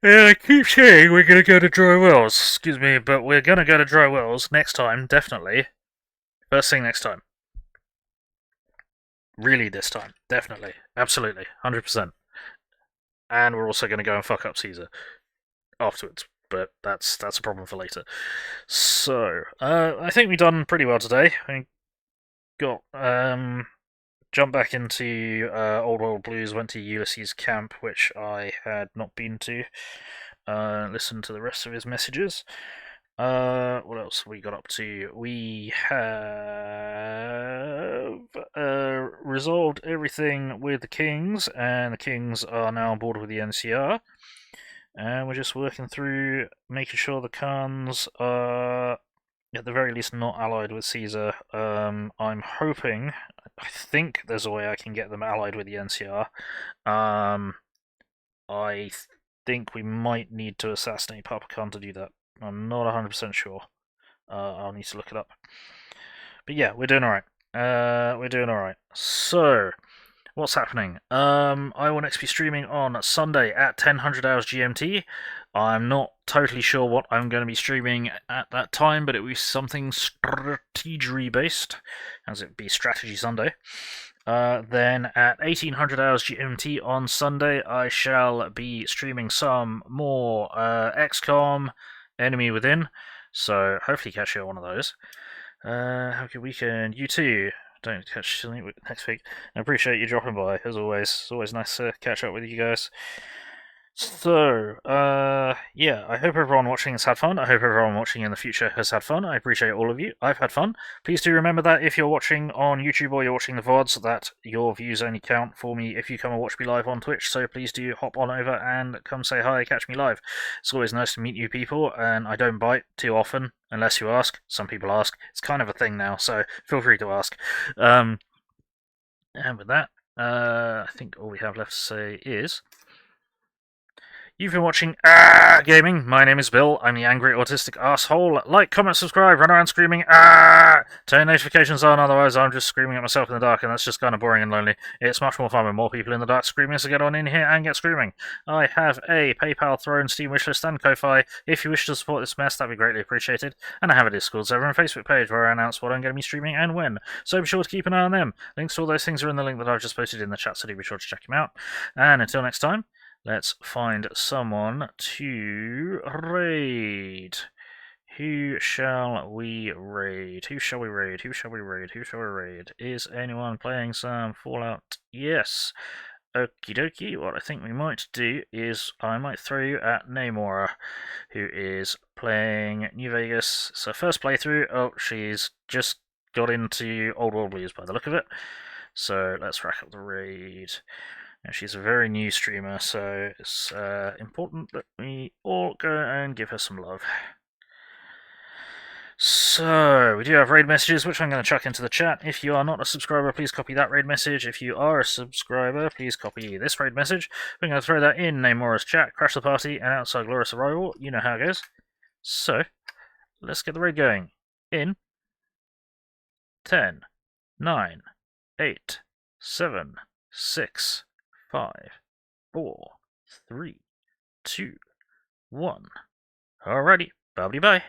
And I keep saying we're gonna go to Dry Wells, excuse me, but we're gonna go to Dry Wells next time, definitely. First thing next time. Really this time, definitely. Absolutely, 100%. And we're also gonna go and fuck up Caesar afterwards, but that's a problem for later. So, I think we've done pretty well today. I got, jumped back into Old World Blues, went to Ulysses' camp, which I had not been to. Listened to the rest of his messages. What else have we got up to? We have resolved everything with the Kings, and the Kings are now on board with the NCR. And we're just working through making sure the Khans are, at the very least, not allied with Caesar. I'm hoping, I think there's a way I can get them allied with the NCR. I think we might need to assassinate Papa Khan to do that. I'm not 100% sure. I'll need to look it up. But yeah, we're doing alright. We're doing alright. So, what's happening? I will next be streaming on Sunday at 1000 hours GMT. I'm not totally sure what I'm going to be streaming at that time, but it will be something strategy based, as it be Strategy Sunday. Then at 1800 hours GMT on Sunday, I shall be streaming some more XCOM, Enemy Within. So hopefully catch you on one of those. Have a good weekend. You too. Don't catch you next week. I appreciate you dropping by, as always. It's always nice to catch up with you guys. So, yeah, I hope everyone watching has had fun. I hope everyone watching in the future has had fun. I appreciate all of you. I've had fun. Please do remember that if you're watching on YouTube or you're watching the VODs, that your views only count for me if you come and watch me live on Twitch. So please do hop on over and come say hi, catch me live. It's always nice to meet new people, and I don't bite too often, unless you ask. Some people ask. It's kind of a thing now, so feel free to ask. And with that, I think all we have left to say is... You've been watching Gaming. My name is Bill. I'm the angry autistic asshole. Like, comment, subscribe, run around screaming turn notifications on, otherwise I'm just screaming at myself in the dark, and that's just kind of boring and lonely. It's much more fun with more people in the dark screaming, so get on in here and get screaming. I have a PayPal, Throne, Steam wishlist, and Ko-Fi. If you wish to support this mess, that'd be greatly appreciated. And I have a Discord server and Facebook page where I announce what I'm going to be streaming and when, so be sure to keep an eye on them. Links to all those things are in the link that I've just posted in the chat, so do be sure to check them out. And until next time, let's find someone to raid. Who shall we raid? Who shall we raid? Who shall we raid? Who shall we raid? Is anyone playing some Fallout? Yes. Okie dokie. What I think we might do is I might throw you at Namora, who is playing New Vegas. So first playthrough. Oh, she's just got into Old World Blues by the look of it. So let's rack up the raid. She's a very new streamer, so it's important that we all go and give her some love. So, we do have raid messages, which I'm going to chuck into the chat. If you are not a subscriber, please copy that raid message. If you are a subscriber, please copy this raid message. We're going to throw that in Namora's chat, crash the party, and outside Glorious Arrival. You know how it goes. So, let's get the raid going. In 10, 9, 8, 7, 6, 5, 4, 3, 2, 1. Alrighty, bye-bye.